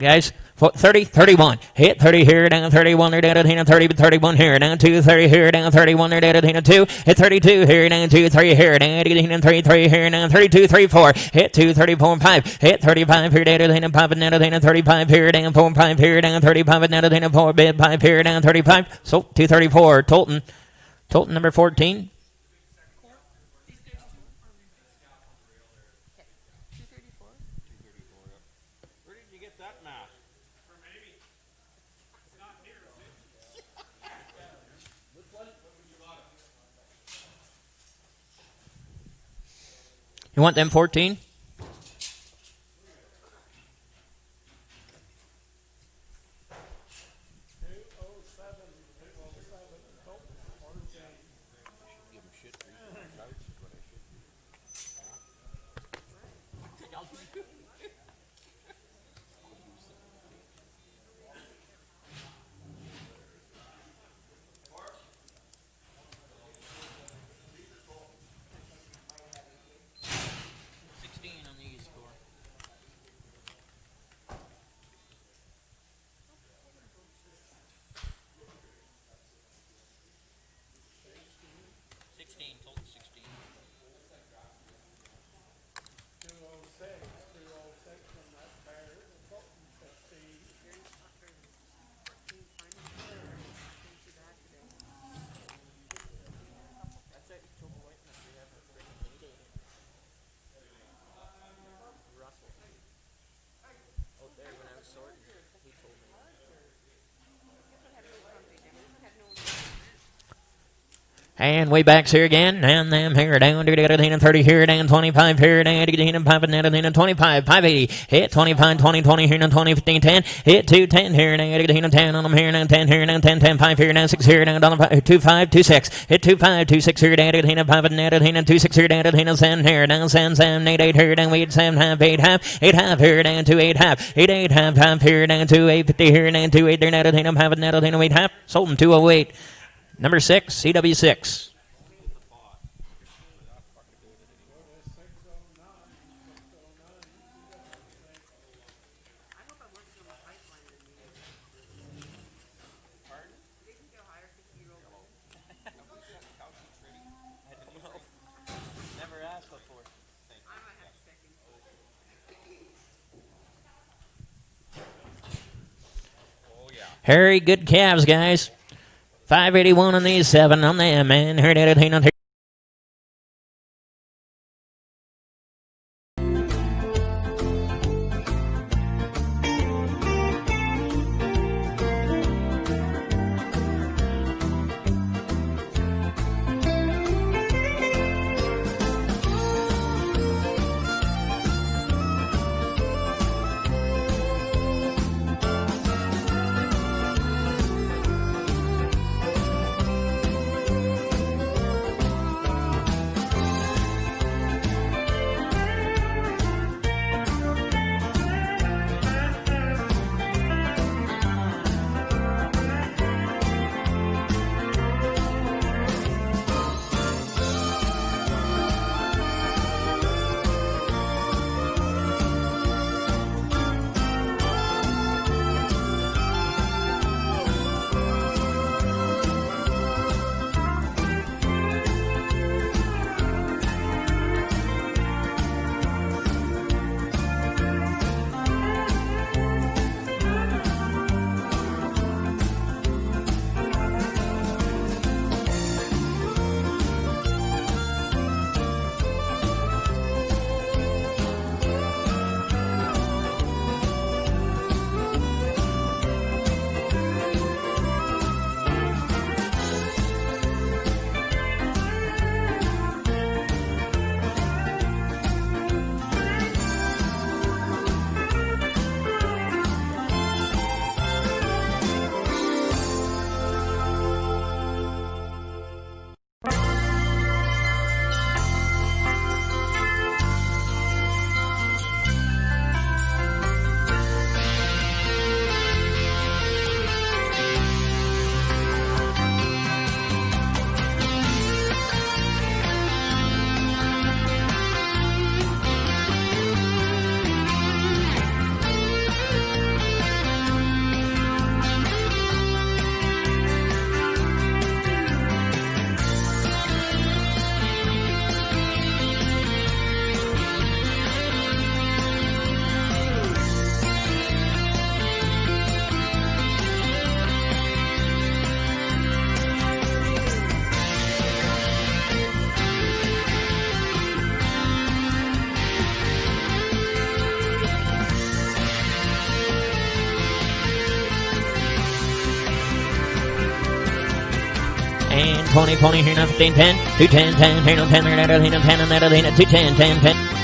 Guys, 30, 31. Hit 30 here, down 31, they're down at Hina 30, but 31 here, down 2, 30 here, down 31, they're down at Hina 2. Hit 32 here, down 2, 3 here, down at Hina 3, 3 here, down 32, 3, 4. Hit 2, 34, 5. Hit 35 here, down at Hina 5, and down at Hina 35 here, down 4, 5 here, down 35, and down at Hina 4, bid 5 here, down 35. So 234, Tolton number 14. You want them 14? And way backs here again. And them here down to the 30 here, down 25 here, down to the 5 and down to 25, 580. Hit 25, 20, 20 here, down 20, 15, 10. Hit 2, 10 here, down to the 10 on them here, down 10 here, down 10, 10, 5 here, down 6 here, down 2, 5, 2, 6. Hit 2, 5, 2, 6 here, down to the 5 and down to the 2, 6 here, down to the 7 here, down 7, 7, 8, 8 here, down 8, 7, half, 8 half, 8 half here, down to 8 half, 8, 8 half, half here, down to 8, 50 here, down to 8 there, down to the 5 and down to the 8 half. Sold them 208. Number 6, CW6. Very good calves, guys. 581 on these, 7 on them, man. Heard it, on here. 20, 20, here now 15, 10, 2, 10, 10, here no 10, there, that, 10, 10, and that, 2, 10, 10, 10.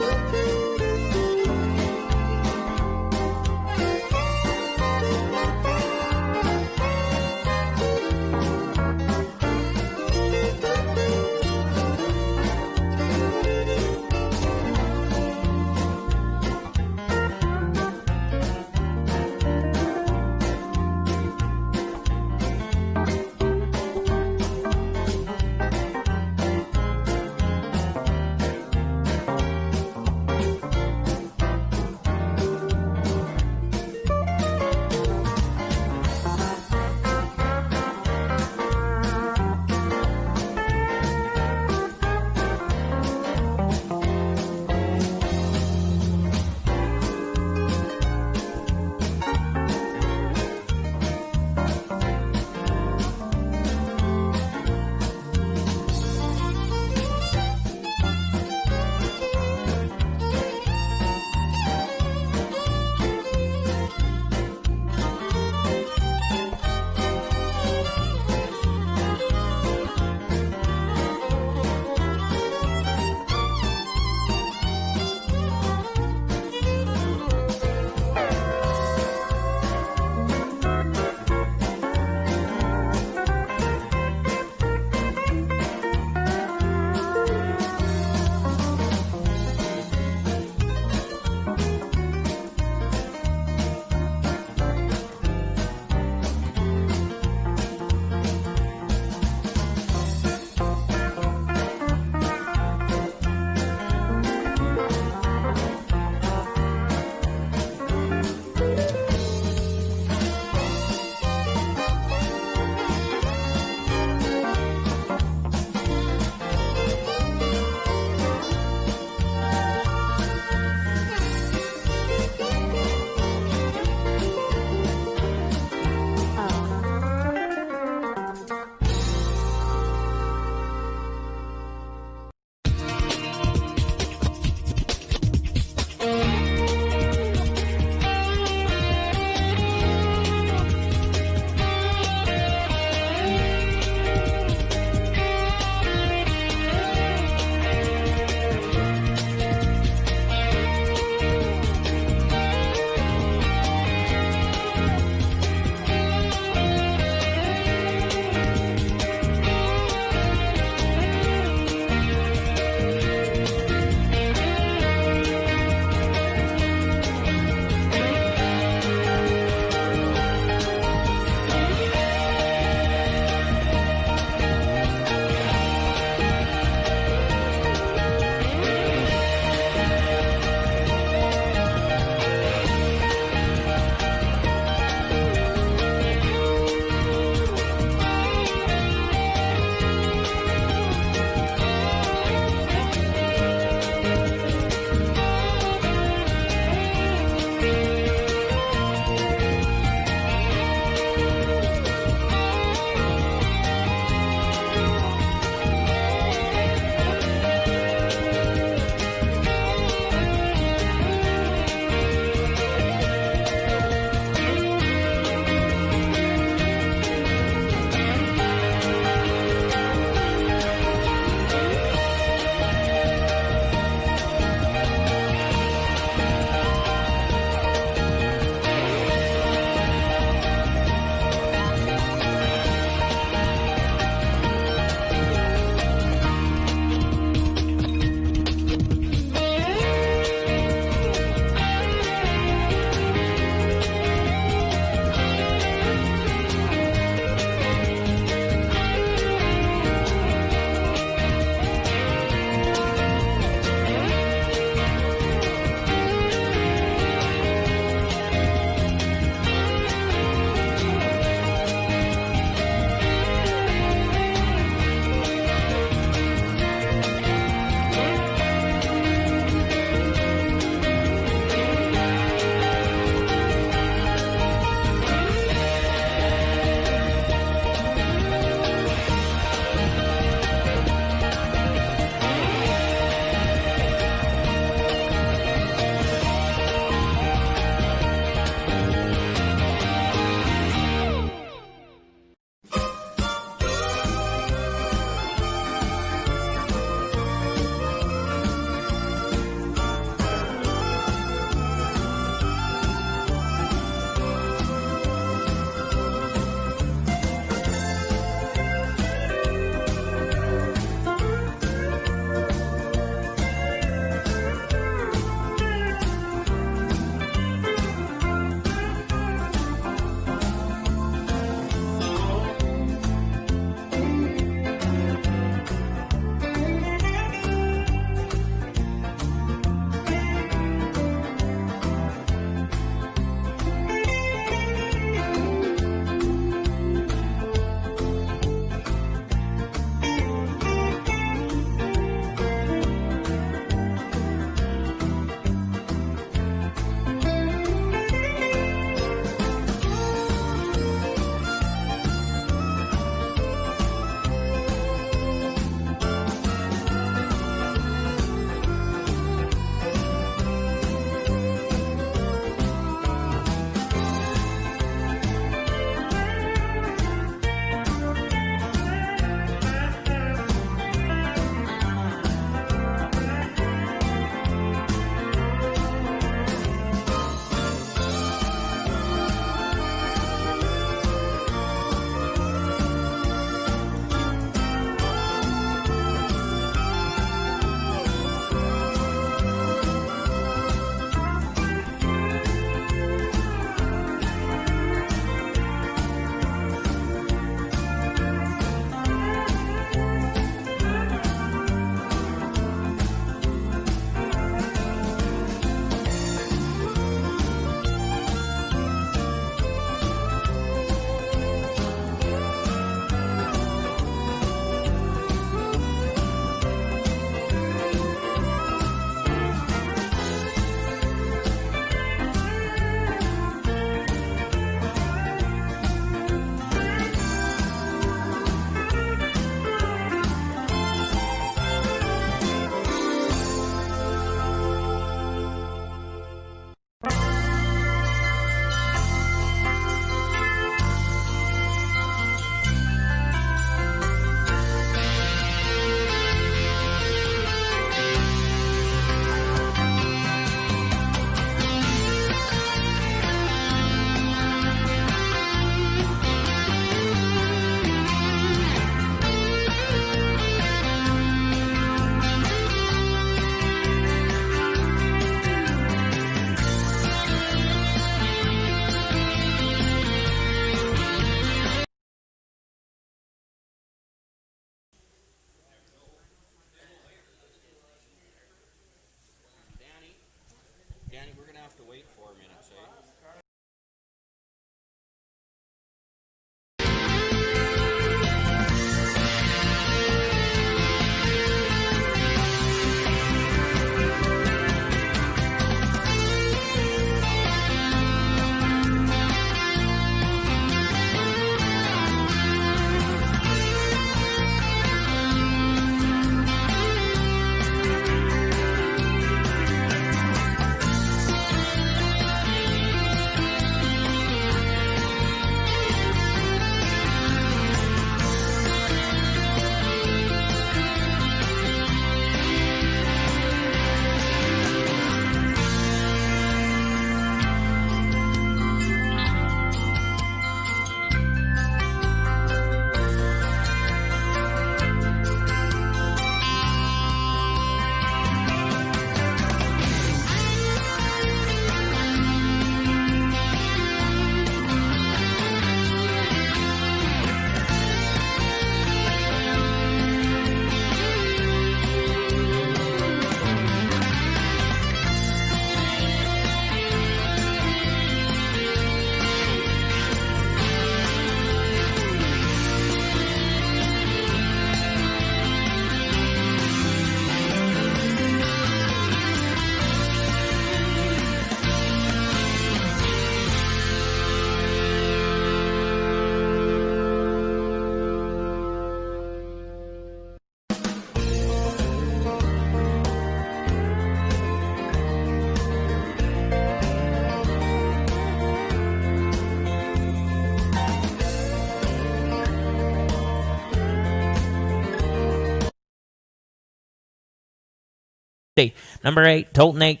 60. Number 8, Tolton 8.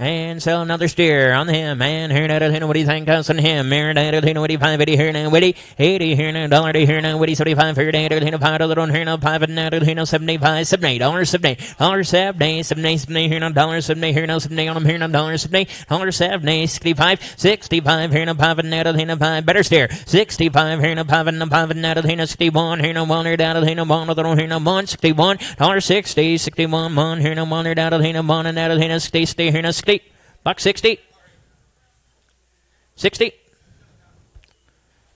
And so another steer on him. And here now, what do you think comes on him? Here now, what do you 580 here now, Witty? 80 here now, dollar here now, Witty, 75 here now, $5 little here now, 5 and now, 75, $70, 70 here now, $70 here now, 70 on him here now, $70, 65 here now, 5 and now, 5, better steer, 65 here now, 5 and now, 61 here now, 1 here down, here now, 1 little here now, 1, 61, $60, 61, 1 here now, 1 here down, here now, 1 and now, here now, 60 here now, buck 60. 60.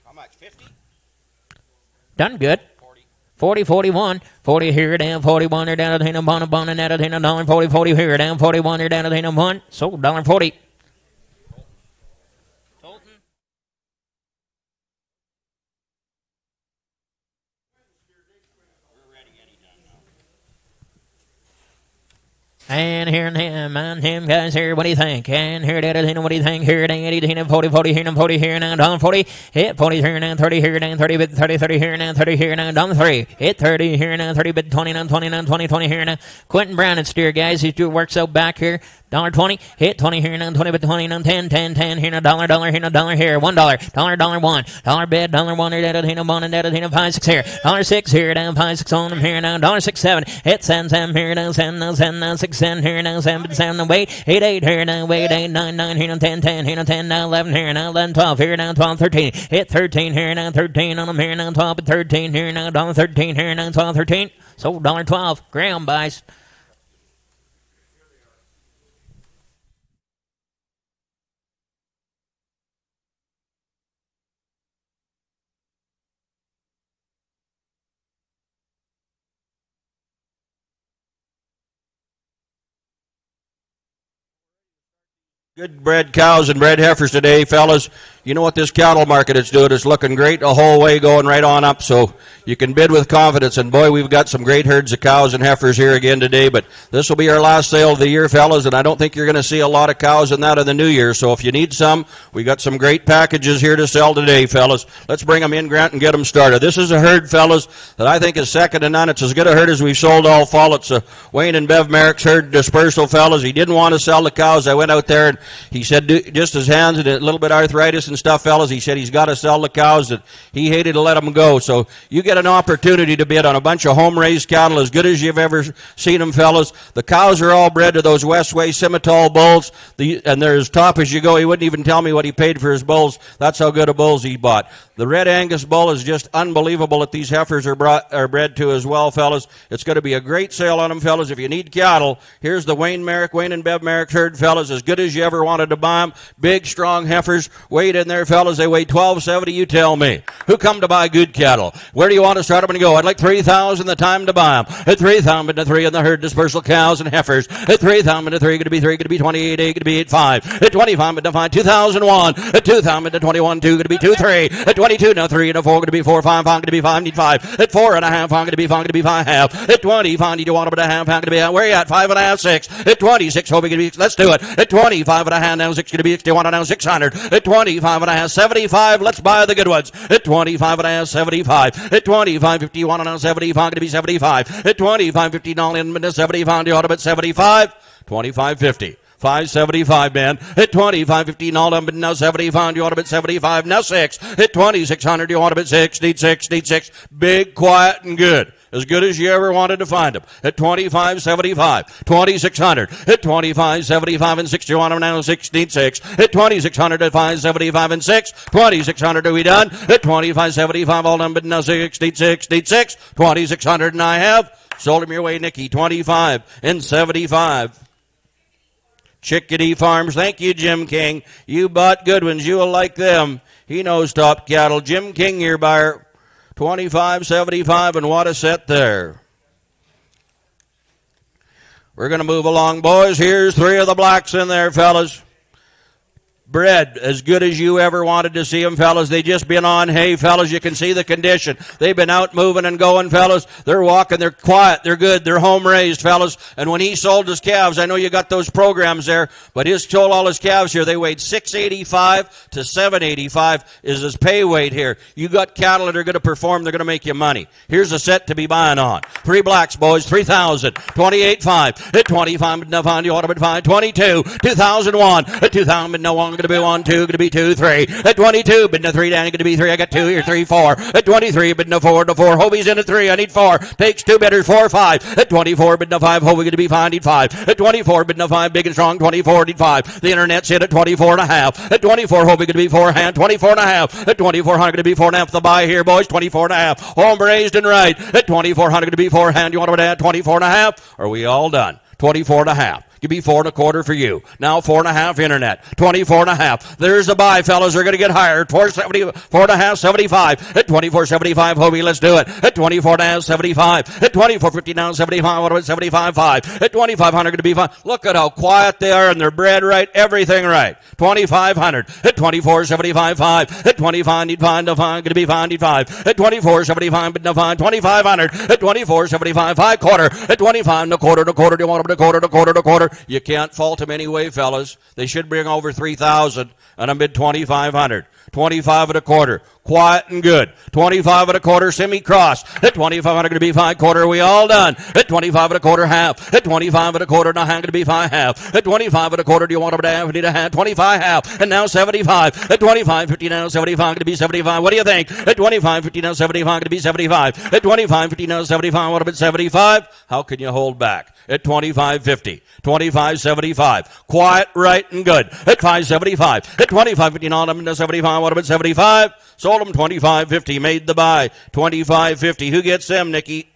How much? 50? Done good. 40, 41. 40 here down, 41 here down, $1, $1 and out, $1, 40, 40 here down, 41 here down, $1, sold $1.40. And here and him, guys, here, what do you think? And here, what do you think? Here, 40, 40, here, 40, here, now, down 40, hit 40, here, now, 30, here, now, 30, bit, 30, 30, here, now, 30, here, now, down 3, hit 30, here, now, 30, bit, 29, 29, 20, 20, here, now. Quentin Brown and steer, guys, he works out back here. $1.20, hit 20 here, now, 20, bit, 29, 10, 10, 10, here, now, dollar, here, now, dollar here, $1, dollar, $1 bid, $1, here, now, 1, and now, 5, 6 here, $6 here, down, 5, 6 on him here, now, 6, 7, hit, send, here, now, send, 6, send, here, now, send, wait, 8, 8 here, now, wait, 8, 9, 9 here, now, 10, 10 here, now, 10, now, 11 here, now, 11, 12 here, now, 12, 13, hit 13 here, now, 13 on him here, now, 12, 13 here, now, $13 here, now, 12, 13, sold $12, ground buys. Good bred cows and bred heifers today, fellas. You know what this cattle market is doing? It's looking great the whole way, going right on up, so you can bid with confidence. And boy, we've got some great herds of cows and heifers here again today, but this will be our last sale of the year, fellas, and I don't think you're going to see a lot of cows in that in the new year. So if you need some, we got some great packages here to sell today, fellas. Let's bring them in, Grant, and get them started. This is a herd, fellas, that I think is second to none. It's as good a herd as we've sold all fall. It's Wayne and Bev Marek's herd, Dispersal, fellas. He didn't want to sell the cows. I went out there and he said just his hands and a little bit of arthritis and stuff, fellas. He said he's got to sell the cows, and he hated to let them go. So you get an opportunity to bid on a bunch of home-raised cattle as good as you've ever seen them, fellas. The cows are all bred to those Westway Simmental Bulls, and they're as top as you go. He wouldn't even tell me what he paid for his bulls. That's how good a bulls he bought. The Red Angus bull is just unbelievable that these heifers are bred to as well, fellas. It's going to be a great sale on them, fellas. If you need cattle, here's the Wayne and Bev Marek herd, fellas, as good as you ever wanted to buy them. Big, strong heifers. Weight in there, fellas. They weigh 1270. You tell me. Who come to buy good cattle? Where do you want to start them and go? I'd like 3,000 the time to buy them. At 3,000 to 3 in the herd, Dispersal cows and heifers. At 3,000 to 3, going to be 3, going to be 28, 8, going to be 8, 5. At 25 to 5, 2001. At 2,000 to 21, 2, going to be 2, 3. At 22, now 3 and a 4, going to be 4, 5, 5, going to be 5, need 5. At 4 and a half, going to be 5, going to be 5, half. At 25, you want them to half, going to be, where you at? 5 and a half, 6. At 26, hoping going to be, let's do it. At 25 and a half, now 6, going to be 61 and now 600. At 25 and a half, 75, let's buy the good ones. At 25 and a half, 75. At 25, 51 and a half, 75, going to be 75. At 25, 50, all in to 75, you ought to bet 75. 25, 50. 575, man. At 25, 15, all done, but now 75, you ought to bet 75, now 6. At 2600, you ought to bet 6, need 6, need 6. Big, quiet, and good. As good as you ever wanted to find them. At 25.75, 2,600. At 25.75 and 6, you want them now 16.6. At 2,600 at 5.75 and 6, 2,600 are we done? At 25.75, all done, but now 16.6, 2,600 and I have. Sold him your way, Nicky. 25 and 75. Chickadee Farms. Thank you, Jim King. You bought good ones. You will like them. He knows top cattle. Jim King, your buyer. 25.75, and what a set there. We're going to move along, boys. Here's 3 of the blacks in there, fellas. Bred as good as you ever wanted to see them, fellas. They just been on hay, fellas. You can see the condition. They've been out moving and going, fellas. They're walking. They're quiet. They're good. They're home raised, fellas. And when he sold his calves, I know you got those programs there, but he sold all his calves here. They weighed 685 to 785 is his pay weight here. You got cattle that are going to perform. They're going to make you money. Here's a set to be buying on. 3 blacks, boys. 3,000. 28.5. At 25, no fine. You want to bid 5. 22. 2001. At 2,000, bid no one. Going to be 1, 2. Going to be 2, 3. At 22, bid no 3. Down. Going to be 3. I got 2 here. 3, 4. At 23, bid no 4. No 4. Hobie's in at 3. I need 4. Takes 2 bidders. 4, 5. At 24, bid no 5. Hobie going to be 5. I need 5. At 24, bid no 5. Big and strong. 24. Need 5. The internet's in at 24 and a half. At 24, Hobie going to be 4 hand. 24 and a half. At 2,400 going to be 4 and a half. The buy here, boys. 24 and a half. Home raised and right. At 2,400 going to be 4 hand. You want to add 24 and a half? Are we all done? 24 and a half. Give me 4 1/4 for you. Now 4 and a half internet. 24 and a half. There's a buy, fellas. They're going to get higher. 470, 4 and a half, 75. At 24.75, Hobie, let's do it. At 24 and a half, 75. At 24.50 now, 75. What about 75.5? At 2,500 going to be 5. Look at how quiet they are and they're bred right. Everything right. 2,500. At 24.75.5. At 25, need 5, no 5. Going to be 5, need 5. At 24.75, but no 5. 2,500. At 24.75, 5 quarter. At 25, no quarter, no quarter. Do you want them to quarter, no quarter, no quarter? You can't fault them anyway, fellas. They should bring over 3,000, and I'm bid 2,500. 25 1/4. Quiet and good. 25 1/4 semi-cross. At 2,500 going to be 5 quarter. Are we all done? At 25 1/4 half. At 25 1/4 now going to be 5 half. At 25 1/4 do you want them to have? Need a half. 25 half. And now 75. At 25.50 now 75 going to be 75. What do you think? At 25.50 now 75 going to be 75. At 25.50 now 75. What about 75? How can you hold back? At 25.50. 25.75. Quiet, right, and good. At 5.75. At 25.50 now I'm into 75. What about 75? Sold them 25.50. Made the buy. 25.50. Who gets them, Nikki?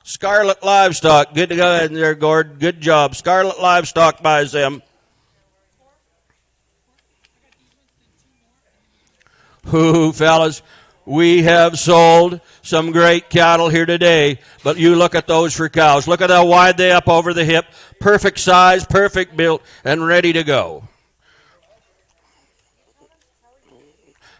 Scarlet Livestock. Good to go ahead there, Gord. Good job. Scarlet Livestock buys them. Who, fellas? We have sold some great cattle here today, but you look at those for cows. Look at how wide they up over the hip. Perfect size, perfect build, and ready to go.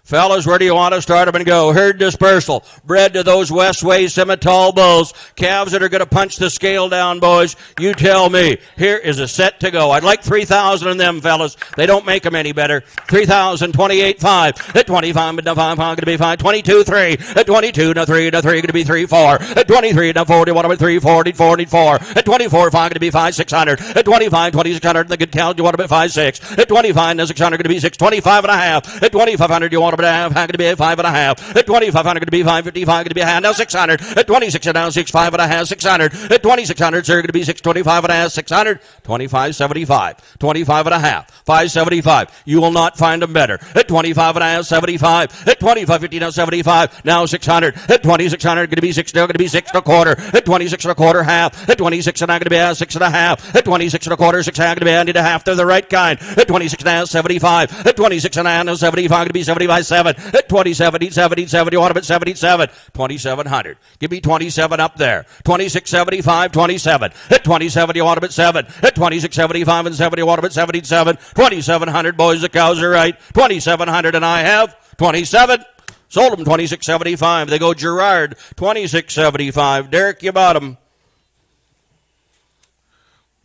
Fellas, where do you want to start them and go? Herd dispersal. Bred to those Westway Simmental Bulls. Calves that are going to punch the scale down, boys. You tell me. Here is a set to go. I'd like 3,000 in them, fellas. They don't make them any better. 3,000, 28.5. At 25, no 5, going to be 5. 22.3. At 22, no 3, no 3, going to be 3.4. At 23, no 40, what about 3.4? Need 4, need 4. At 24, 5, going to be 5,600. At 25, 2,600, the good cow, you want about 5.6. At 25, no 600, going to be 6. 25 and a half. At 2,500, you want about a half, going to be a 5 and a half. At 2,500, going to be 5.55, going to be a half. Now 600. At 26, now 6, 5 and a half, 600. At 2,600, sir, going to be 625 and a half, 600. 25.75. 25 and a half. 5.75. You will not find them better. At 25 and a half, 75. At 25.50, now 75. Now 600. At 2,600, going to be 6, now going to be 6 1/4. At 26 1/4, half. At 26 and a half, going to be a 6 and a half. At 26 1/4, 6 and a half, going to be a need a half. They're the right kind. At 26 and a half, 75. At 26 and a half, now 75, going to be 75, 7. At 27, 70, you want them at 77. 2,700. Give me 27 up there. 26.75, 27. At 27, you want them at 7. At 26.75 and 70, you want them at 77. 2,700, boys, the cows are right. 2,700, and I have 27. Sold them 26.75. They go Gerard, 26.75. Derek, you bought them.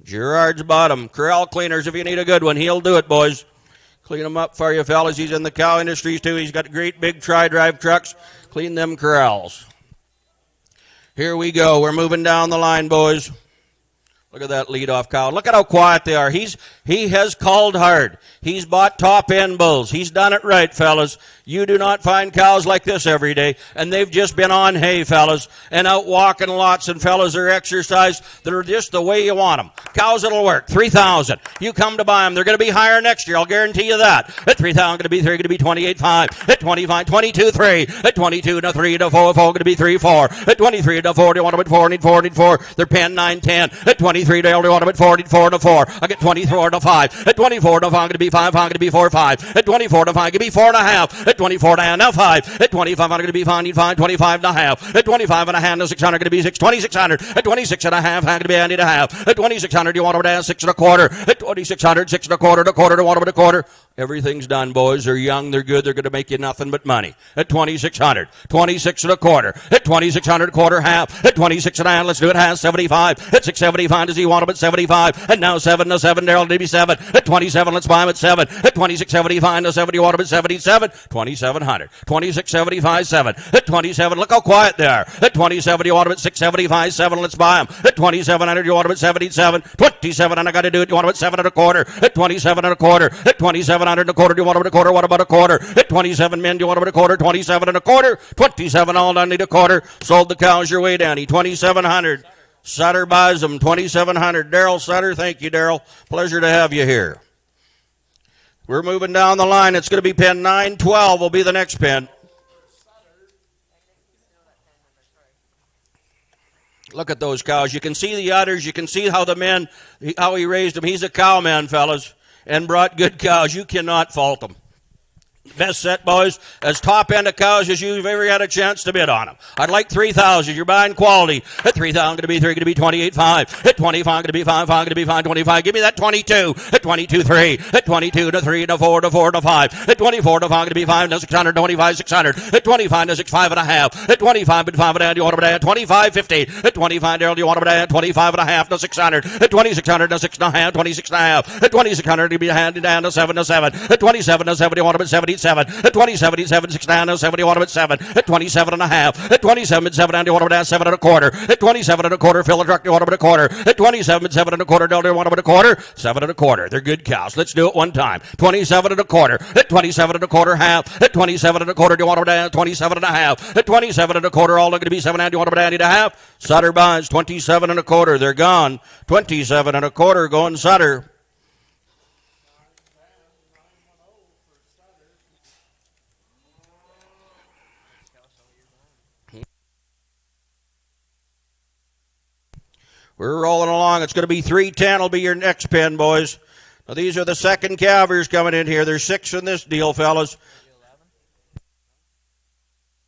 Gerard's bottom. Corral cleaners, if you need a good one, he'll do it, boys. Clean them up for you, fellas. He's in the cow industries, too. He's got great big tri-drive trucks. Clean them corrals. Here we go. We're moving down the line, boys. Look at that lead-off cow. Look at how quiet they are. He has called hard. He's bought top-end bulls. He's done it right, fellas. You do not find cows like this every day. And they've just been on hay, fellas, and out walking lots. And fellas are exercised. They're just the way you want them. Cows that'll work. 3,000. You come to buy them. They're going to be higher next year. I'll guarantee you that. At 3,000, going to be 3, going to be 28.5. At 25, 22.3. At 22, no 3, no 4, going to be 3.4. At 23, no 4, you want them at 4, need 4, need 4. They're paying 9, 10. At 23, they only want them at 4, need 4, no 4. I get 24, no to 5. At 24 to 5, going to be 5. Going to be 4 5. At 24 to 5, going to be 4 and a half. At 24 and a half, now 5. At 25, going to be 5. Need 5. 25 and a half. At 25 and a half, now 600. Going to be 6. 2600. At 26 and a half, going to be Andy and a half. At 2600, you want to down 6 and a quarter. At 2600, 6 and a quarter, to quarter, to 1 and a quarter. Everything's done, boys. They're young. They're good. They're going to make you nothing but money. At 2600, 26 and a quarter. At 2600, quarter, half. At 26 and a half, let's do it, half, 75. At 675, does he want him at 75? And now 7 to 7, Daryl, did he be 7? At 27, let's buy him at 7. At 2675 to 70, you want him at 77? 2700. 2675, 7. At 27, look how quiet they are. At 27, you want him at 675, 7, let's buy him. At 2700, you want him at 77. 27, and I got to do it, you want him at 7 and a quarter. At 27 and a quarter. At 2700 and a quarter, do you want him at a quarter? What about a quarter? At 27 men, do you want him at a quarter? 27 and a quarter. 27 all done, need a quarter. Sold the cows your way, Danny. 2700. Sutter buys them. 2700. Daryl Sutter, thank you, Daryl. Pleasure to have you here. We're moving down the line. It's going to be pen 912 will be the next pen. Look at those cows. You can see the udders. You can see how the men, how he raised them. He's a cow man, fellas, and brought good cows. You cannot fault them. Best set, boys, as top end of cows as you've ever had a chance to bid on them. I'd like 3,000. You're buying quality. At 3,000, going to be 3, going to be 28.5. At 25, going to be 5, going to be 5.25. Give me that 22. At 22, 3. At 22 to 3 to 4 to 4 to 5. At 24 to 5, going to be 5 to 600. 25, 600. At 25 to 6, 5 and a half. At 25 to 5 and a half, you want to add 25, 50. At 25, Daryl, you want to add 25 and a half to 600. At 2600 to 6 and a half, 26 and a half. At 2600, you'll be handed down to 7 to 7. At 27 to 7, you want to 77. At 27, 6 down to 7, you want him at 7. At 27 and a half. At 27, 7 down, you want him at 7 and a quarter. At 27 and a quarter, fill the truck, you want him at a quarter. At 27, 7 and a quarter, Delta, you want him at a quarter. 7 and a quarter. They're good cows. Let's do it one time. 27 and a quarter. At 27 and a quarter, half. At 27 and a quarter, do you want him at 27 and a half. At 27 and a quarter, all going to be 7 down, do you want him at 8 and a half. Sutter buys 27 and a quarter. They're gone. 27 and a quarter going Sutter. We're rolling along. It's going to be 310 will be your next pen, boys. Now, these are the second calvers coming in here. There's 6 in this deal, fellas.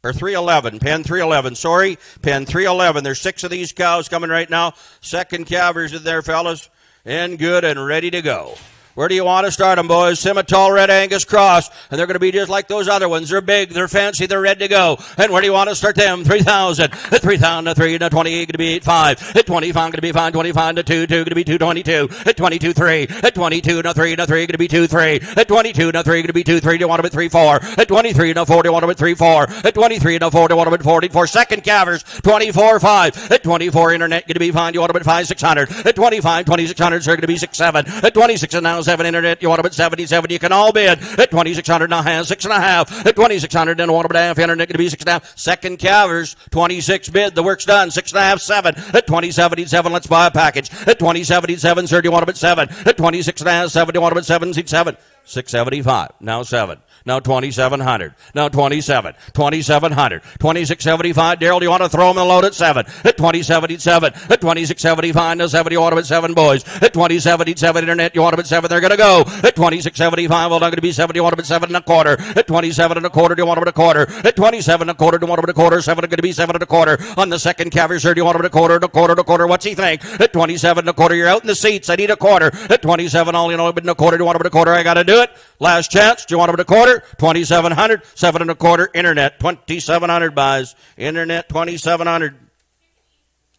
Or 311, pen 311. Sorry, pen 311. There's 6 of these cows coming right now. Second calvers in there, fellas. And good and ready to go. Where do you want to start them, boys? Simmental Red Angus cross. And they're going to be just like those other ones. They're big, they're fancy, they're ready to go. And where do you want to start them? 3,000. At 3,000 to 3 to 28, going to be 8.5. At 25, going to be 5. 25 to 2, going to be 2.22. At 22, 3. At 22 to 3 to 3, going to be 2.3. At 22 to 3, going to be 2.3. Do you want them at 3.4? At 23 to 4, do you want them at 3.4? At 23 to 4, do you want them at 44? Second calvers, 24.5. At 24, internet, going to be fine. You want them at 5,600. At 25, 2,600, sir, going to be 6.7. At 26 and now 7 internet, you want them at 77, you can all bid. At 2,600 now has 6.5. At 2,600 then want them at half internet, going to be 6.5. Second calvers, 26 bid, the work's done. 6.5, 7. At 2077, let's buy a package. At 2077, sir, do you want them at 7? At 26.5, 7, do you want them at 7? 7. 675, now 7, now 2,700, now 27, 2,700, 2,675. Daryl, do you want to throw them in the load at 7? At 2077, at 2,675, now 7, you want them at 7, boys. At 2077, internet, you want them at 7, they're going to go. At 2,675, well, not going to be 7, you want them at 7 and a quarter. At 27 and a quarter, do you want them at a quarter? At 27 and a quarter, do you want them at a quarter? 7 are going to be 7 and a quarter. On the second calvary, sir, do you want them at a quarter, and a quarter, and a quarter? What's he think? At 27 and a quarter, you're out in the seats. I need a quarter. At 27, all you know, but in a quarter, do you want them at a quarter? I got to do it. Last chance. Do you want them at a quarter? 2,700. 7 and a quarter. Internet. 2,700 buys. Internet. 2,700.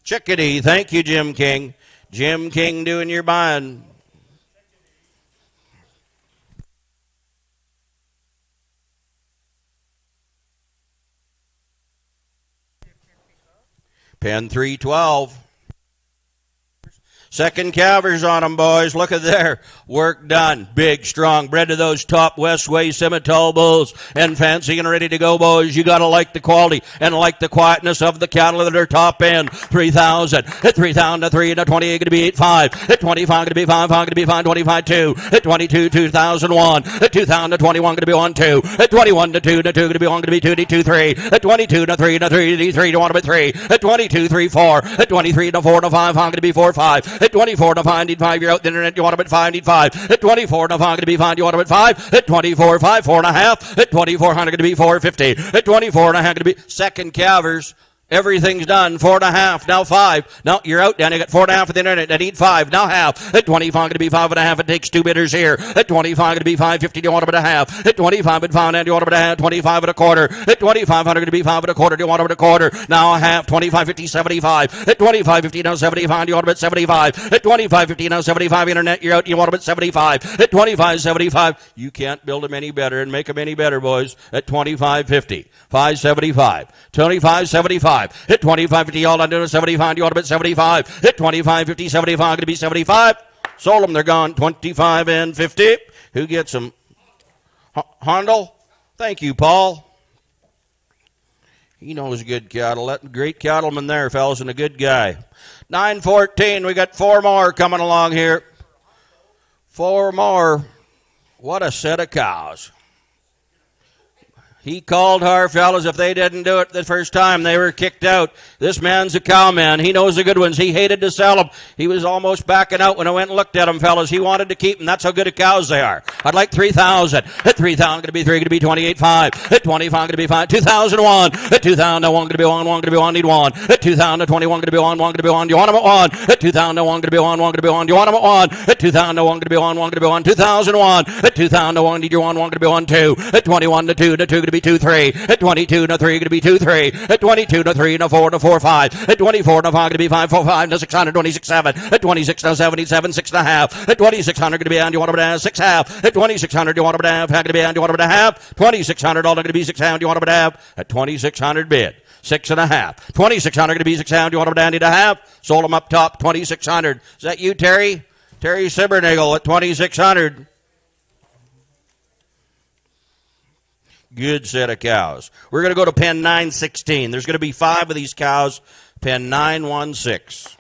Chickadee. Thank you, Jim King. Jim King doing your buying. Pen 312. Second calvers on them, boys. Look at there. Work done. Big, strong. Bred to those top Westway Simmental Bulls. And fancy and ready to go, boys. You got to like the quality and like the quietness of the cattle that are top end. 3,000. At 3,000 to 3 to 28, going to be 8.5. At 25, going to be 5. Going to be 5. 25, 2. At 22, 2,001. At 2,000 to 21, going to be 1, 2. At 21 to 2 to 2, going to be 1, going to be 2, 3. At 22 to 3 to 3 to 3, to 1 to 3. At 22, 3, 4. At 23 to 4 to 5, going to be 4, 5. At 24 and a five, need 5. You're out the internet. You want them at 5, need 5. At 24 and a five, going to be 5. You want them at 5. At 24, 5, 4 and a half. At 2400, going to be 450. At 24 and a half, going to be second calvers. Everything's done. 4 and a half. Now 5. No, you're out, Dan. You got 4 and a half at the internet. I need 5. Now half. At 25, going to be 5 and a half. It takes 2 bidders here. At 25, going to be 550. Do you want them at a half? At 25 and 5, and do you want them at a half? 25 and a quarter. At 2500, going to be 5 and a quarter. Do you want them at a quarter? Now a half. 25, 50, 75. At 25, 50, now 75. Do you want them at 75? At 25, 50, now 75. Internet, you're out. You want them at 75. At 25, 75. You can't build them any better and make them any better, boys. At 25, 50. 575. 25, 75. Hit 25, 50, all under 75. You want to bet 75. Hit 25, 50, 75. Going to be 75. Sold them. They're gone. 25 and 50. Who gets them? Hondel? Thank you, Paul. He knows good cattle. That great cattleman there, fellas, and a good guy. 9:14. We got 4 more coming along here. 4 more. What a set of cows. He called our fellas. If they didn't do it the first time, they were kicked out. This man's a cowman. He knows the good ones. He hated to sell them. He was almost backing out when I went and looked at them, fellas. He wanted to keep them. That's how good of cows they are. I'd like 3,000. At 3,000, going to be 3, going to be 28.5. At 25, going to be 5. 2,001. At 2,000, 1, going to be 1, 1, going to be 1, need 1. At 2,000, 21, going to be 1, 1, going to be 1. Do you want them at 1? At 2,000, 1, going to be 1, 1, going to be 1. Do you want them at 1? At 2,000, 1, going to be 1, 1, going to be 1. 2,001. At 2,001, need your 1, 1, going to be 1, 2. At 21 to 2, to 2, going to be 2, 3. At 22 to 3, going to be 2, 3. At 22 to 3, to 4, to 4, 5. At 24 to 5, going to be 5, 4, 5. To 600, 26, 7. At 26 to 77, 6 and a half. At 2,600, going to be on. Do you want them to have 6 half? At 2,600, do you want them to have? Going to be on. Do you want them to have? 2,600, all going to be 6 half. Do you want them to have? At 2,600 bid. 6 and a half. 2,600 going to be 6 half. Do you want them to Andy to have? Sold them up top. 2,600. Is that you, Terry? Terry Sibbernagel at 2,600. Good set of cows. We're going to go to pen 916. There's going to be 5 of these cows. Pen 916.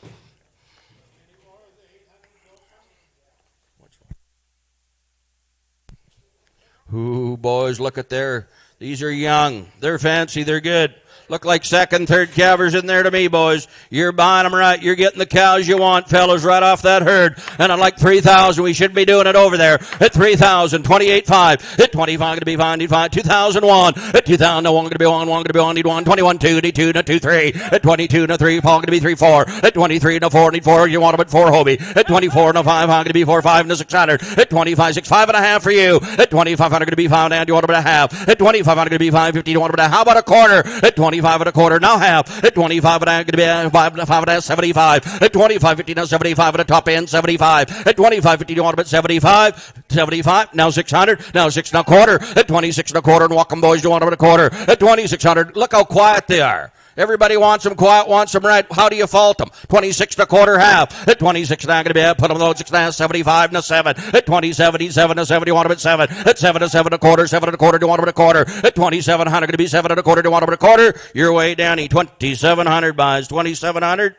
Ooh, boys, look at there. These are young. They're fancy. They're good. Look like second, third calvers in there to me, boys. You're buying them right. You're getting the cows you want, fellas, right off that herd. And I'd like 3,000. We should be doing it over there. At 3,000, 28.5. At 25, going to be 5, need 5. 2,001. At 2,000, 1, going to be 1, 1, going to be 1, need 1. 21, 2, need 2, need 2, 3. At 22, need 3, Paul, going to be 3, 4. At 23, need 4, need 4. You want them at 4, Hobie. At 24, need 5, I'm going to be 4, 5, and 600. At 25, 6, 5 and a half for you. At 2,500, going to be 5, and you want them at a half. At 2,500, going to be 550. You want them at a half. How about a quarter? At 25 and a quarter, now half. At 25 and a half, going to be 5 and a half, 75. At 25, 50, now 75 at the top end, 75. At 25, 50, you want them at 75. 75, now 600. Now 6 and a quarter. At 26 and a quarter, and walk them, boys, you want them at a quarter. At 2,600, look how quiet they are. Everybody wants them quiet, wants them right. How do you fault them? 26 and a quarter, half. At 26 and a half, going to be put them on 6 and a half, 75 and a 7. At 27, 7 to 7, do you want them at 7? At 7 to 7 and a quarter, 7 and a quarter, do you want them at a quarter? At 2,700, going to be 7 and a quarter, do you want them at a quarter? Your way, Danny. 2,700 buys. 2,700.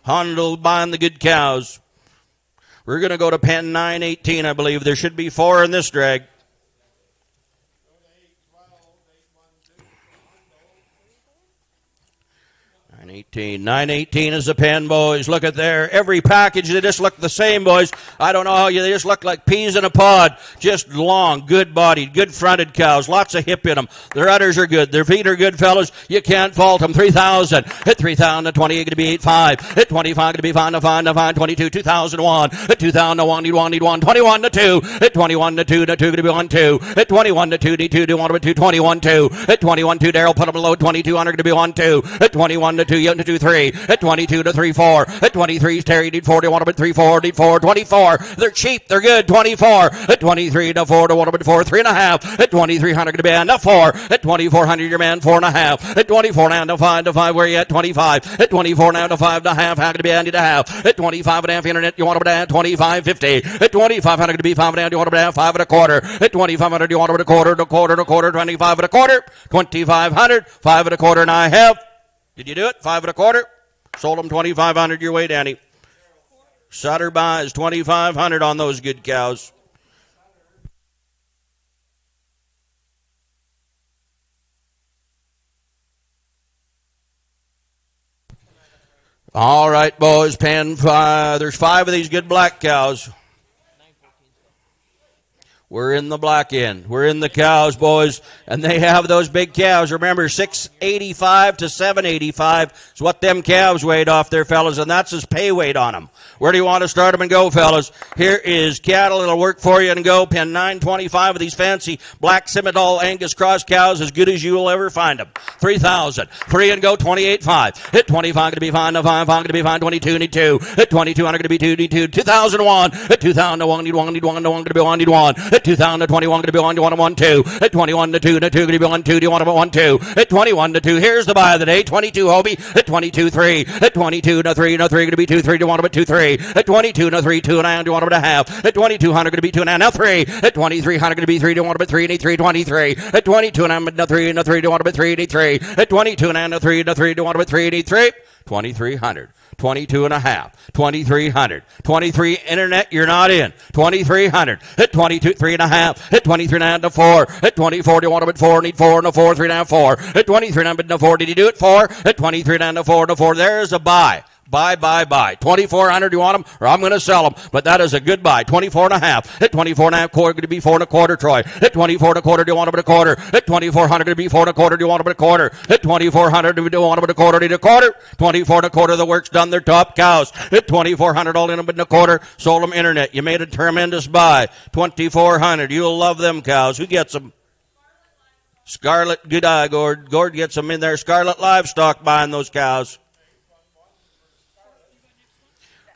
Hondel buying the good cows. We're going to go to pen 918, I believe. There should be 4 in this drag. 918 is the pen, boys. Look at there. Every package, they just look the same, boys. I don't know how they just look like peas in a pod. Just long, good-bodied, good-fronted cows. Lots of hip in them. Their udders are good. Their feet are good, fellas. You can't fault them. 3,000. At 3,000 to 28, going to be 8.5. At 25, going to be 5 to 5 to 5. 22, 2,001. At 2,001, need 1, need 1. 21 to 2. At 21 to 2, to 2, going to be 1, 2. At 21 to 2, need 2, do 1 to 2. 21, 2. At 21, 2, Daryl, put them below. 2,200, going to be 1, 2. At 21 to 2, to 2, 3. At 22 to 3, 4. At 23, Terry need 4. Do you want them at 3, 4? Need 4. 24. They're cheap. They're good. 24. At 23 to 4. Do you want them at 4? 3.5. At 2,300 to be on to 4. At 2,400, your man 4.5. At 24 now to 5 to 5. Where are you at? 25. At 24 now to 5 to half. How going to be Andy to half? At 25 and a half internet. You want them at 25.50. At 2,500 to be 5 and a half. You want them at 5 and a quarter. At 2,500, you want them at a quarter, and a quarter, and a quarter. 25 and a quarter. 2,500. 5 and a quarter, and I have. Did you do it? 5 and a quarter. Sold them 2,500 your way, Danny. Sutter buys 2,500 on those good cows. All right, boys, pen five. There's 5 of these good black cows. We're in the black end. We're in the cows, boys, and they have those big calves. Remember, 685 to 785 is what them calves weighed off there, fellas, and that's his pay weight on them. Where do you want to start them and go, fellas? Here is cattle. It'll work for you and go. Pen 925 of these fancy black Simmental Angus cross cows, as good as you will ever find them. 3,000. 3 and go. 28.5. Hit 25 going to be fine. No 5 going to be fine. 22 need 2. Hit 2200 going to be 2 need 2. 2001. Hit 2001 need 1 need 1 no 1 going to be 1 need 1. At 2021 going to be 1, you want 1, 2. At 21 to 2, 2 going to be 1, 2. Do you want 1, 2? At 21 to 2, here's the buy of the day. 22 Hobie. At 22 3. At 22 no 3, no 3 going to be 2, 3. Do you want 2, 3? At 22 no 3, 2 and a, do you want 1.5? At 2200 going to be 2 and a, now 3. At 2300 going to be 3, do you want 3? Need 3, 23. At 22 and a, no 3, no 3, do you want 3? Need 3. At 22 and a, no 3, no 3, do you want 3? Need 3. 2300. 22 and a half, 2300, 23 internet, you're not in, 2300, hit 22, 3 and a half, hit 23 and a half to 4, hit 24, do you want them at 4, need 4, no 4, 3 and a half, 4, hit 23 and a half, no 4, did you do it 4, hit 23 and a half, no 4, no 4, there's a buy. Buy. 2,400, you want them? Or I'm going to sell them. But that is a good buy. 24 and a half. At 24 and a half, quarter, going to be 4 and a quarter, Troy. At 24 and a quarter, do you want them at a quarter? At 2,400, going to be 4 and a quarter, do you want them at a quarter? At 2,400, do you want them at a quarter? Need a quarter? 24 and a quarter, the work's done. They're top cows. At 2,400, all in them in a quarter. Sold them internet. You made a tremendous buy. 2,400. You'll love them cows. Who gets them? Scarlet, good eye, Gord. Gord gets them in there. Scarlet Livestock buying those cows.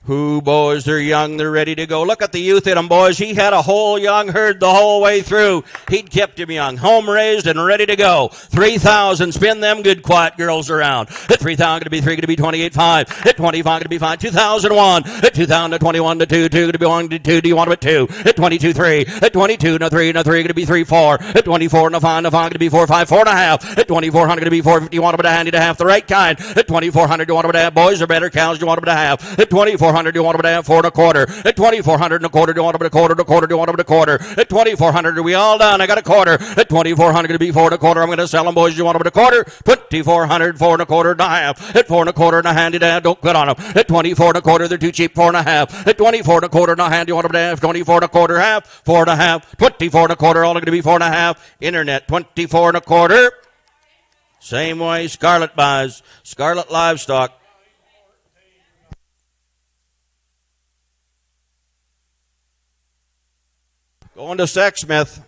Who, boys, they're young, they're ready to go. Look at the youth in them, boys. He had a whole young herd the whole way through. He'd kept him young, home raised and ready to go. 3,000, spin them good quiet girls around. At 3,000 going to be 3, going to be 28.5. At 25 going to be 5. 2001. At 2,000 to 21 to 2, 2 going to be 1 to 2. Do you want them at 2? At 22, 3. At 22, no 3, no 3 going to be 3, 4. At 24, no 5, no 5 going to be 4, 5, 4 and a half. At 2,400 going to be 4. You want them at a handy to half, the right kind. At 2,400, you want them at a half. Boys are better cows, you want them at a half. At 2,400, you want them at a half. 4 and a quarter. At 2,400 and a quarter, do you want them at a quarter? Do you want them at a quarter? At 2,400, are we all done? I got a quarter. At 2,400, going to be 4 and a quarter. I'm going to sell them, boys. Do you want them at a quarter? 2,400, 4 and a quarter and a half. At 4 and a quarter and a handy to half, don't quit on them. At 24 and a quarter, they're too cheap. 4 and a half. At 24 and a quarter and a hand, do you want them at half? 24 and a quarter, half. 4 and a half. 24 and a quarter, all going to be 4 and a half. Internet, 24 and a quarter. Same way, Scarlet buys. Scarlet Livestock. Going to Sexsmith.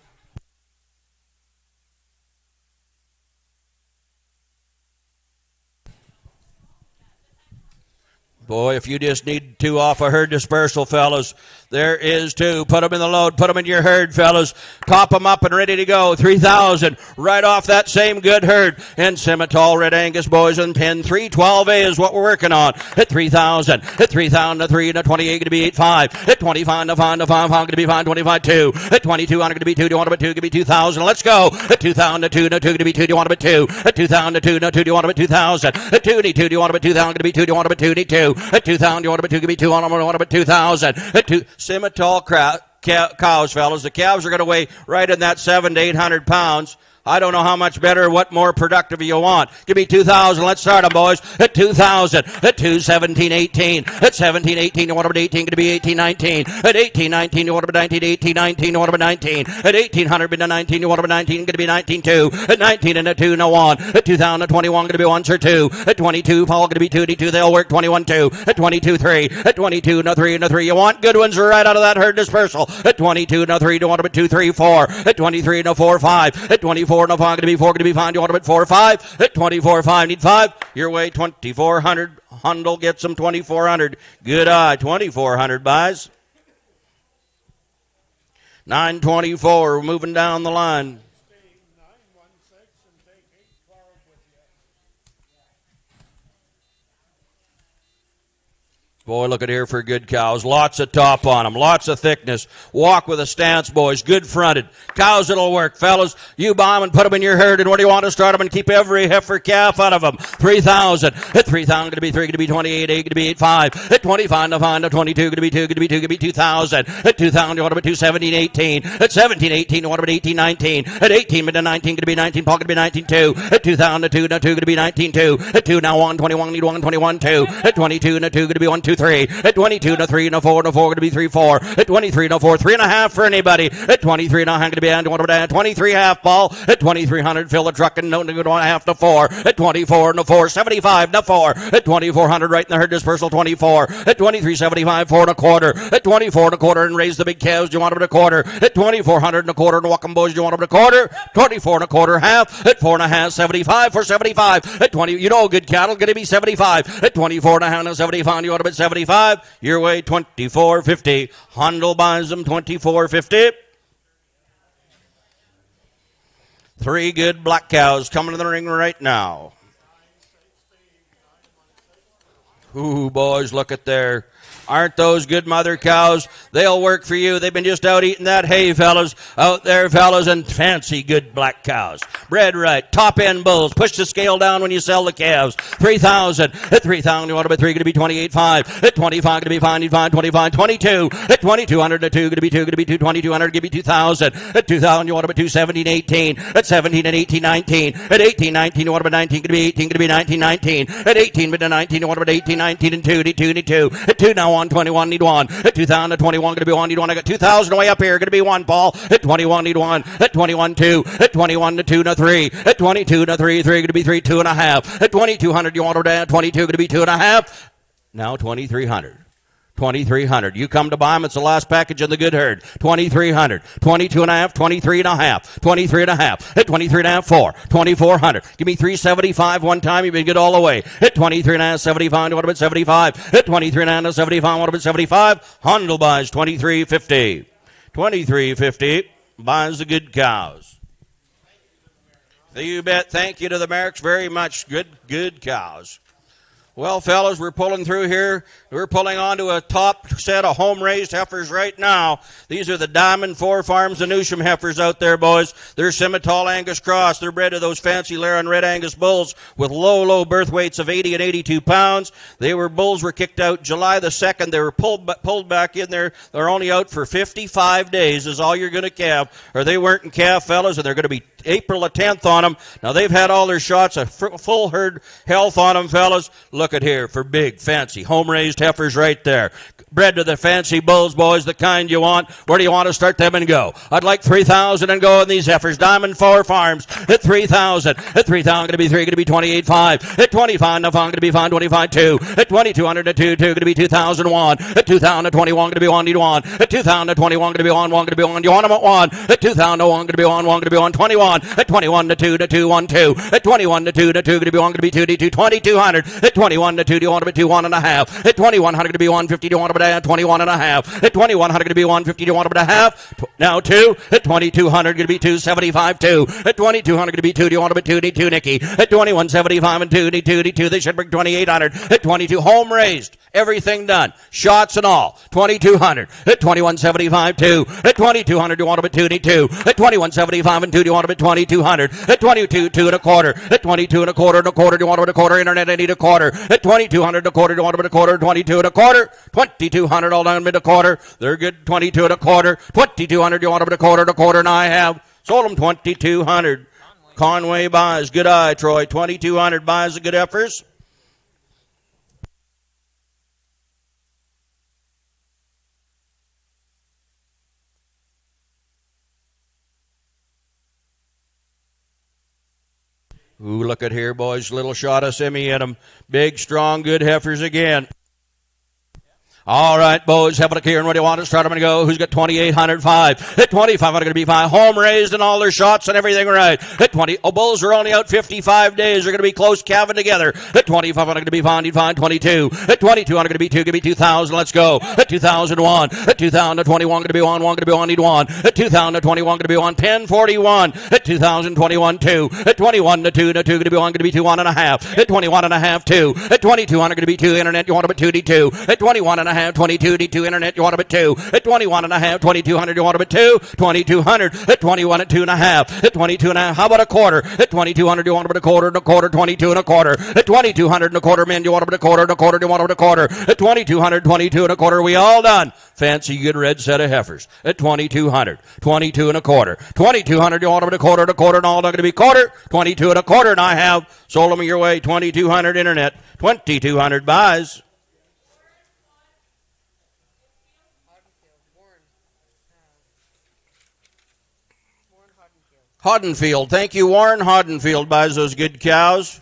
Boy, if you just need 2 off a herd dispersal, fellas, there is 2. Put them in the load. Put them in your herd, fellas. Top them up and ready to go. 3,000 right off that same good herd. And Simmental Red Angus, boys, and pen 312A is what we're working on. At 3,000. At 3,000 to 3 to 28 going to be 8.5. At 25 to 5 to 5 going to be 5. 25 2. At 2200 going to be 2. Do you want them at 2? Going to be 2,000. Let's go. At 2,000 to 2 no 2 going to be 2. Do you want them at 2? At 2,000 to 2 no 2. Do you want them at 2,000? At 2 need 2. Do you want them at 2,000? Going to be 2. Do you want them at 2? Need 2. At 2,000, do you want them at 2? Give me 2 on them. I want them at 2,000. At 2. Simmental cows, fellas. The calves are going to weigh right in that 700 to 800 pounds. I don't know how much better, what more productive you want. Give me 2,000. Let's start them, boys. At 2,000. At 217, 18. At 17, 18. You want them at 18. Going to be 18, 19. At 18, 19. You want them at 19. 18, 19. You want them at 19. At 1,800, been to 19. You want them at 19. Going to be 19, 2. At 19 and a 2, no 1. At 2,000 to 21. Going to be 1 or 2. At 22, Paul going to be 2 2. They'll work 21, 2. At 22, 3. At 22, no 3 no 3. You want good ones right out of that herd dispersal. At 22, no 3. You want them at 2, 3, 4. At 23, no 4, 5. At 24, no 5. Going to be 4. Going to be 5. You want them at 4 or 5? At 24, 5. Need 5. Your way, 2,400. Hundle gets them 2,400. Good eye. 2,400 buys. 924. We're moving down the line. Boy, look at here for good cows. Lots of top on them. Lots of thickness. Walk with a stance, boys. Good fronted. Cows that'll work. Fellas, you buy them and put them in your herd. And where do you want to start them and keep every heifer calf out of them? 3,000. At 3,000, going to be 3, going to be 28, 8, going to be 8, 5. At 25, no 5, no 22, going to be 2, going to be 2, going to be 2,000. At 2,000, you want to be 2, 17, 18. At 17, 18, you want to be 18, 19. At 18, to 19, going to be 19, Paul, going to be 19, 2. At 2,000, to 2, no 2, going to be 19, 2. At 2, now 1, 21, need 1, 21, 2. At 22, no 2, going to be 1, 2, 3. At 22, no 3, no 4, no 4, going to be 3, 4. At 23, no 4, 3.5 for anybody. At 23, no, going to be on 23 half ball. At 2,300, fill the truck and no, 1.5 to 4. At 24, no 4, 75, no 4. At 2,400, right in the herd dispersal, 24. At 23.75, 4 and a quarter. At 24 and a quarter, and raise the big calves, do you want them at a quarter? At 2,400 and a quarter, and walk them boys, do you want them at a quarter? 24 and a quarter, half. At 4.5, 75 for 75. At 20, you know, good cattle, going to be 75. At 24 and a half, no 75, you want them at 75. Your way, 24.50. Handel buys them 24.50. 3 good black cows coming to the ring right now. Ooh, boys, look at there. Aren't those good mother cows? They'll work for you. They've been just out eating that hay, fellas. Out there, fellas, and fancy good black cows. Bred right. Top end bulls. Push the scale down when you sell the calves. 3,000. At 3,000, you want to be 3, going to be 28.5. At 25, going to be 5, 25, 22. At 2,200, at 2, going to be 2, going to be 2, 2,200, give me 2,000. At 2,000, you want to be 2, 17, 18. At 17 and 18, 19. At 18, 19, you want to be 19, going to be 18, going to be 19, 19. At 18, but 19, you want to be 18, 19, and 2, need 2, need 2. At 2, now 1, 21, need 1. At 2,000 to 21, going to be 1, need 1. I got 2,000 way up here, going to be 1, Paul. At 21, need 1. At 21, 2. At 21 to 2, no 3. At 22 to 3, 3, going to be 3, 2.5. At 2,200, you want to down 22, going to be 2.5. Now 2,300. 2,300. You come to buy them, it's the last package in the good herd. 2,300. 22.5, 23.5. 23.5. At 23.5, 4. 2,400. Give me 375 one time, you've been good all the way. At 23.5, 75, what about 75? At 23.5, 75, what about 75? Handel buys 23.50. 23.50 buys the good cows. You bet. Thank you to the Mareks very much. Good cows. Well, fellas, we're pulling through here. We're pulling onto a top set of home-raised heifers right now. These are the Diamond 4 Farms and Newsham heifers out there, boys. They're Simmental Angus cross. They're bred to those fancy Laran Red Angus bulls with low birth weights of 80 and 82 pounds. Bulls were kicked out July the 2nd. They were pulled back in there. They're only out for 55 days is all you're going to calve. Or they weren't in calf, fellas, and they're going to be April the 10th on them. Now, they've had all their shots of full herd health on them, fellas. Look at here for big, fancy, home-raised heifers right there. Bred to the fancy bulls, boys, the kind you want. Where do you want to start them and go? I'd like 3,000 and go on these heifers. Diamond 4 Farms at 3,000. At 3,000, going to be 3, going to be 28.5. At 25, no, going to be 5, 25, 2. At 2,200 to 2, going to be 2,001. At 2,000 to 21, going to be 1, need 1. At 2,000 to 21, going to be 1, going to be 1. You want them at 1. At 2,000 to 1, going to be 1, going to be 1. 21. At 21 to 2 to 2, 1, 2. At 21 to 2 to 2, going to be 1, going to be 2, D2. 2,200. At 21 to 2, do you want to be 2, 1.5. At 2,100, going to be 150, do you want to be 21.5. At 2,100, going to be 150, do you want to be half? Now 2. At 2,200, going to be 275, 2. At 2,200, going to be 2, do you want to be 2, need 2, Nicky. At 2,175 and 2, need 2, need 2. They should bring 2,800. At 22, home raised. Everything done. Shots and all. 2,200. At 2,175, 2. At 2,200, do you want to be 2, need 2. At 2,175 and 2, do you want to be 2,200. At 22, 2 and a quarter. At 22 and a quarter, do you want to be a quarter. Internet, I need a quarter. At 2,200 and a quarter, do you want to be a quarter. 22 and a quarter. 2,200 all down mid a quarter. They're good. 22 and a quarter. 2,200, do you want to be a quarter, and I have sold them 2,200. Conway buys. Good eye, Troy. 2,200 buys the good heifers. Ooh, look at here, boys. Little shot of Simi in them. Big, strong, good heifers again. All right, boys, have a look here, and where do you want to start? I'm going to go. Who's got 2,805? At 2,500, going to be 5. Home raised and all their shots and everything right. At 20, Bulls are only out 55 days. They're going to be close calving together. At 2,500, going to be fine. 22. At 2,200, going to be 2. Give me 2,000. Let's go. At 2,001. At 2,021, going to be 1. 1 going to be 1. Need 1. At 2,021, going to be 1. 1041. At 2,021, 2. At 21 to 2. 2 going to be 1. Going to be 2. 1.5. At 21.5, 2. At 2,200, going to be 2. Internet, you want about 2 D2. At 21.5. 22 D2 internet, you want a bit 2. At 21.5, 2,200, you want a bit 2. 2,200 at 21 at 2.5. At 22.5, how about a quarter? At 2,200, you want a bit a quarter and a quarter. 22 and a quarter. At 2,200 and a quarter, men, you want a bit a quarter and a quarter. You want a bit a quarter. At 2,200, 22 and a quarter. We all done. Fancy good red set of heifers. At 2,200, 22 and a quarter. 2,200, you want a bit a quarter and a quarter, and all not going to be quarter. 22 and a quarter, and I have sold them your way. 2,200 internet. 2,200 buys. Hoddenfield. Thank you, Warren. Hoddenfield buys those good cows,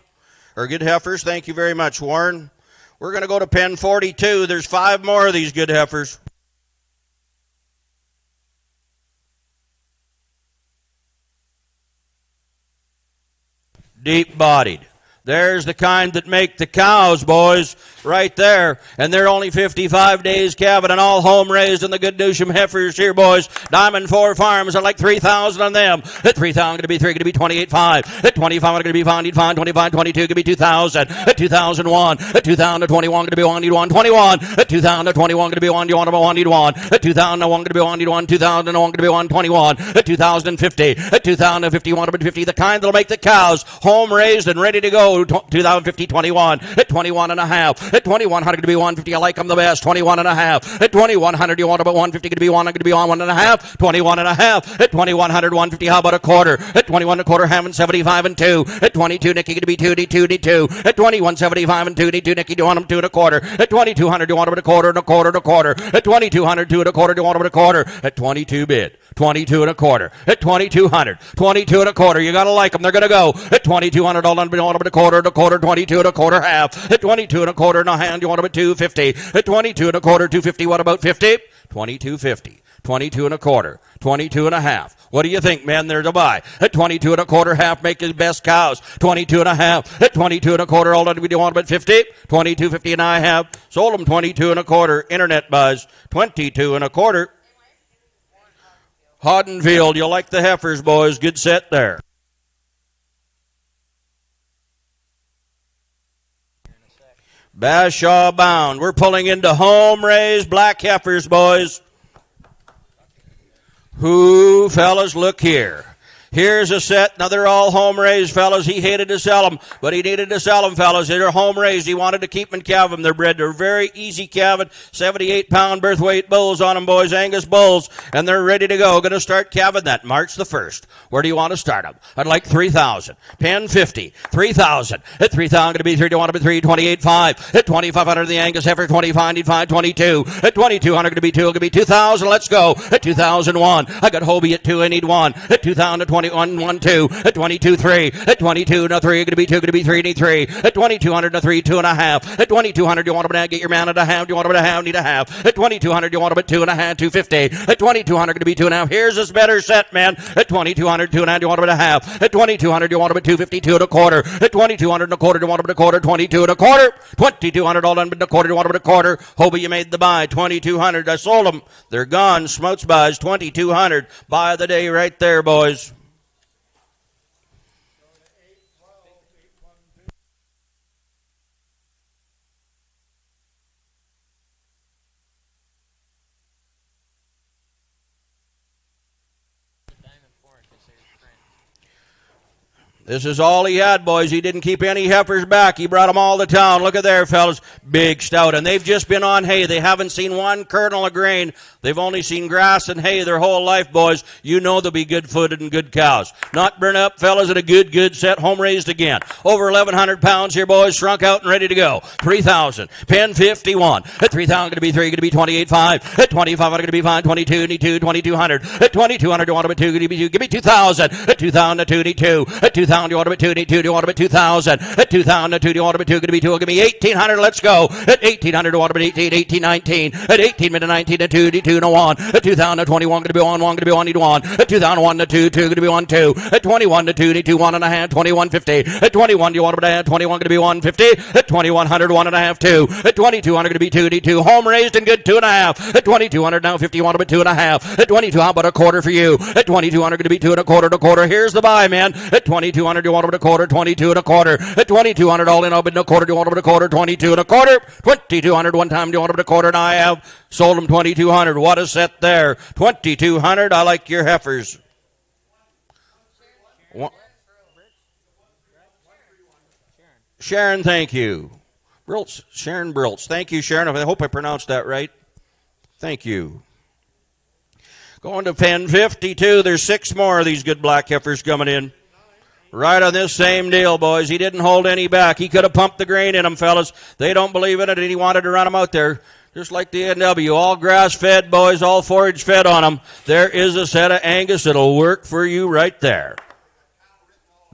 or good heifers. Thank you very much, Warren. We're going to go to pen 42. There's 5 more of these good heifers. Deep-bodied. There's the kind that make the cows, boys, right there. And they're only 55 days calving and all home raised. And the good Newsham heifers here, boys. Diamond 4 Farms are like 3,000 on them. At 3,000, going to be 3, going to be 28.5. At 25, going to be 5, need 5, 25, 22, going to be 2,000. At 2,001, at 2,021, going to be 1, need 1, 21. At 2,021, going to be 1, you want 1, need 1. At 2,001, going to be 1, need 1. 2,001, going to be 1, 21. At 2,050, at 2,050, 150, the kind that'll make the cows home raised and ready to go. 2,050, 21. At 21.5. At 2,100, going to be 150. I like them the best. 21.5. At 2,100, you want about 150, going to be 1. I'm going to be on 1.5. 21.5. At 2,100, 150. How about a quarter? At 21.25, having 75 and 2. At 22, Nicky, going to be 2, D2, D2. At 21.75 and 2, D2, Nicky, do you want them 2 and a quarter? At 2,200, you want them a quarter and a quarter and a quarter. At 2,200, 2 and a quarter, do you want them a quarter? At 22 bid. 22 and a quarter. At 2,200, 22 and a quarter. You got to like them. They're going to go. At 2,200, all done, you want them a quarter and a quarter. 22 and a quarter half. At 22 and a quarter in a hand, you want them at 250. At 22 and a quarter, 250. What about 50? 22.50. 22 and a quarter. 22 and a half. What do you think, man? They're to buy. At 22 and a quarter half, make his best cows. 22 and a half. At 22 and a quarter, all done, we do want them at 50. 22.50, and I have sold them 22 and a quarter. Internet buzz. 22 and a quarter. Hoddenfield, you like the heifers, boys. Good set there. Bashaw bound. We're pulling into home-raised black heifers, boys. Who, fellas, look here. Here's a set. Now, they're all home-raised, fellas. He hated to sell them, but he needed to sell them, fellas. They're home-raised. He wanted to keep them and calve them. They're bred. They're very easy calving. 78-pound birth weight bulls on them, boys. Angus bulls. And they're ready to go. Going to start calving that March the 1st. Where do you want to start them? I'd like 3,000. Pen 50. 3,000. At 3,000, going to be 3. Do you want to be 3? 28.5. At 2,500, the Angus heifer. 25, need 5. 22. At 2,200, going to be 2. Going to be 2,000. Let's go. At 2,001. I got Hobie at 2. I need 1. At 2,020. 1, 2, at 22, 3, at 22, no 3, going to be 2, going to be 3, need 3, at 2,200, no 3, 2.5, at 2,200, you want to get your man at a half, you want to half, need a half, at 2,200, you want to 2.5, 250, at 2,200, going to be 2.5, here's this better set, man, at 2,200, 2.5, you want to a half, at 2,200, you want to 250, 2 and a quarter, at 2,200 and a quarter, you want to a quarter, 22 and a quarter, 2,200, all done but a quarter, you want to a quarter, Hobie, you made the buy, 2,200, I sold them, they're gone, Smokes buys, 2,200, buy of the day right there, boys. This is all he had, boys. He didn't keep any heifers back. He brought them all to town. Look at there, fellas. Big stout. And they've just been on hay. They haven't seen one kernel of grain. They've only seen grass and hay their whole life, boys. You know they'll be good-footed and good cows. Not burn up, fellas, and a good set. Home raised again. Over 1,100 pounds here, boys. Shrunk out and ready to go. 3,000. Pen 51. At 3,000, going to be 3. Going to be 28.5. At 25, going to be 5. 22, need 2. 2,200. At 2,200, you want to be 2. Going to be 2. Give me 2,000. At 2,000, 2, need 2. At 2,000. 2,000, you want to bet 2, 2, you want to bet 2,000. At 2,000, 2, you want to bet 2, going to be 2, give me 1,800, let's go. At 1,800, you want to bet 18, 18, 19. At 18, minute 19, 2, 2, 1. At 2,000, 21, going to be 1, 1, going to be 1, 1. At 2,001, 2, 2, going to be 1, 2. At 21, 2, 2, 1 and a half, 21.50. At 21, you want to bet 21, going to be 150. At 2,100, 1 and a half, 2. At 2,200, going to be 2, 2. Home raised and good, 2 and a half. At 2,200, now 50, you want to bet 2 and a half. At 22, how about a quarter for you? At 2,200, going to be 2 and a quarter. Here's the buy, man. At 2,200, you want to bet a quarter, 22 and a quarter. At 2,200, all in, I'll bet a quarter, you want to bet a quarter, 22 and a quarter. 2,200, one time, you want to bet a quarter, and I have sold them 2,200. What a set there. 2,200, I like your heifers. Sharon, thank you. Sharon Briltz. Thank you, Sharon. I hope I pronounced that right. Thank you. Going to pen 52. There's 6 more of these good black heifers coming in. Right on this same deal, boys. He didn't hold any back. He could have pumped the grain in them, fellas. They don't believe in it, and he wanted to run them out there. Just like the NW. All grass-fed, boys. All forage-fed on them. There is a set of Angus that'll work for you right there.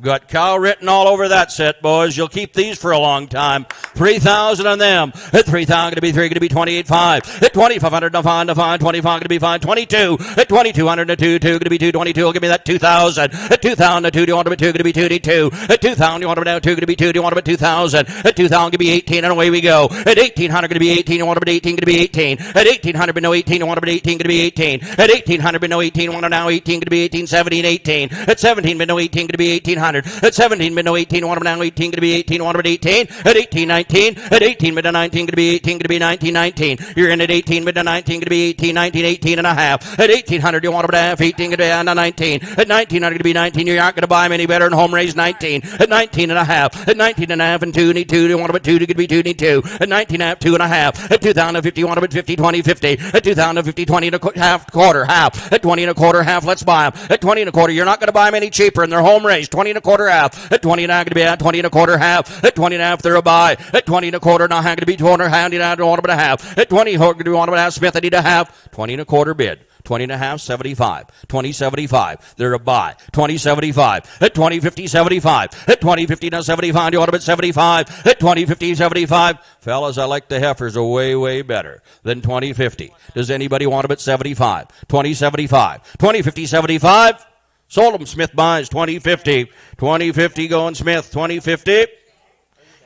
Got cow written all over that set, boys. You'll keep these for a long time. 3,000 on them. At 3,000, going to be 3, going to be 28.5. At 2,500, to find, 25, going to be fine. 22. At 2,200, to 2, going to be 2, 22. Will give me that 2,000. At 2,000, to 2, do you want to be 2, going to be 2, 2. At 2,000, you want to be 2, going to be 2, do you want to be 2,000. At 2,000, going to be 18, and away we go. At 1,800, going to be 18, you want to be 18, going to be 18. At 1,800, but no 18, you want to be 18, going to be 18. At 1,800, but no 18, want to now 18, going to be 18, 17, 18. At 17, but no 18, going to be 1,800. At 17, but no 18, want to now 18, going to be 18, want to be 18. At 18, 19. At 18, but no 19, going to be 18, going to be 19, 19. You're in at 18, but no 19, going to be 18, 19, 18 and a half. At 1,800, you want to be half, 18, going to be 19. At 1,900, going to be 19. You aren't going to buy them any better than home raised 19. At 19 and a half. At 19 and a half and 2, need 2. You want to be 2, going to be 2, need 2. At 19 and a half, 2 and a half. At 2,050, you want to be 50, 20, 50. At 2,050, 20 and a half, quarter, half. At 20 and a quarter, half, let's buy them. At 20 and a quarter, you're not going to buy them any cheaper, and they're home raised. 20 and a quarter, half. At 20 and a half, going to be at 20 and a quarter, half. At 20 and a half, they're a buy. At 20 and a quarter, now going to be 200, hand it out, want to be a half. At 20, going to be want to be a half. Smith, I need a half. 20 and a quarter bid. 20 and a half, 75. 20, 75. They're a buy. 20, 75. At 20, 50, 75. At 20, 50, now 75. You want to bet 75. At 20, 50, 75. Fellas, I like the heifers are way, way better than 20, 50. Does anybody want to bet 75? 20, 75. 20, 50, 75. Sold them. Smith buys 20, 50. 20, 50 going Smith. 20, 50.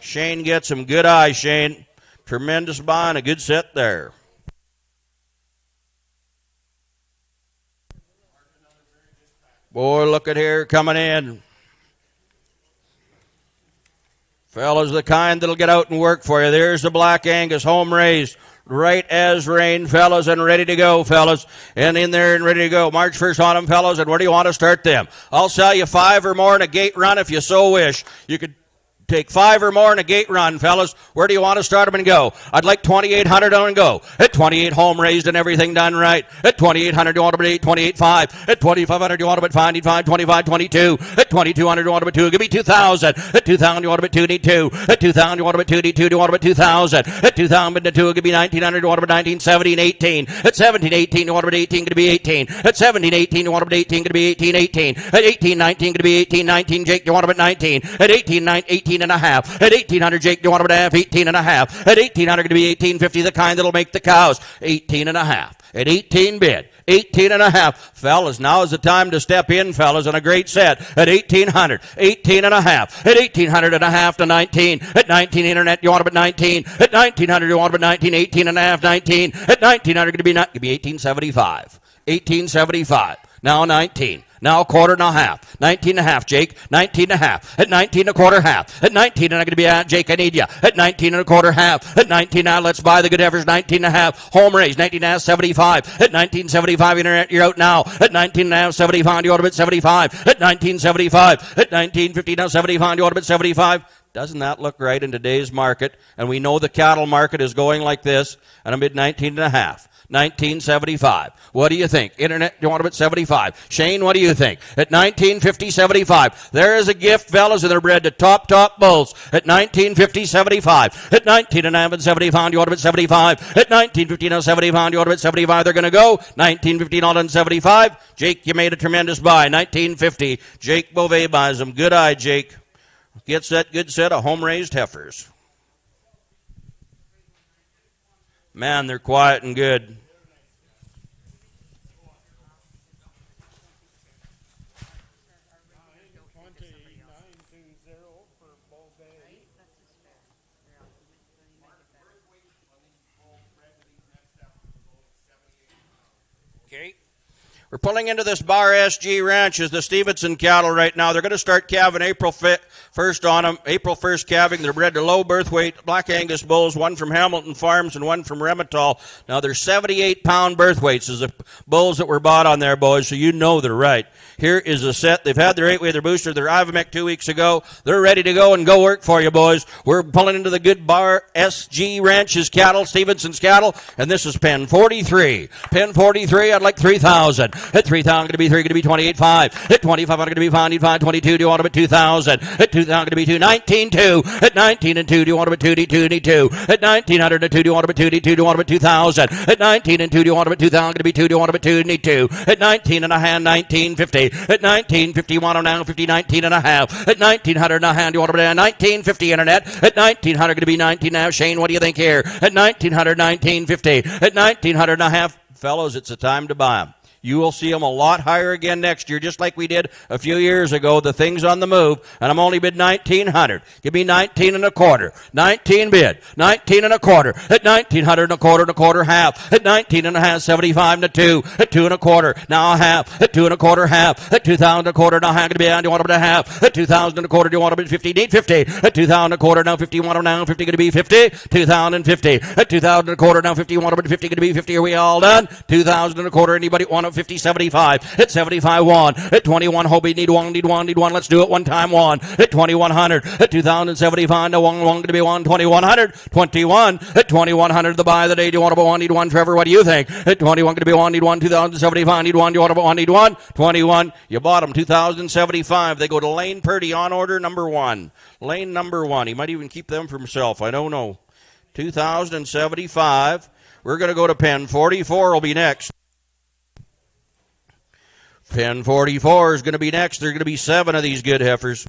Shane gets him. Good eye, Shane. Tremendous buy and a good set there. Boy, look at here coming in. Fellas, the kind that'll get out and work for you. There's the Black Angus, home raised, right as rain, fellas, and ready to go, fellas. And in there and ready to go. March 1st on them, fellas, and where do you want to start them? I'll sell you 5 or more in a gate run if you so wish. You could take 5 or more in a gate run, fellas. Where do you want to start them and go? I'd like 2,800 on and go. At 28, home raised and everything done right. At 2,800, you want to bet 28.5. At 2,500, you want to bet 5, 25, 22. At 2,200, you want to bet 2. Give me 2,000. At 2,000, you want to bet 2, need 2. At 2,000, you want to bet 2, need 2. You want to bet 2,000. At 2,000, bet 2. Give me 1,900. You want to bet 19, 17, 18. At 17, 18, you want to bet 18. Going to be 18. At 17, 18, you want to bet 18. Going to be 18, 18. At 18, 19, going to be 18, 19. Jake, you want to bet 19. At 18, 9, 18 and a half. At 1,800, Jake, do you want to bet half? 18 and a half. At 1,800, going to be 18.50, the kind that'll make the cows. 18 and a half. At 18 bid. 18 and a half. Fellas, now is the time to step in, fellas, on a great set. At 1,800. 18 and a half. At 1,800 and a half to 19. At 19, internet, you want to bet 19. At 1,900, you want to bet 19. 18 and a half, 19. At 1,900, going to be 18.75. 18.75. Now 19. Now a quarter and a half. 19 and a half, Jake. 19 and a half. At 19 and a quarter half. At 19 and I'm going to be at Jake, I need you. At 19 and a quarter half. At 19 now, let's buy the good heifers. 19 and a half. Home raise. 19 and a half, 75. At 19.75, internet, you're out now. At 19 and a half, 75. You ought to bet 75. At 19.75. At 19.50 now, 75. You ought to bet 75. Doesn't that look right in today's market? And we know the cattle market is going like this, and I'm at 19.5. 1975. What do you think? Internet, you want them at 75. Shane, what do you think? At 1950, 75. There is a gift, fellas, and they're bred to top bulls at 1950, 75. At 19.5 and 75, you want them at 75. At 1950 and 75, you want them at 75. They're going to go 1950 and 75. Jake, you made a tremendous buy. 1950. Jake Beauvais buys them. Good eye, Jake. Gets that good set of home-raised heifers. Man, they're quiet and good. Okay. We're pulling into this Bar SG Ranches, the Stevenson cattle right now. They're going to start calving April 1st on them. April 1st calving. They're bred to low birth weight Black Angus bulls, one from Hamilton Farms and one from Simmental. Now, they're 78-pound birth weights is the bulls that were bought on there, boys, so you know they're right. Here is a set. They've had their 8-way, their booster, their Ivamec 2 weeks ago. They're ready to go and go work for you, boys. We're pulling into the good Bar SG Ranches cattle, Stevenson's cattle, and this is pen 43. Pen 43, I'd like 3,000. At 3,000, going to be 3, going to be 28.5. At 25, I'm going to be 5, 22. Do you want them at 2,000? At 2,000, going to be 2, 19.2. At 19 and 2, do you want them at 2, At 1,900 and 2, do you want them at 2, Do you want them at 2,000? At 19 and 2, do you want them at 2,000? Going to be 2, do you want them at 2, At 19 and a hand, 19.50. At 19.50, want them now 50, 19 and a half. At 1,900 and a hand, do you want them at 19.50 internet? At 1,900, going to be 19 now. Shane, what do you think here? At 1,900, 19.50. At 1,900 and a half, fellows, it's a time to buy them. You will see them a lot higher again next year, just like we did a few years ago. The thing's on the move, and I'm only bid 1,900. Give me 19 and a quarter. 19 bid. 19 and a quarter. At 1,900 and a quarter half. At 19 and a half, 75 and a 2. At 2 and a quarter, now a half. At 2 and a quarter half. At 2,000 and a quarter, now half. Do you want them at a half? At 2,000 and a quarter, do you want them at 50? Need 50. At 2,000 and a quarter, now 50. Want them now 50, going to be 50. 2,000 and 50. At 2,000 and a quarter, now 50. Want them at 50, going to be 50. Are we all done? 2,000 and a quarter. Anybody want them 50, 75? At 75, 1. At 21, Hobie, need one. Let's do it one time, 1. At 2,100. At 2,075, no one going to be 1. 2,100. 21. At 2,100, the buy of the day. Do you want to 1? Need 1. Trevor, what do you think? At 21, going to be 1. Need 1. 2,075, need 1. Do you want to 1? Need 1. 21. You bought them. 2,075. They go to Lane Purdy on order number 1. Lane number 1. He might even keep them for himself. I don't know. 2,075. We're going to go to pen 44 will be next. Pen 44 is going to be next. There are going to be 7 of these good heifers.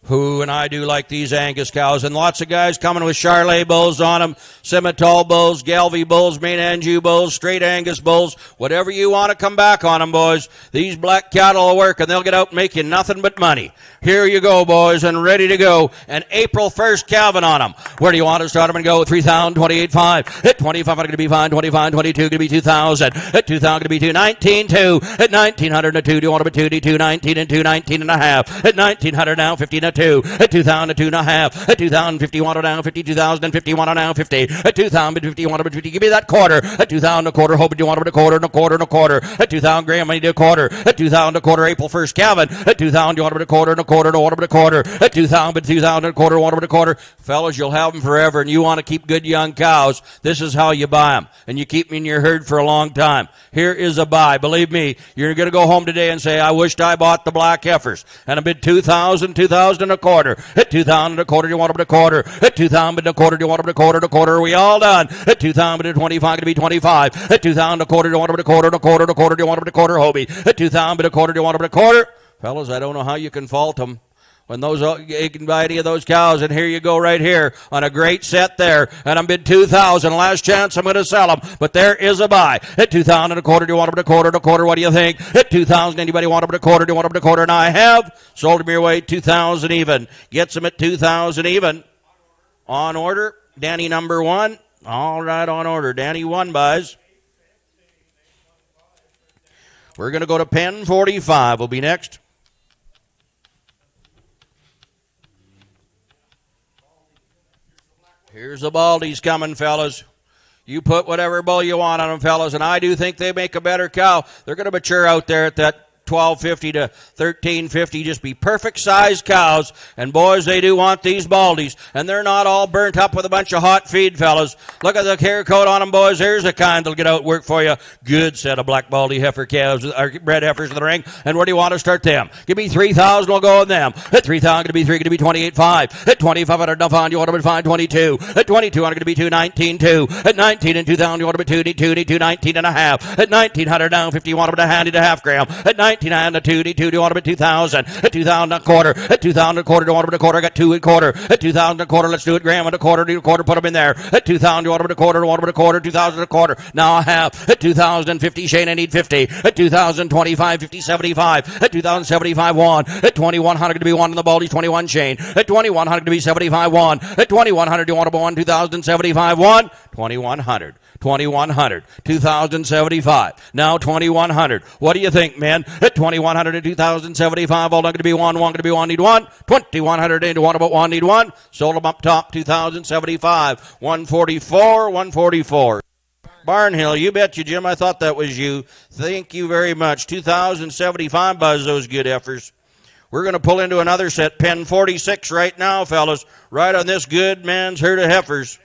Who and I do like these Angus cows, and lots of guys coming with Charolais bulls on them, Simmental Bulls, Galvi Bulls, Main Anjou Bulls, Straight Angus Bulls, whatever you want to come back on them, boys. These black cattle will work, and they'll get out and make you nothing but money. Here you go, boys, and ready to go. And April 1st calving on them. Where do you want to start them and go? 3,000, 28.5. At 25, I'm going to be fine. 25, 22, going to be 2,000. At 2,000, going to be 2, 19.2. At 1,900 and 2, do you want them at 2, 19 and 2, 19 and a half. At 1,900 now, 15 and 2. At 2,000 and 2 and a half. At 2,050, want it now 50. 2,050, want it now 50. At 2,050, want it at 50. Give me that quarter. At 2,000 a quarter, hoping you want it a quarter and a quarter and a quarter. At 2,000, Graham, I need a quarter. At 2,000 a quarter, April 1st, Calvin. At 2,000, you want it a quarter and a quarter and a want it a quarter. At 2,000, but 2,000 and a quarter, want it a quarter. Fellas, you'll have them forever, and you want to keep good young cows. This is how you buy them, and you keep them in your herd for a long time. Here is a buy. Believe me, you're going to go home today and say, I wished I bought the black heifers. And I bid 2,000, 2,000 and a quarter. At 2,000 and a quarter, do you want them at a quarter? At 2,000 and a quarter, do you want them at a quarter and a quarter? Are we all done? At 2,000 and 25, going to be 25. At 2,000 and a quarter, do you want them at a quarter and a quarter and a quarter? Do you want them at a quarter, Hobie? At 2,000 and a quarter, do you want them at a quarter? Fellas, I don't know how you can fault them. When you can buy any of those cows, and here you go right here on a great set there, and I'm bid 2,000. Last chance, I'm going to sell them, but there is a buy. At 2,000 and a quarter, do you want them at a quarter and a quarter? What do you think? At 2,000, anybody want them at a quarter? Do you want them at a quarter? And I have sold them your way 2,000 even. Gets them at 2,000 even. On order, Danny number 1. All right, on order. Danny 1 buys. We're going to go to pen 45. Will be next. Here's the baldies coming, fellas. You put whatever bull you want on them, fellas, and I do think they make a better cow. They're going to mature out there at that 1250 to 1350, just be perfect size cows. And boys, they do want these baldies, and they're not all burnt up with a bunch of hot feed, fellas. Look at the hair coat on them, boys. Here's the kind that'll get out work for you. Good set of black baldy heifer calves, or bred heifers in the ring. And where do you want to start them? Give me 3,000, we'll go on them. At 3,000, going to be 3, going to be 28.5. At 2,500, no fine, you want to be fine, 22. At 2,200, going to be 2, 19.2. At 19 and 2,000, you want to be 2, 19 and a half. At 1,900, down 50, you want to be a handy to half gram. At 99 and 2, do you want to be 2,000? At 2,000 and a quarter. At 2,000 and a quarter, do you want to be a quarter? I got 2 and a quarter. At 2,000 and a quarter, let's do it, gram and a quarter, do a quarter, put them in there. At 2,000, you want to be a quarter, do you want to be a quarter? 2,000 and a quarter. Now a half. At 2,050, Shane, I need 50. At 2,025, 50, 75. At 2,075, 1. At 2,100, to be 1 in the baldies, 21, Shane. At 2,100, to be 75, 1. At 2,100, you want to be 1, 2,075, 1. 2,100. 2,100, 2,075, now 2,100. What do you think, man? At 2,100 and 2,075, all done going to be 1, going to be 1, need 1. 2,100 into 1 about 1, need 1. Sold them up top, 2,075, 144, 144. Barnhill, you bet you, Jim. I thought that was you. Thank you very much. 2,075, buzz those good heifers. We're going to pull into another set, pen 46 right now, fellas, right on this good man's herd of heifers.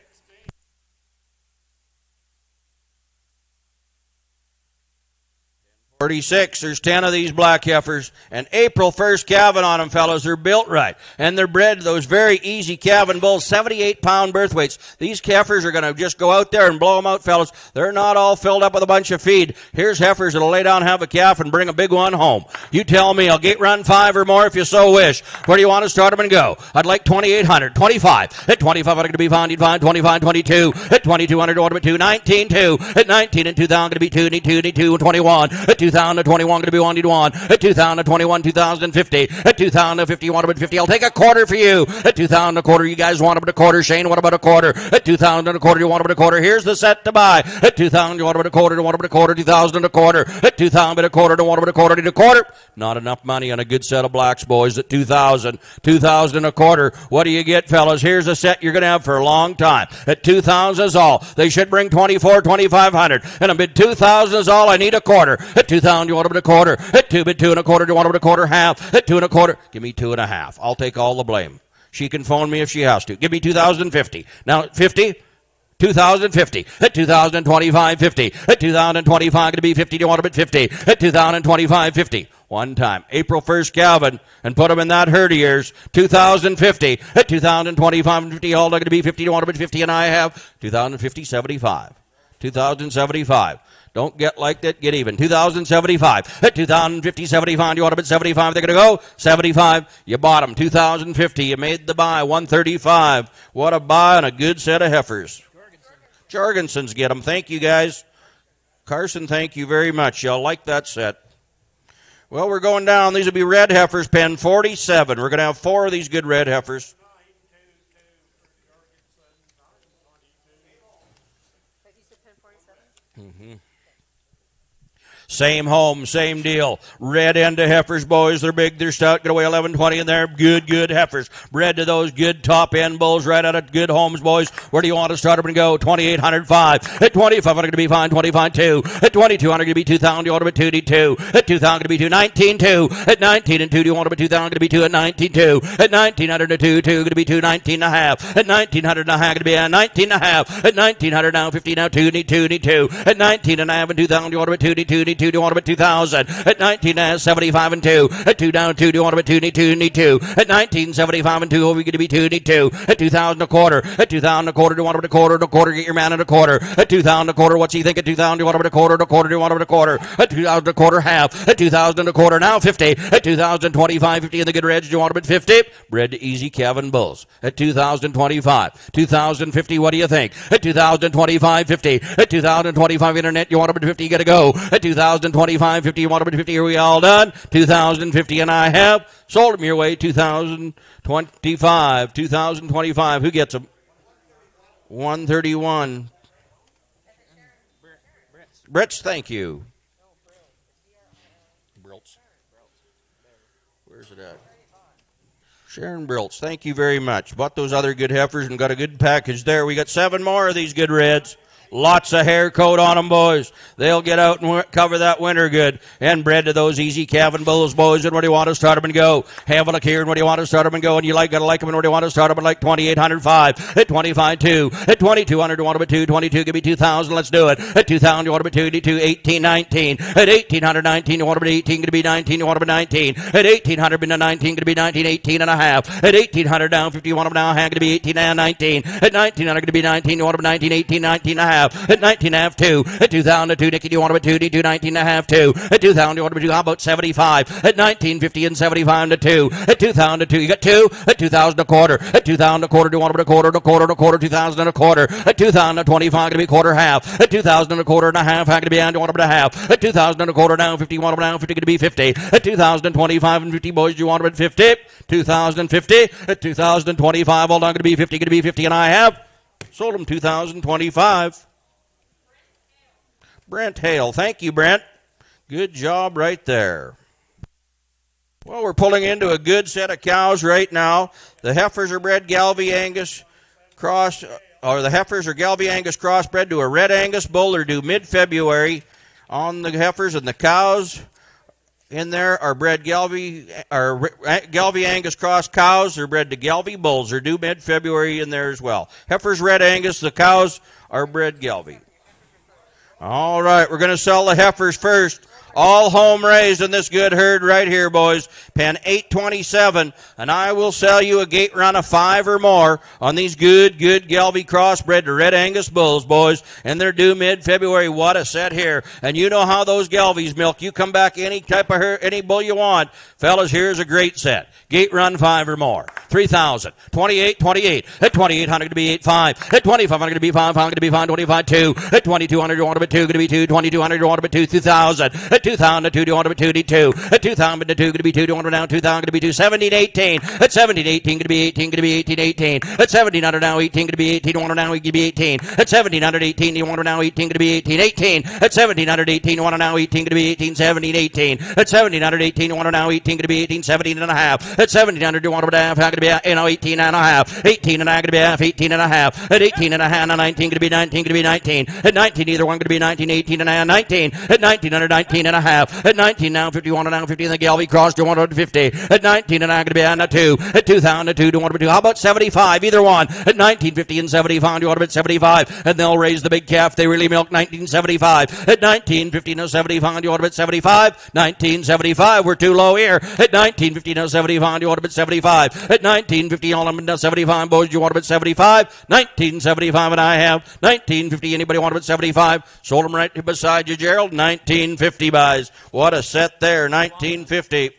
46, there's 10 of these black heifers, and April 1st calving on them, fellas. They're built right, and they're bred those very easy calving bulls, 78-pound birth weights. These heifers are going to just go out there and blow them out, fellas. They're not all filled up with a bunch of feed. Here's heifers that'll lay down, have a calf, and bring a big one home. You tell me, I'll gate run 5 or more if you so wish. Where do you want to start them and go? I'd like 2,800, 25. At 2,500, going to be fine, 25, 22. At 2,200, order 2, 19, 2. At 19 and 2,000, going to be 2, need 2, need 2, 21. At 2,021, going to be 1, need 1. At 2,021, 2,050. At 2,050, you want about 50. I'll take a quarter for you. At 2,000 a quarter, you guys want about a quarter. Shane, what about a quarter? At 2,000 a quarter, you want about a quarter. Here's the set to buy. At 2,000, you want about a quarter, you want about a quarter. 2,000 a quarter. At 2,000 a quarter, you want about a quarter, need a quarter. Not enough money on a good set of blacks, boys. At 2,000, 2,000 a quarter. What do you get, fellas? Here's a set you're going to have for a long time. At 2,000 is all. They should bring 24, 2,500. And a bid 2,000 is all. I need a quarter. At 2,000, you want about a quarter. At 2 bid 2 and a quarter, you want about a quarter, half. At 2 and a quarter, give me 2 and a half. I'll take all the blame. She can phone me if she has to. Give me 2,050. Now 50. 2,050. At 2,025, 50. At 2,025, going to be 50. Do you want to bid 50? At 2,025, 50. One time. April 1st, Calvin, and put them in that herd of yours. 2,050. At 2,025 and 50, all going to be 50. Do you want to bid 50? And I have 2,050, 75. 2,075. Don't get like that, get even. 2,075. At 2,050, 75. You want to bid 75? They're going to go 75. You bought them. 2,050. You made the buy. 135. What a buy on a good set of heifers. Jorgensen's get them. Thank you, guys. Carson, thank you very much. Y'all like that set. Well, we're going down. These will be red heifers, pen 47. We're going to have 4 of these good red heifers. Mm-hmm. Same home, same deal. Red end of heifers, boys. They're big, they're stout. Get away 11-20 in there. Good heifers. Bred to those good top end bulls right out of good homes, boys. Where do you want to start them and go? 2,805. At 2,500, going to be fine. 25-2. At 2,200, going to be 2,000. You want to be 2. At 2,000, going to be 2. 19-2. At 19 and 2, do you want to be 2,000? Going to be 2 at 19-2. At 1,900 and 2, going to be 2. 19 and a half. At 1,900 and a half, going to be 19 and a half. At 1,900 now 50 now 2 need 2. At 19 and a half and 2,000, you want to be 2 need 2 need 2. Do you want to bet 2,000? At 19, 75 and 2. At 2 down 2. Do you want to bet 2? Need 2. At 19, 75 and 2. Over, going to be 2. Need 2. At 2,000 a quarter. At 2,000 a quarter. Do you want to bet a quarter? A quarter. Get your man at a quarter. At 2,000 a quarter. What's he think? At 2,000. Do you want to bet a quarter? A quarter. Do you want to bet a quarter? At 2,000 a quarter. Half. At 2,000 a quarter. Now 50. At 2,025, 50 in the good reds. Do you want to bet 50? Bred to easy Calvin Bulls. At 2,025. 2,050. What do you think? At 2,025, 50. At 2,025 internet. You want to bet 50? You got to go. At 2,025, 50. You want to bet 50? Are we all done? 2,050 and I have sold them your way. 2,025. 2,025. Who gets them? 131. Britz, thank you. Briltz. Where's it at? Sharon Briltz, thank you very much. Bought those other good heifers and got a good package there. We got 7 more of these good reds. Lots of hair coat on them, boys. They'll get out and cover that winter good. And bred to those easy calving bulls, boys. And where do you want to start them and go? Have a look here. And where do you want to start them and go? And you gotta like them. And where do you want to start them? At like 2,805. At 25.2. At 2,200, you want them at 222. Give me 2,000. Let's do it. At 2,000, you want them at 22. 18, 19. At 1,819, you want them at 18. Gonna be 19. You want them at 19. At 1,800, been to 19. Gonna be 19. 18 and a half. At 1,800 down 50. You want them now? Gonna be 18 and 19. At 1,900, gonna be 19. You want them at 19. 18, 19 and a half. At 19 and a half, 2. At 2,000 to 2, Nicky, do you want them at 2? 19 and a half, 2. At 2,000, you want them at 2? How about 75? At 1950 and 75 to 2. At 2,000 to 2, you got 2. At 2,000 a quarter. At 2,000 a quarter, do you want them at a quarter, and a quarter, and a quarter, 2,000 and a quarter. At 2,000 and 25, gonna be quarter half. At 2,000 and a quarter and a half, gonna be, and you want them at a half. At 2,000 and a quarter down 50, you want them down 50, gonna be 50. At 2,025 and 50, boys, do you want them at 50? 2,050. At 2,025, all down, gonna be 50, and I have sold them 2,025. Brent Hale. Thank you, Brent. Good job right there. Well, we're pulling into a good set of cows right now. The heifers are bred Galvi-Angus cross, or the heifers are Galvi-Angus crossbred to a Red Angus bull. They're due mid-February on the heifers, and the cows in there are bred Galvi-Angus cross cows. They're bred to Galvi bulls. They're due mid-February in there as well. Heifers Red Angus. The cows are bred Galvi. All right, we're going to sell the heifers first. All home raised in this good herd right here, boys. Pen 827, and I will sell you a gate run of 5 or more on these good Galvi crossbred to Red Angus bulls, boys. And they're due mid-February. What a set here. And you know how those Galvis milk. You come back any type of herd, any bull you want. Fellas, here's a great set. Gate run 5 or more. 3,000. 28. At 2,800 to be 8.5. At 2,500 to be 5. Going to be 5. 25. 2. At 2,200 you want them at 2. Going to be 2. 2,200 you want them at 2. 2,000. At 2,000 to 2, do you want them at 2? 2. At 2,000 to 2, going to be 2. Do you want them down? 2,000 going to be 2. 17, 18. At 17, 18, going to be 18. Going to be 18, 18. At 1,700 now, 18, going to be 18. Do you want them now? Going to be 18. At 1,700, 18. Do you want them now? 18, going to be 18. 18. At 1,700, 18. You want them now? 18, going to be 18. 17, 18. At 1,700, 18. You want them now? 18, going to be 18. 17 and a half. At 1,700, do you want them at half? How going to be 18 and a half. 18 and a half, going to be half. 18 and a half. At 18 and a half, now 19, going to be 19. Going to be 19. At 19, either one going to be 19. 18 and a half. 19. At 19 under 19 and a half. At 19 now 51 and now 50 in the Galvi cross to 150. At 19 and I'm going to be on a 2. At 2,000 to 2 to 102. How about 75? Either one. At 1950 and 75 you want to bet 75. And they'll raise the big calf. They really milk 1975. At 1950 and 75 you want to bet 75. 1975 we're too low here. At 1950 and 75 you want to bet 75. At 1950 all them and 75 boys you want to bet 75. 1975 and I have 1950. Anybody want to bet 75? Sold them right beside you, Gerald. 1950 buys. What a set there. 1950.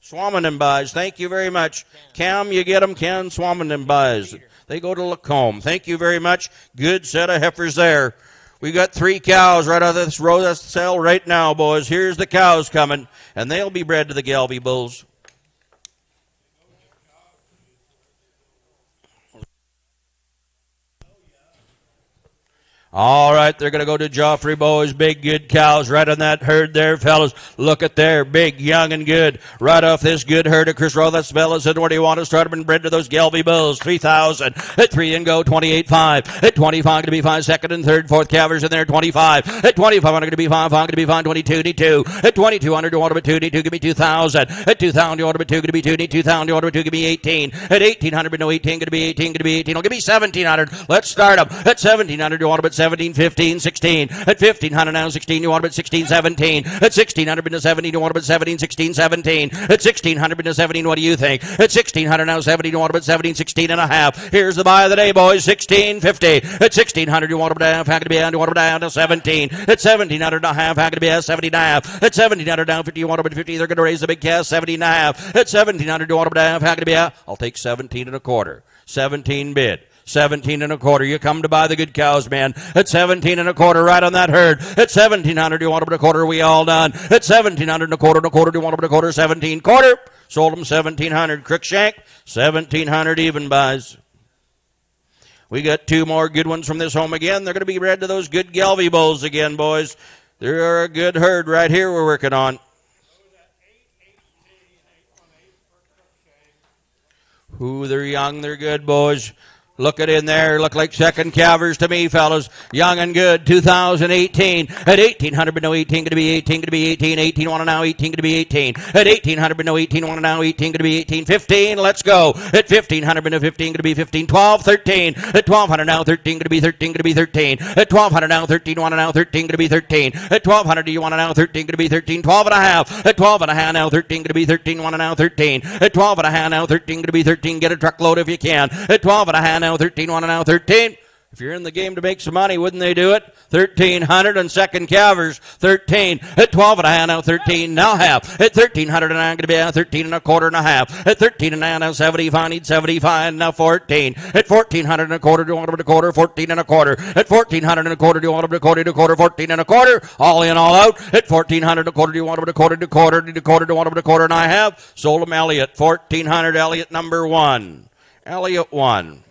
Swaminan buys. Thank you very much. Cam, you get them. Ken, Swaminan buys. They go to Lacombe. Thank you very much. Good set of heifers there. We got 3 cows right out of this row that's sell right now, boys. Here's the cows coming, and they'll be bred to the Galvi bulls. All right, they're going to go to Joffrey, boys. Big, good cows right on that herd there, fellas. Look at there. Big, young, and good. Right off this good herd of Chris Rowe. That's fellas. And where do you want to start them and bred to those Galvi bulls? 3,000. At 3 and go, 28.5. At 25, going to be 5. Second and third, fourth calvers in there, 25. At 2,500, going to be 5. Going to be 5. 22, 2. At 2,200, you want them at 2. 2, give me 2,000. At 2,000, you want them at 2. Going to be 2. 2,000, you want them at 2. Give me 18. At 1,800, but no 18. Going to be 18. Going to be 18. I'll give me 1,700. Let's start them. At 1,700, you want them at 17, 15, 16. At 1,500 now, 16, you want to bet 16, 17. At 1,600 been to 17, you want to bet 17, 16, 17. At 1,600 been to 17, what do you think? At 1,600 now, 17, you want to bet 17, 16 and a half. Here's the buy of the day, boys, 16.50. At 1,600, you want to bet a half, how could it be down? You want to bet down to 17. At 1,700 and a half, how could it be 70 and a half? At 1,700 down 50, you want to bet 50, they're going to raise the big cash, 70 and a half. At 1,700, you want to bet a half, how could it be? I'll take 17 and a quarter. 17 bid. 17 and a quarter. You come to buy the good cows, man. At 17 and a quarter, right on that herd. At 1,700, you want them at a quarter? We all done. At 1,700 and a quarter, do you want them at a quarter? 17 quarter. Sold them 1,700. Crookshank, 1,700 even buys. We got 2 more good ones from this home again. They're going to be bred to those good Galvi bulls again, boys. They're a good herd right here we're working on. Ooh, they're young, they're good, boys. Look it in there. Look like second calvers to me, fellas. Young and good. 2018 at 1800, but no 18 going to be 18. Going to be 18. 18 want to now 18 going to be 18 at 1800, but no 18 want to now 18 going to be 18. 15. Let's go at 1500, but no 15 going to be 15. 12. 13 at 1200 now 13 going to be 13 going to be 13 at 1200 now 13 want to now 13 going to be 13 at 1200. Do you want to now 13 going to be 13? 12 and a half at 12 and a half now 13 going to be 13. Want to now 13 at 12 and a half now 13 going to be 13. Get a truckload if you can at 12 and a half now 13 want to now 13. If you're in the game to make some money, wouldn't they do it? 1,300 and second calvers. 13 at 12 and a half now 13 now half at 1,300 and I'm going to be at 13 and a quarter and a half at 13 and a half now 75 need 75 now 14 at 1,400 and a quarter. Do you want them to quarter? 14 and a quarter at 1,400 and a quarter. Do you want them to quarter? To quarter 14 and a quarter. All in, all out at 1,400 and a quarter. Do you want them to quarter? To quarter to quarter. Do you want them to quarter? And I have sold them Elliott 1,400. Elliott number one. Elliott one.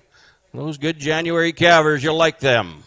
Those good January calvers, you'll like them.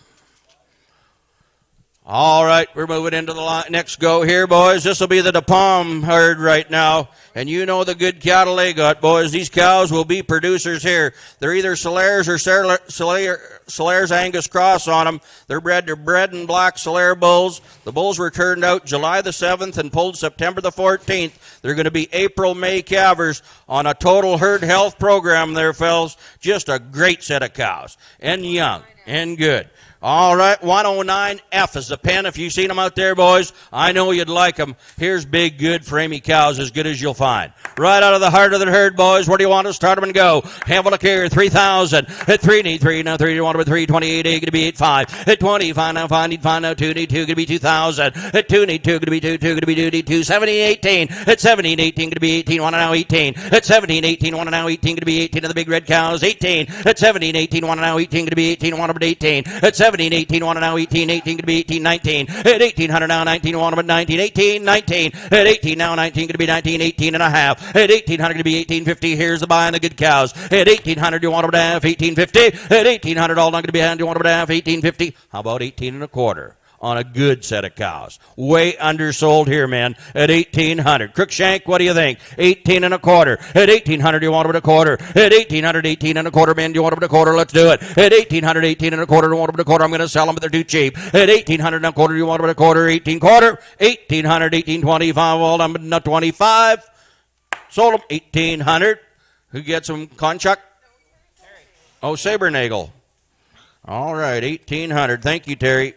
All right, we're moving into the next go here, boys. This will be the DePalm herd right now. And you know the good cattle they got, boys. These cows will be producers here. They're either Solaires or Solaires Angus cross on them. They're bred and black Solaire bulls. The bulls were turned out July the 7th and pulled September the 14th. They're going to be April-May calvers on a total herd health program there, fellas. Just a great set of cows. And young and good. All right, 109F is the pen. If you've seen them out there, boys, I know you'd like them. Here's big, good, framey cows, as good as you'll find. Right out of the heart of the herd, boys. Where do you want to start them and go? Have a look here, 3,000. At 3, need 3, now 3, you want them at 3, 28, 8, going to be 8, 5. At 25, now 5, need 5, now 2, need 2, going to be 2,000. At 2, need 2, going to be 2, 2, going to be 2, need 2. 17, 18. At 17, 18, going to be 18, want to now 18. At 17, 18, want to now 18, going to be 18 of the big red cows, 18. At 17, 18, want to now 18, going to be 18, want them at 18. At 17, 18, want to now 18, 18 going to be 18, 19. At 1800 now 19, want them at 19, 18, 19. At 18 now 19 going to be 19, 18 and a half. At 1800 going to be 1850. Here's the buy on the good cows. At 1800 you want them to have 1850. At 1800 all not going to be hand. You want them to have 1850. How about 18 and a quarter? On a good set of cows. Way undersold here, man, at 1,800. Crookshank, what do you think? 18 and a quarter. At 1,800, you want them at a quarter. At 1,800, 18 and a quarter, man, do you want them at a quarter? Let's do it. At 1,800, 18 and a quarter, do you want them at a quarter? I'm going to sell them, but they're too cheap. At 1,800 and a quarter, do you want them at a quarter? 18 quarter. 1,800, 1825, all done, but not 25. Sold them, 1,800. Who gets them? Conchuck? Oh, Sabernagel. All right, 1,800. Thank you, Terry.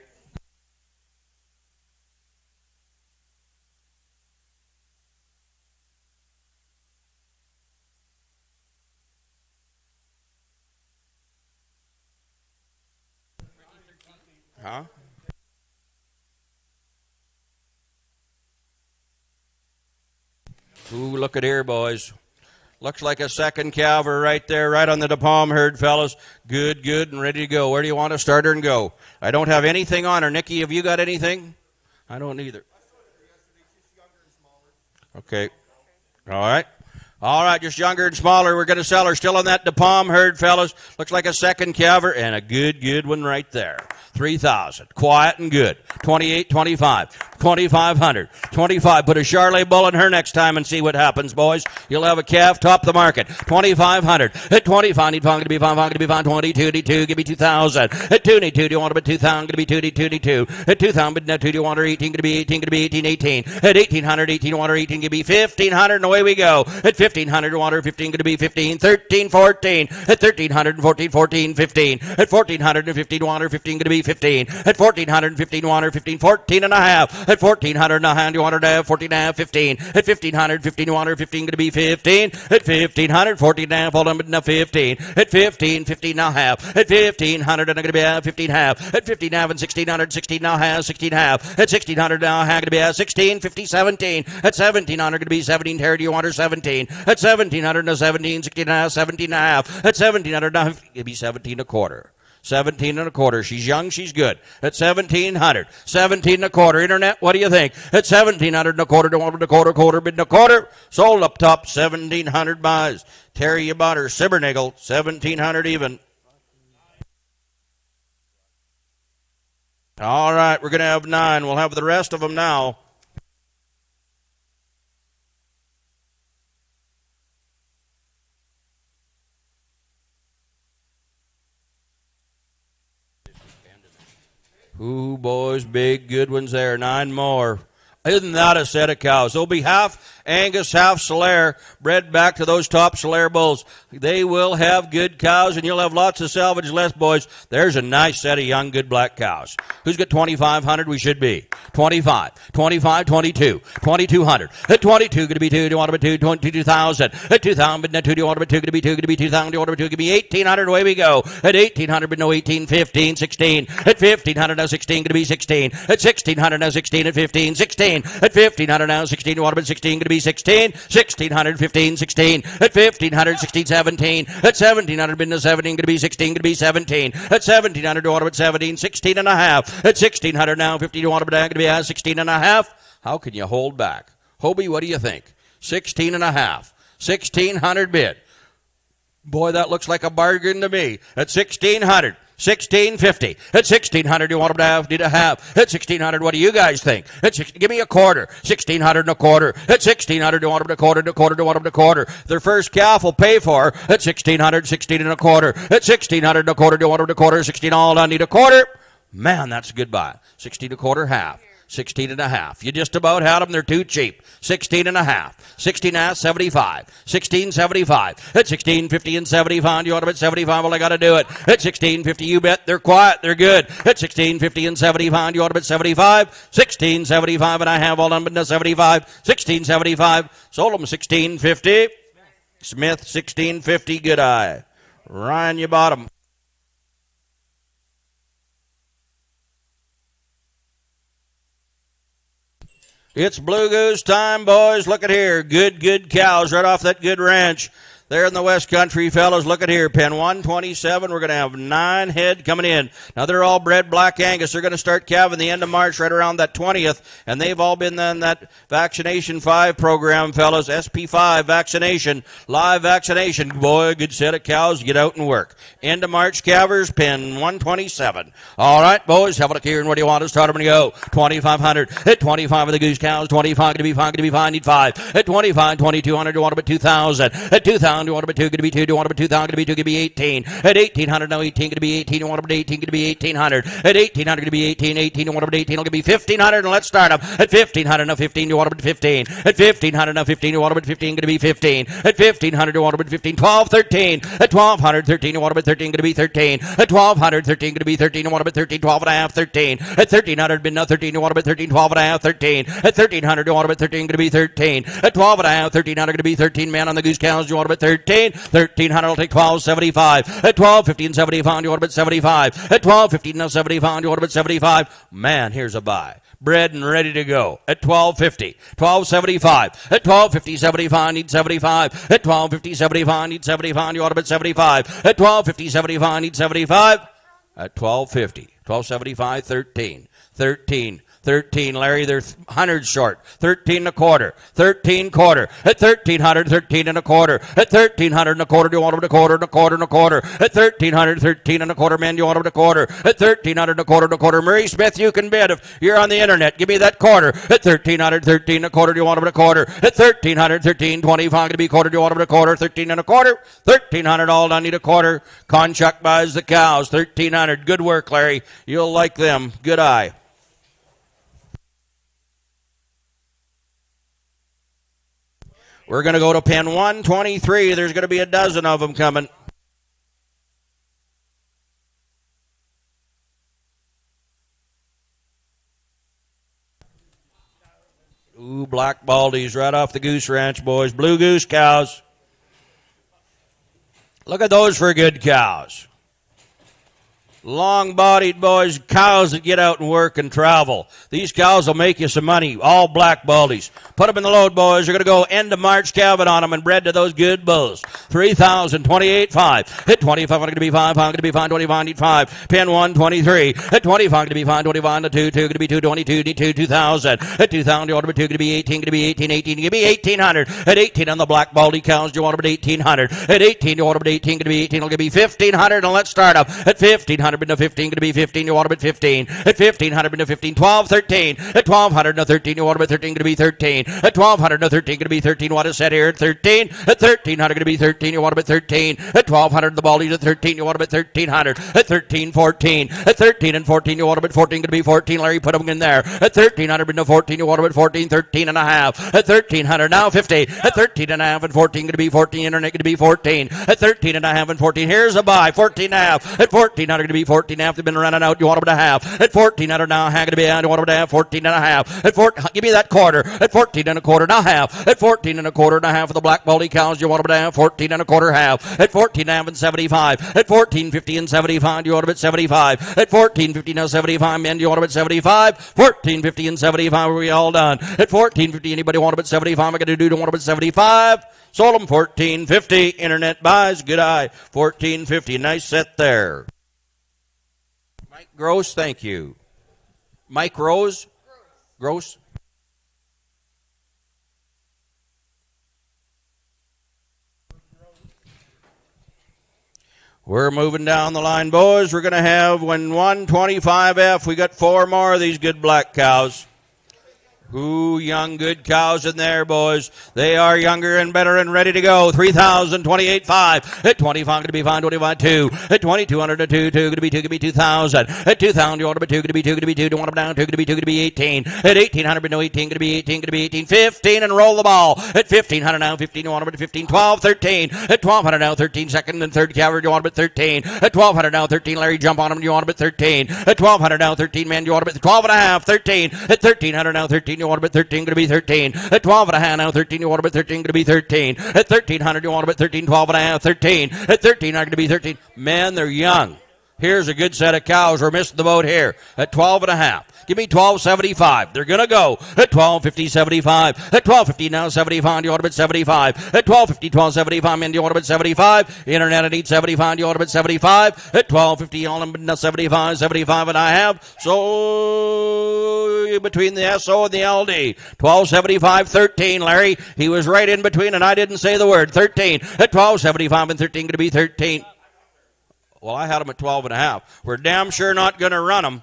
Huh? Ooh, look at here, boys. Looks like a second calver right there, right on the DePalm herd, fellas. Good, good, and ready to go. Where do you want to start her and go? I don't have anything on her. Nikki, have you got anything? I don't either. Okay. All right. All right, just younger and smaller. We're going to sell her. Still on that DePalm herd, fellas. Looks like a second calver and a good, good one right there. 3,000. Quiet and good. 28, 25. 2,500. 25. Put a Charlet bull in her next time and see what happens, boys. You'll have a calf top the market. 2,500. At 25, need 5, going to be 5, going to be 5, 22, need 2, give me 2,000. At 2, need 2, do you want them at 2,000, going to be 2, need 2, need 2. At 2,000, but now 2, do you want her 18, going to be 18, going to be 18, 18. At 1,800, 18, you want her 18, going to be 1,500, and away we go. At 1,500, you want her 15, going to be 15, 13, 14. At 1,300, 14, 14, 15. At 1,415, you want her 15, going to be 15. At 1,415, you want her 15, 14 and a half. At 1,400 and a half, you want her to have 14 and a half, 15. At 1,500, 15, you want her 15, going to be 15. At 1,500, 14 and a half, hold on, but now 15. At 15, 15 and a half. At 1,500, and I'm going to be 15 half. At 15 half and 1,600, 16 now half, 16 half. At 1,600 now half, going to be 16, 50, 17. At 1,700, going to be 17. Terry, do you want her 17? At 1,700 now 17, 16 and a half, 17 and a half. At 1,700 now, it'll be 17 and a quarter. 17 and a quarter. She's young, she's good. At 1,700. 17 and a quarter. Internet, what do you think? At 1,700 and a quarter, to 1 and a quarter, bid and a quarter. Sold up top, 1,700 buys. Terry, you bought her. Sibberniggle, 1,700 even. All right, we're going to have 9. We'll have the rest of them now. Ooh, boys, big, good ones there. 9 more. Isn't that a set of cows? They'll be half Angus, half Solaire, bred back to those top Solaire bulls. They will have good cows, and you'll have lots of salvage left, boys. There's a nice set of young, good black cows. Who's got 2,500? We should be 25, 25, 22, 2,200. At 22, going to be 2. Do you want to be 2? 22,000. At 2,000, but no 2. Do you want to be 2? Going to be 2. Going to be 2,000. Do you want to be 2? Give me 1,800. Away we go. At 1,800, but no 18, 15, 16. At 1,500, now 16. Going to be 16. At 1,600, now 16. At 15, 16. At 1,500, now 16. Do you want to be 16? Going to be 16. 1,600, 15, 16. At 1,500, 16, 17. At 1,700, been to 17. Going to be 16. Going to be 17. At 1,700, do you want to be 17? 16 and a half. At 1,600, now 50. Do you want to be going to be 16 and a half? How can you hold back? Hobie, what do you think? 16 and a half. 1,600 bid. Boy, that looks like a bargain to me. At 1,600. 1,650. At 1,600, you want them to have? Need a half. At 1,600, what do you guys think? Give me a quarter. 1,600 and a quarter. At 1,600, you want them to quarter, and a quarter, you want them to quarter. Their first calf will pay for at 1,600, 16 and a quarter. At 1,600 and a quarter, you want them to quarter. 16 all, I need a quarter. Man, that's a good buy. 16 a quarter, half. 16 and a half. You just about had them. They're too cheap. 16 and a half. 16 and a half, 75. 16.75. At 16.50 and 75. You want them at 75? Well, I got to do it. At 16.50, you bet. They're quiet. They're good. At 16.50 and 75. You want them at 75? 16.75 and I have all done but 75. 16.75. Sold them 16.50. Smith, 16.50. Good eye. Ryan, you bought them. It's Blue Goose time, boys. Look at here. Good cows right off that good ranch. There in the West Country, fellas, look at here. Pen 127, we're going to have 9 head coming in. Now, they're all bred Black Angus. They're going to start calving the end of March, right around that 20th, and they've all been in that Vaccination 5 program, fellas. SP5 vaccination, live vaccination. Boy, good set of cows. Get out and work. End of March calvers, pen 127. All right, boys, have a look here, and where do you want to start them to go? 2,500. At 25 of the goose cows, 25 going to be fine, going to be fine, need 5. At 25, 2,200, you want to be 2,000. At 2,000, do you want to be 2, going to be 2, do you want to be 2,000, going to be 2, going to be 18. At 1,800, now 18, going to be 18, you want to be 18, going to be 1,800. At 1,800, going to be 18, 18, you want to be 18, it'll be 1,500, and let's start them. At 1,500, now 15, you want to be 15. At 1,500, now 15, you want to be 15, going to be 15. At 1,500, you want to be 15, 12, 13. At 1,200, 13, you want to be 13, going to be 13. At 1,200, 13, going to be 13, you want to be 13, 12 and a half, 13. At 1,300, been now 13, you want to be 13, 12 and a half, 13. At 1,300, you want to be 13, going to be 13. At 12 and a half, 1,300, going to be 13. Man on the goose cows, you want to be 13. 1,300 will take 12.75. At 12.50 and 75, you want to bet 75. At 12.50 now 75, you want to bet 75. Man, here's a buy. Bred and ready to go. At 12.50, 12.75. At 12.50, 75, need 75. At 12.50, 75, need 75. You want to bet 75. At 12.50, 75, need 75. At 12.50, 12.75, 13. 13. 13, Larry, they're 100 short. 13 and a quarter. 13 quarter. At 1,300, 13 and a quarter. At 1,300 and a quarter, do you want them to quarter and a quarter and a quarter? At 1,300, 13 and a quarter, man, do you want them to quarter? At 1,300 and a quarter and a quarter. Murray Smith, you can bid if you're on the internet. Give me that quarter. At 1,300, 13 and a quarter, do you want them to quarter? At 1,300, 13, 25, going to be quarter, do you want them to quarter? 13 and a quarter. 1,300, all done, need a quarter. Conchuck buys the cows. 1,300. Good work, Larry. You'll like them. Good eye. We're going to go to pen 123. There's going to be a dozen of them coming. Ooh, black baldies right off the goose ranch, boys. Blue goose cows. Look at those for good cows. Long-bodied boys, cows that get out and work and travel. These cows will make you some money, all black baldies. Put them in the load, boys. They're going to go end of March calving on them and bred to those good bulls. 3,000, 28.5. Hit 25, I'm going to be 5, I'm going to be 5, 25, need 5. Pen 123. At 25, going to be 5, 25, to 2, 2, going to be 2, 22, need 2, 2,000. At 2,000, you want to be 2, going to be 18, going to be 18, 18, going to be 1,800. At 18 on the black baldy cows, you want to be 1,800. At 18, you want to be 18, going to be 18, it'll be 1,500, and let's start up. At 1,500, 1,500 bid to 15, gonna be 15, you want to bid 15. At 1,500 bid to 15, 12, 13. At 1,200 to 13, you want to bid 13, gonna be 13. At 1,200 to 13, gonna be 13, what is set here at 13. At 1,300 gonna be 13, you want to bid 13. At 1,200 the baldies at 13, you want to bid 1,300. At 13, 14. At 13 and 14, you want to bid 14, gonna be 14. Larry, put them in there. At 1,300 bid to 14, you want to bid 14, 13 and a half. At 1,300 now 50. At 13 and a half and 14, gonna be 14. Internet gonna be 14. At 13 and a half and 14, here's a buy. 14 and a half. At 1400 gonna be 14 and a half. They've been running out. You want them to have. At 1400 now, how gonna be out? You want them to have 14 and a half. At 14, give me that quarter. At 14 and a quarter now half. At 14 and a quarter and a half for the black baldy cows. You want them to have 14 and a quarter half. At 14 and a half and 75. At 1450 and 75. You want them at 75. At 1450 now 75. Men, you want them at 75. 1450 and 75. Are we all done? At 1450, anybody want them at 75? I'm gonna do. Want them at 75. Sold them 1450. Internet buys. Good eye. 1450. Nice set there. Mike Gross, thank you. Mike Rose? Gross? We're moving down the line, boys. We're going to have 125F. We got 4 more of these good black cows. Ooh, young, good cows in there, boys. They are younger and better and ready to go. 3,000, 28.5. At 25, going to be fine. 25, 2. At 2,200 to 2, 2, going to be 2, going to be 2,000. At 2,000, you want to be 2, going to be 2, going to be 2. Don't want them down, 2, going to be 2, going to be 18. At 1,800, no 18, going to be 18, going to be 18. 15, and roll the ball. At 1,500 now, 15, you want them to 15. 12, 13. At 1,200 now, 13. Second and third cavalry, you want them at 13. At 1,200 now, 13. Larry, jump on them, you want them at 13. At 1,200 now, 13. Man, you want them at 12 and a half. 13. At 1,300 now, 13. You want to bet 13, going to be 13. At 12 and a half now, 13. You want to bet 13, going to be 13. At 1,300, you want to bet 13, 12 and a half, 13. At 13, are going to be 13. Man, they're young. Here's a good set of cows. We're missing the boat here. At 12 and a half. Give me 12.75. They're going to go at 12.50, 75. At 12.50 now, 75. You want to bet 75. At 12.50, 12.75. Men, do you want to bet 75? Internet, I need 75. Do you want to bet 75? At 12.50, all them 75, 75 and I have. So between the SO and the LD. 12.75, 13, Larry. He was right in between, and I didn't say the word. 13. At 12.75 and 13 going to be 13. Well, I had them at 12 and a half. We're damn sure not going to run them.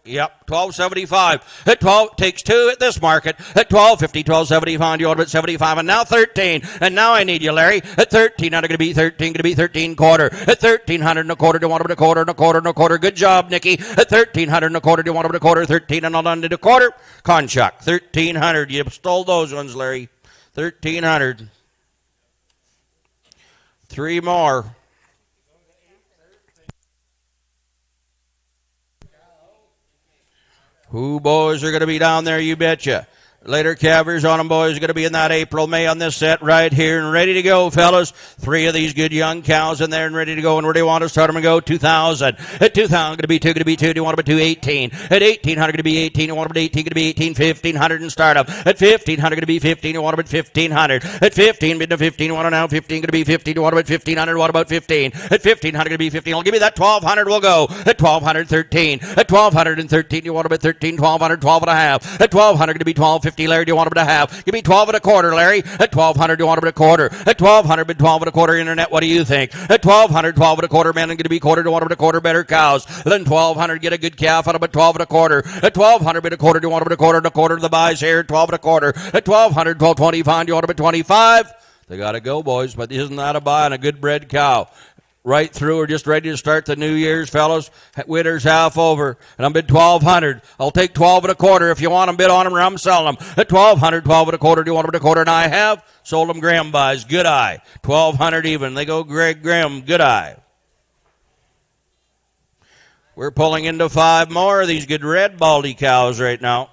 Yep, 12.75. At 12, takes 2 at this market. At 12.50, 12.75, you order at 75, and now 13. And now I need you, Larry. At 13, now they're going to be 13, going to be 13 quarter. At 1,300 and a quarter, do you want them a quarter and a quarter and a quarter? Good job, Nicky. At 1,300 and a quarter, do you want them a quarter? 13 and on to a quarter. Conchuck, 1,300. You stole those ones, Larry. 1,300. 3 more. Who, boys, are going to be down there, you betcha. Later calvers on them, boys, are going to be in that April, May on this set right here and ready to go, fellas. 3 of these good young cows in there and ready to go. And where do you want to start them and go? 2,000. At 2,000, going to be 2, going to be 2. Do you want them at 218? At 1,800, going to be 18. You want them at 18, going to be 18. 1,500 and start them. At 1,500, going to be 15. You want them at 1,500. At 15, bid to 15. You want them now 15, going to be 15. You want them at 1,500. What about 15? At 1,500, going to be 15. I'll give you that 1,200. We'll go. At 1,200, 13. At 1,213, you want them at 13. 1,200, 12 and a half. At 1,200, going to be 12.50. Larry, do you want them to have? Give me 12 and a quarter, Larry. At 1,200, do you want them at a quarter? At 1,200, bid 12 and a quarter. Internet, what do you think? At 1,200, 12 and a quarter. Man, I'm going to be quarter. Do you want them at a quarter? Better cows. Then 1,200, get a good calf out of at 12 and a quarter. At 1,200, bid a quarter. Do you want them at a quarter and a quarter? The buys here. 12 and a quarter. At 1,200, 12.25. Do you want them at 25? They got to go, boys, but isn't that a buy on a good bred cow? Right through, we're just ready to start the New Year's, fellas. Winter's half over, and I'm bid 1,200. I'll take 12 and a quarter if you want them. Bid on them, or I'm selling them. At 1,200, 12 and a quarter. Do you want them at a quarter? And I have sold them. Graham buys. Good eye. 1,200 even. They go Greg Graham. Good eye. We're pulling into 5 more of these good red baldy cows right now.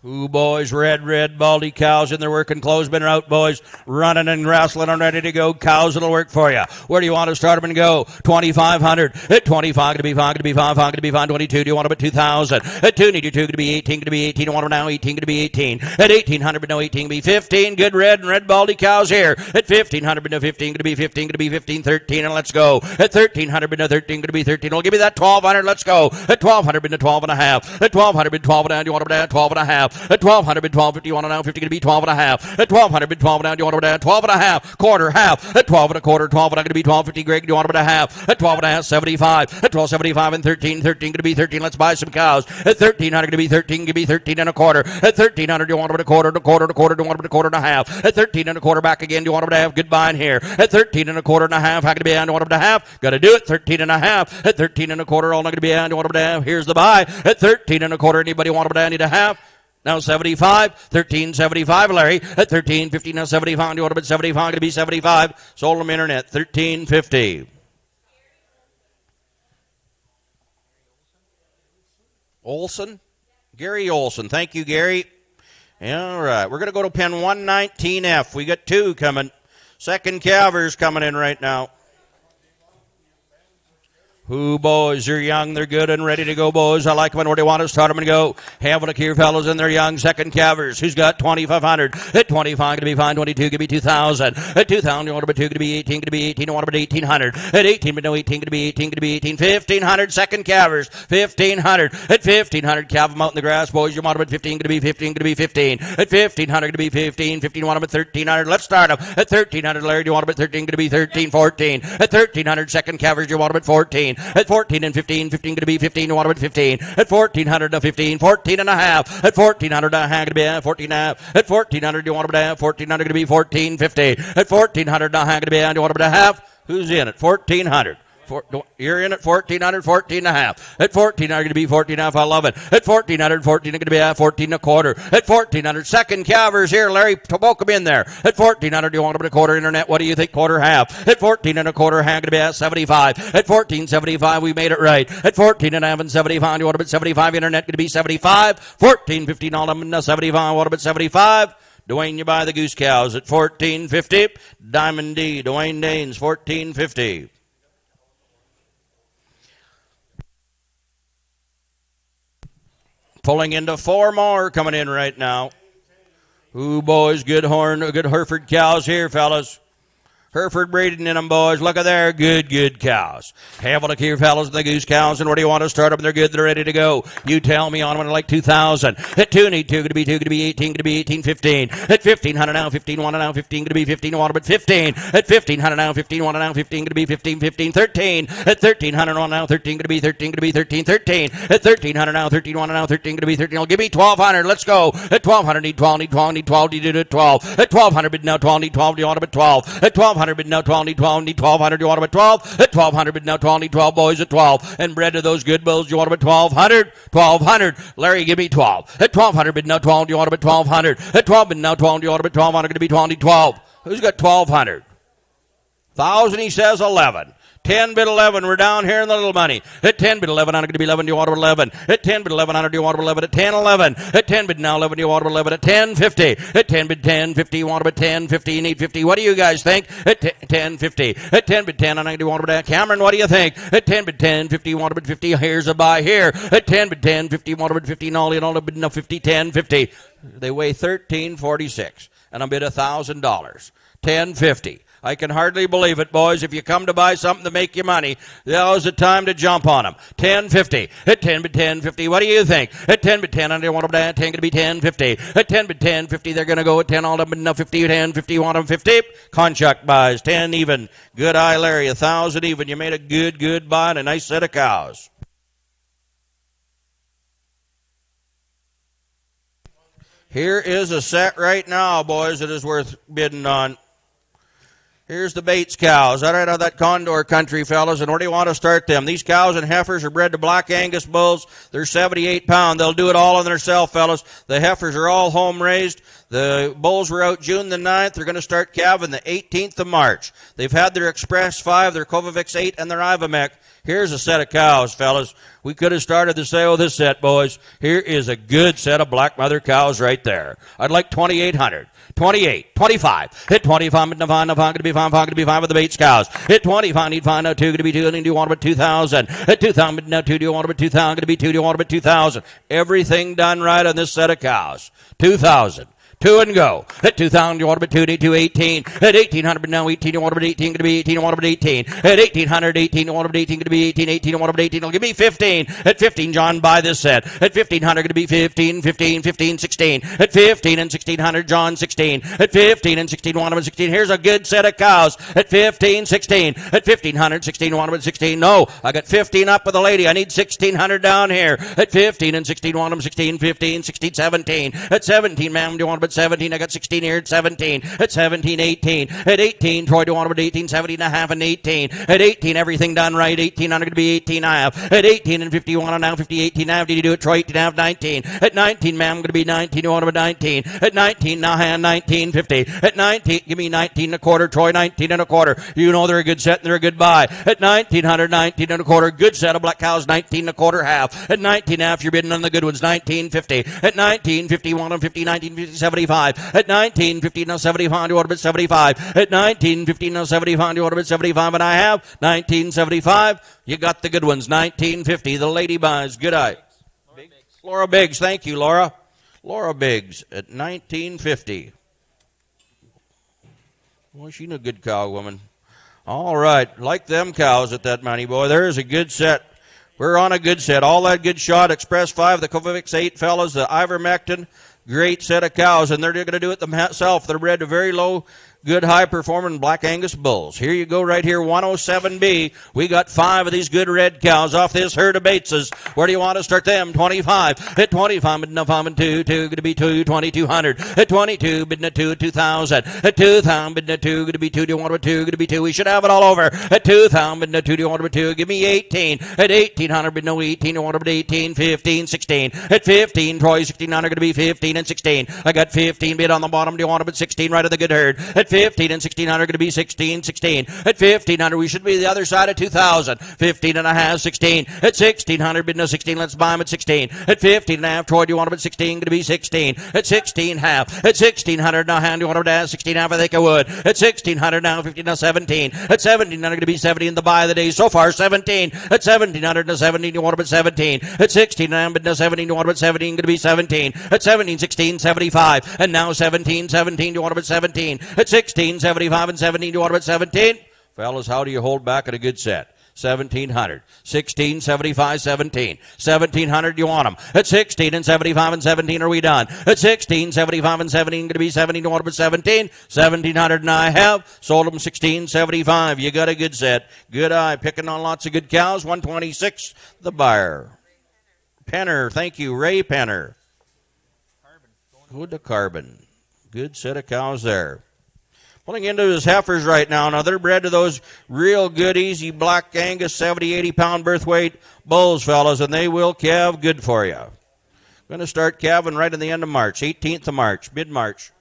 Who, boys, red baldy cows in their working clothes, been out, boys, running and wrestling and ready to go. Cows that'll work for you. Where do you want to start them and go? 2,500. At 25, going to be fine, going to be fine, going to be fine. 22, do you want them at 2,000? At 2, need you 2, going to be 18, going to be 18. You want them now? 18, going to be 18. At 1,800, but no 18, going to be 15. Good red and red baldy cows here. At 1,500, but no 15, going to be 15, going to be 15, 13, and let's go. At 1,300, but no 13, going to be 13. We'll give me that 1,200, let's go. At 1,200, but no 12 and a half. At 1,200, but 12 and a half. Do you want them at 12 and a half? half. At 1200 bid 1250, want to now 50 going to be 12 and a half. At 1200 bid 12 now, do you want to bid 12 and a half. Quarter, half. At 12 and a quarter, 12 and going to be 1250. Greg, do you want to bid a half. At 12 and a half, 75. At 1275 and 13 going to be 13. Let's buy some cows. At 1300 going to be 13, give me 13 and a quarter. At 1300, do you want to bid a quarter, do you want to bid a quarter and a half. At 13 and a quarter back again, do you want to bid a half. Good buying here. At 13 and a quarter and a half, how going to be on, do you want to bid a half. Got to do it. 13 and a half. At 13 and a quarter, all not going to be on, do you want to bid a half. Here's the buy. At 13 and a quarter, anybody want to bid a, need a half. Now 75, 1375, Larry. At 1350, now 75. Do you want to bid 75? Going to be 75. Sold them internet. 1350. Olson? Gary Olson. Thank you, Gary. All right. We're going to go to pen 119F. We got two coming. Second calvers coming in right now. Who, boys? They're young, they're good and ready to go, boys. I like them. Where they want to start them and go. Have a look here, fellas, and they're young. Second calvers. Who's got 2,500? At 25, going to be fine. 22, give me 2,000. At 2,000, you want to be 2, going to be 18, going to be 18. You want to be 1,800. At 18, but no 18, going to be 18, going to be 18. 1,500, second calvers. 1,500. At 1,500, calve them out in the grass, boys. You want to be 15, going to be 15, going to be 15. At 1,500, going to be 15. 15, you want to be 1,300. Let's start them. At 1,300, Larry, do you want to be 13, going to be 13, 14. At 1,300, second calvers, you want to be 14. At 14 and 15, 15 going to be 15, you want to be 15. At 1,400 to 15, 14 and a half. At 1,400 to half, going to be 14 and a half. At 1,400, you want to be 1,400 going to be 14.50. At 1,400 to half, going to be, you want to be half. Who's in at 1,400? You're in at 1,400, 14 and a half. At 1,400, going to be 14 and a half. I love it. At 1,400, 14, going to be 14 and a quarter. At 1,400, second calvers here. Larry, poke them in there. At 1,400, you want to be a quarter internet. What do you think? Quarter half. At 14 and a quarter half, going to be at 75. At 14.75, we made it right. At 14 and a half and 75, you want to be 75 internet, going to be 75. 14.50, all of them 75. What about 75? Dwayne, you buy the goose cows at 14.50. Diamond D, Dwayne Danes, 14.50. Pulling into four more coming in right now. Ooh, boys, good Hereford cows here, fellas. Hereford breeding in them, boys. Look at there. Good cows. Have a look here, fellas, the goose cows. And where do you want to start them? They're good. They're ready to go. You tell me on them. Like 2,000. At 2, need 2. Going to be 2. Going to be 18. Going to be 18. 15. At 1,500 now. 15. Want to now. 15. Going to be 15. Want to be 15. At 1,500 now. 15. Want to now. 15. Going to be 15. 15. 13. At 1,300 on now. 13. Going to be 13. Going to be 13. 13. At 1,300 now. 13. Want to now. 13. Going to be 13. I'll give me 1,200. Let's go. At 1,200. Need 12. Need 12. Need 12. You did it at 12. At 1,200 bid now. 12. Need 12. Do you want to bid 12? At 1,200 bid now. 12. Need 12. Need 1,200. You want to bid 12? At 1,200 bid now. 12. Need 12. Boys at 12. And bred to those good bulls. You want to bid 1,200? 1,200. Larry, give me 12. At 1,200 bid now. 12. Do you want to bid 1,200? At 12 bid now. 12. Do you want to bid 1,200? Going to be 12. Need 12. Who's got 1,200? 1,000, he says 11. 10 bid 11. We're down here in the little money. At 10 bid 11, I'm going to be 11. Do you want to 11? At 10 bid 11, do you want to 11? At 10, 11. At 10 bid now 11, do you want to 11? At 10, 50. At 10 bid 10, 50. You want to bid 10, 50. You need 50. What do you guys think? At 10, 50. At 10 bid 10, do you want to bid Cameron? What do you think? At 10 bid 10, 50. You want to bid 50. Here's a buy here. At 10 bid 10, 50. You want to bid 50. No, you don't bid no 50. 10, 50. They weigh 13.46, and I bid $1,000. 10.50. I can hardly believe it, boys. If you come to buy something to make you money, now's the time to jump on them. 10.50. At 10 bid 10.50. What do you think? At 10 bid 10, I don't want them to add 10, going to be 10.50. At 10 bid 10.50, they're going to go at 10, all of them, no 50, 10, 50, you want them 50? Contract buys, 10 even. Good eye, Larry, 1,000 even. You made a good buy and a nice set of cows. Here is a set right now, boys, that is worth bidding on. Here's the Bates cows. All right, out of that Condor country, fellas. And where do you want to start them? These cows and heifers are bred to Black Angus bulls. They're 78 pound. They'll do it all on themselves, fellas. The heifers are all home raised. The bulls were out June the 9th. They're going to start calving the 18th of March. They've had their Express 5, their Kovavix 8, and their Ivamec. Here's a set of cows, fellas. We could have started the sale of this set, boys. Here is a good set of black mother cows right there. I'd like 2,800. 28, 25. Hit 25, going to be fine, going to be fine with the Bates cows. Hit 25, need find out 2, going to be 2, and do you want about 2,000? Hit 2,000, now 2, do you want about 2,000? Going to be 2, do you want about 2,000? Everything done right on this set of cows. 2,000. 2 and go. At 2,000, you want to bid 218. At 1,800, bid now 18, you want to bid 18, going to be 18, you want to bid 18. At 1,800, 18, you want to bid 18, going to be 18, 18, you want to bid 18, it'll give me 15. At 15, John, buy this set. At 1,500, going to be 15, 15, 15, 16. At 15 and 1,600, John, 16. At 15 and 16, want to bid 16. Here's a good set of cows. At 15, 16. At 1,500, 16, want to bid 16. No, I got 15 up with the lady. I need 1,600 down here. At 15 and 16, want them 16, 15, 16, 17. At 17, ma'am, do you want to bid 17? I got 16 here at 17. At 17, 18. At 18, Troy, do you want to bid 18? 17 and a half and 18. At 18, everything done right. 18, I'm going to be 18 and a half. At 18 and 50, you want to now 50, 18 and a half. Did you do it, Troy? 18 and a half, 19. At 19, ma'am, I'm going to be 19. You want to bid 19. At 19, now hand 19, 50. At 19, give me 19 and a quarter, Troy, 19 and a quarter. You know they're a good set and they're a good buy. At 1,900, 19 and a quarter, good set of black cows, 19 and a quarter half. At 19 and a half, you're bidding on the good ones, 1950. At 1950, want them 50, 1950, 75. At 1950, now 75, you want to bid 75. At 1950, now 75, you want to bid 75, and I have 1975. You got the good ones, 1950. The lady buys, good eye. Laura Biggs, thank you, Laura. Laura Biggs at 1950. Boy, she's a good cow woman. All right, like them cows at that money, boy. There's a good set. We're on a good set. All that good shot. Express 5, the Kovacs 8 fellas, the ivermectin. Great set of cows, and they're going to do it themselves. They're bred to very low, good, high-performing Black Angus bulls. Here you go right here, 107B. We got 5 of these good red cows off this herd of Bateses. Where do you want to start them? 25. At 25, bidding a 5 and 2, going to be 2, 2,200. At 22, bidding a 2, 2,000. At 2,000, bidding a 2, going to be 2, do you want to 2, going to be 2. We should have it all over. At 2,000, bidding a 2, do you want to 2, give me 18. At 1,800, bidding a 18, you want to 18, 15, 16. At 15, Troy, 1,600, going to be 15 and 16. I got 15 bid on the bottom. Do you want to 16 right of the good herd? At 15 and 1,600 going to be 16, 16. At 1,500 we should be the other side of 2,000. 15 and a half, 16. At 1,600 bid no 16. Let's buy them at 16. At 15 and a half, Troy, do you want them at 16? Going to be 16. At 16 half. At 1,600 now, hand, do you want them to have 16 half? I think I would. At 1,600 now, 15 now, 17. At 1,700 going to be 17. The buy of the day so far, 17. At 1,700 now, 17. You want them at 17. At 16 now, bid no 17. You want them at 17. Going to be 17. At 17, 16, 75. And now 17, 17. You want them at 17. At 16. 75 and 17, you want about 17? Fellas, how do you hold back at a good set? 1,700. 16, 75, 17. 1,700, you want them. At 16 and 75 and 17, are we done? At 16, 75 and 17, going to be 17, you want about 17? 1,700 and I have. Sold them 16, 75. You got a good set. Good eye. Picking on lots of good cows. 126, the buyer. Penner, thank you. Ray Penner. Good to carbon. Good set of cows there. Pulling into his heifers right now. Now, they're bred to those real good, easy Black Angus, 70, 80-pound birth weight bulls, fellas, and they will calve good for you. Going to start calving right in the end of March, 18th of March, mid-March.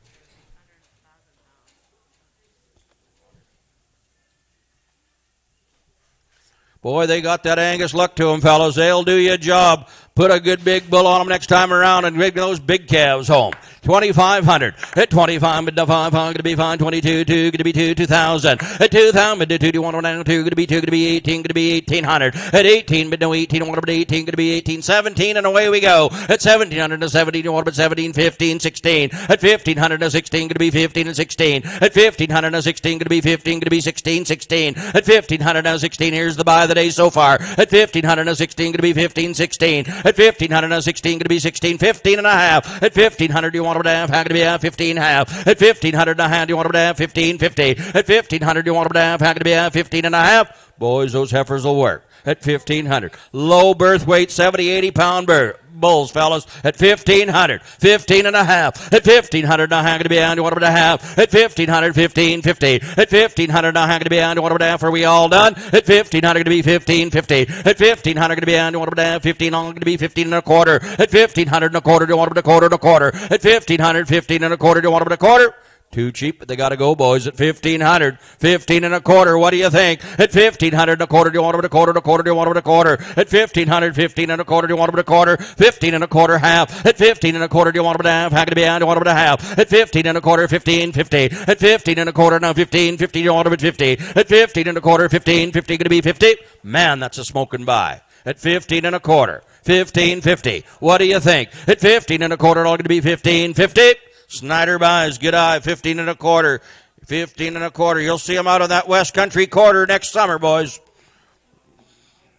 Boy, they got that Angus look to them, fellas. They'll do you a job. Put a good big bull on them next time around and bring those big calves home. 2,500. At 25, bid to 5, going to be fine. 22, 2, going to be 2, 2,000. At 2,000, bid to 2, do you want to down 2, going to be 2, going to be 18, going to be 1,800. At 18, bid no 18, want to bid 18, going to be 18, 17, and away we go. At 1,700 to 17, you want to bid 17, 15, 16. At 1,500 to 16, going to be 15 and 16. At 1,500 to 16, going to be 15, going to be 16, 16. At 1,500 to 16, here's the buy of the day so far. At 1,500 to 16, going to be 15, 16. At 1,500 to 16, going to be 16, 15 and a half. At 1,500, you want to have, how going to be 15 half. At 1,500 and a half, you want to have 15, 50. At 1,500, you want to have, how going to be 15 and a half. Boys, those heifers will work. At 1,500. Low birth weight, 70, 80-pound bulls, fellas. At 1,500. 15 and a half. At 1,500, now how going to be on, you want to have. At 1,500, 15, 50. At 1,500, now how going to be on, you want to have. Are we all done? At 1,500, going to be 15, 50. At 1,500, going to be on, you want to have 15, all going to be 15 and a quarter. At 1,500 and a quarter, do you want to quarter and a quarter. At 1,500, 15 and a quarter, do you want to a quarter. Too cheap, but they got to go, boys. At 1,500, 15 and a quarter. What do you think? At 1,500 and a quarter, do you want them a quarter and a quarter? Do you want them a quarter? At 1,500, 15 and a quarter, do you want them a quarter? 15 and a quarter, half. At 15 and a quarter, do you want them a half? How can it be on? Do you want them a half? At 15 and a quarter, 15, 50. At 15 and a quarter, now 15, 50, do you want them at 50? At 15 and a quarter, 15, 50, going to be 50? Man, that's a smoking buy. At 15 and a quarter, 15, 50. What do you think? At 15 and a quarter, all going to be 15, 50? Snyder buys, good eye, 15 and a quarter. 15 and a quarter. You'll see them out on that West Country quarter next summer, boys.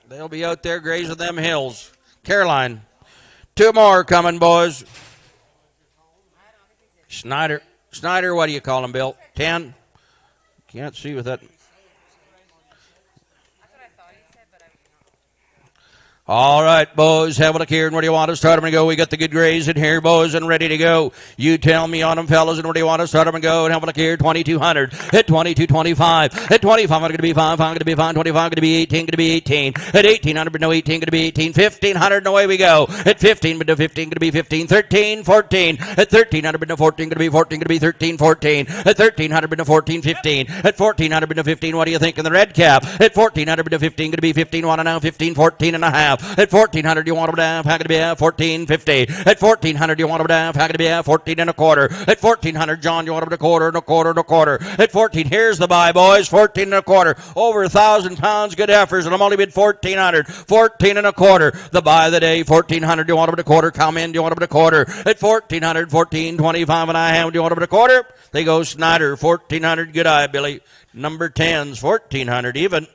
They'll be out there grazing them hills. Caroline. 2 more coming, boys. Snyder, what do you call him, Bill? 10? Can't see with that. All right, boys, have a look here, and where do you want to start them and go? We got the good grays in here, boys, and ready to go. You tell me on them, fellas, and where do you want to start them and go? And have a look here, 2,200, at 22.25, at 25, I'm going to be 5, I'm going to be 5, 25, going to be 18, going to be 18, at 1,800, but no 18, going to be 18, 1,500, and away we go. At 15, but no 15, going to be 15, 13, 14, at 1,300, but no 14, going to be 14, going to be 13, 14, at 1,300, but no 14, 15, at 1,400, but no 15, what do you think in the red cap? At 1,400, but no 15, going to be 15, 1 and now 15, 14 and a half. At 1,400, you want them down, how could it be 14.50. At 1,400, you want them down, how could it be 14 and a quarter. At 1,400, John, you want them to quarter and a quarter and a quarter. At 14, here's the buy, boys, 14 and a quarter. Over 1,000 pounds, good heifers, and I'm only bid 1,400. 14 and a quarter. The buy of the day, 1,400, you want them to quarter. Come in, you want them to quarter. At 1,400, 14.25, and I have, do you want them to quarter? They go Snyder, 1,400, good eye, Billy. Number 10's 1,400 even.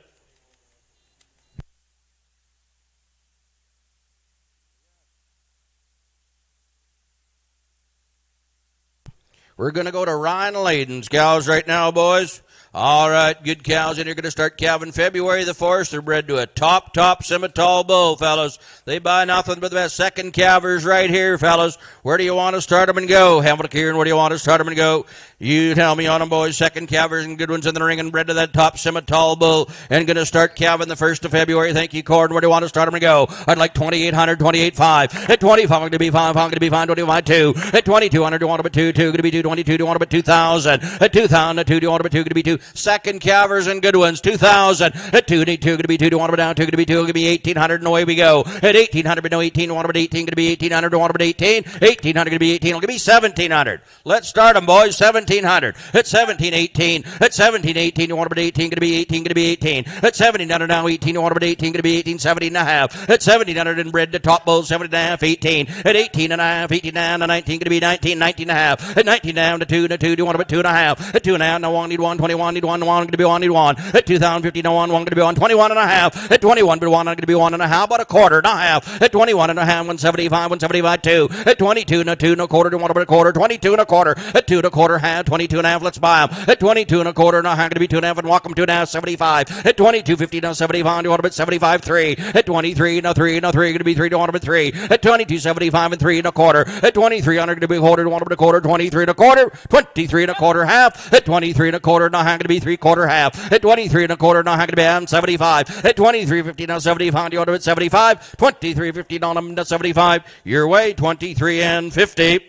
We're going to go to Ryan Layden's cows right now, boys. All right, good cows, and you're going to start calving February the 1st. They're bred to a top Simmental Bull, fellas. They buy nothing but the best second calvers right here, fellas. Where do you want to start them and go? Have a look here, and where do you want to start them and go? You tell me on them, boys. Second calvers and good ones in the ring and bred to that top Simmental Bull. And going to start calving the 1st of February. Thank you, Cord. Where do you want to start them and go? I'd like 2,800, 28.5. At 25, I'm going to be 5. I'm going to be 5, 25, 2. At 2,200, you want them at 2, 2. Going to be 2, 22. Do you want them at 2,000? At 2,000, at 2. Do you want them at 2? Going to be 2. Second calvers and good ones, 2,000. At 2, need 2. Going to be 2. Do you want them down? 2. Going to be 2. Going to be 1,800, and away we go. At 1,800, but no 18. Do you want them at 18? Going to be 1,800. Do you want them at 18? 1,800, going to be 18. It'll be 1,700. Let's start them, boys. 1,700. At 17, 18. At 17, 18. You want them at 18? Going to be 18. Going to be 18. At 1,700 now 18. You want them at 18? Going to be 18. 17 and a half. At 1,700 and bred to top bulls. 17 and a half. 18. At 18 and a half. 18 down to 19. Going to be 19. 19 and a half. At 19 down to 2. To 2. Do you want them at 2 and a half? At 2 and a half. Now 1 need 1. 21 need 1. 1 going to be 1 need 1. At 2,050 no 1. 1 going to be 1. 21 and a half. At 21 but 1 going to be 1 and a half. About a quarter and a half. At 21 and a half. 175. 175 2. At 22 no 2 no quarter. Do you want them at a quarter? 22 and a quarter. At 2 and a quarter half. 22 and a half. Let's buy them. At 22 and a quarter. No, how going to be 2 and a half and walk them 2 and a half. 75. At 22.50 no 75. Do you want them at 75 3. At 23 no 3 no 3 going to be 3. Do you want them at 3. At 22.75 and 3 and a quarter. At 2300 going to be a quarter. Do you want them at a quarter? 23 and a quarter. 23 and a quarter half. At 23 and a quarter. No, how going to be 3 quarter half. At 23 and a quarter. No, how going to be 75. At 23.50 no 75. Do you want them at 75? 23.50 on them to 75. Your way, 23 and 50.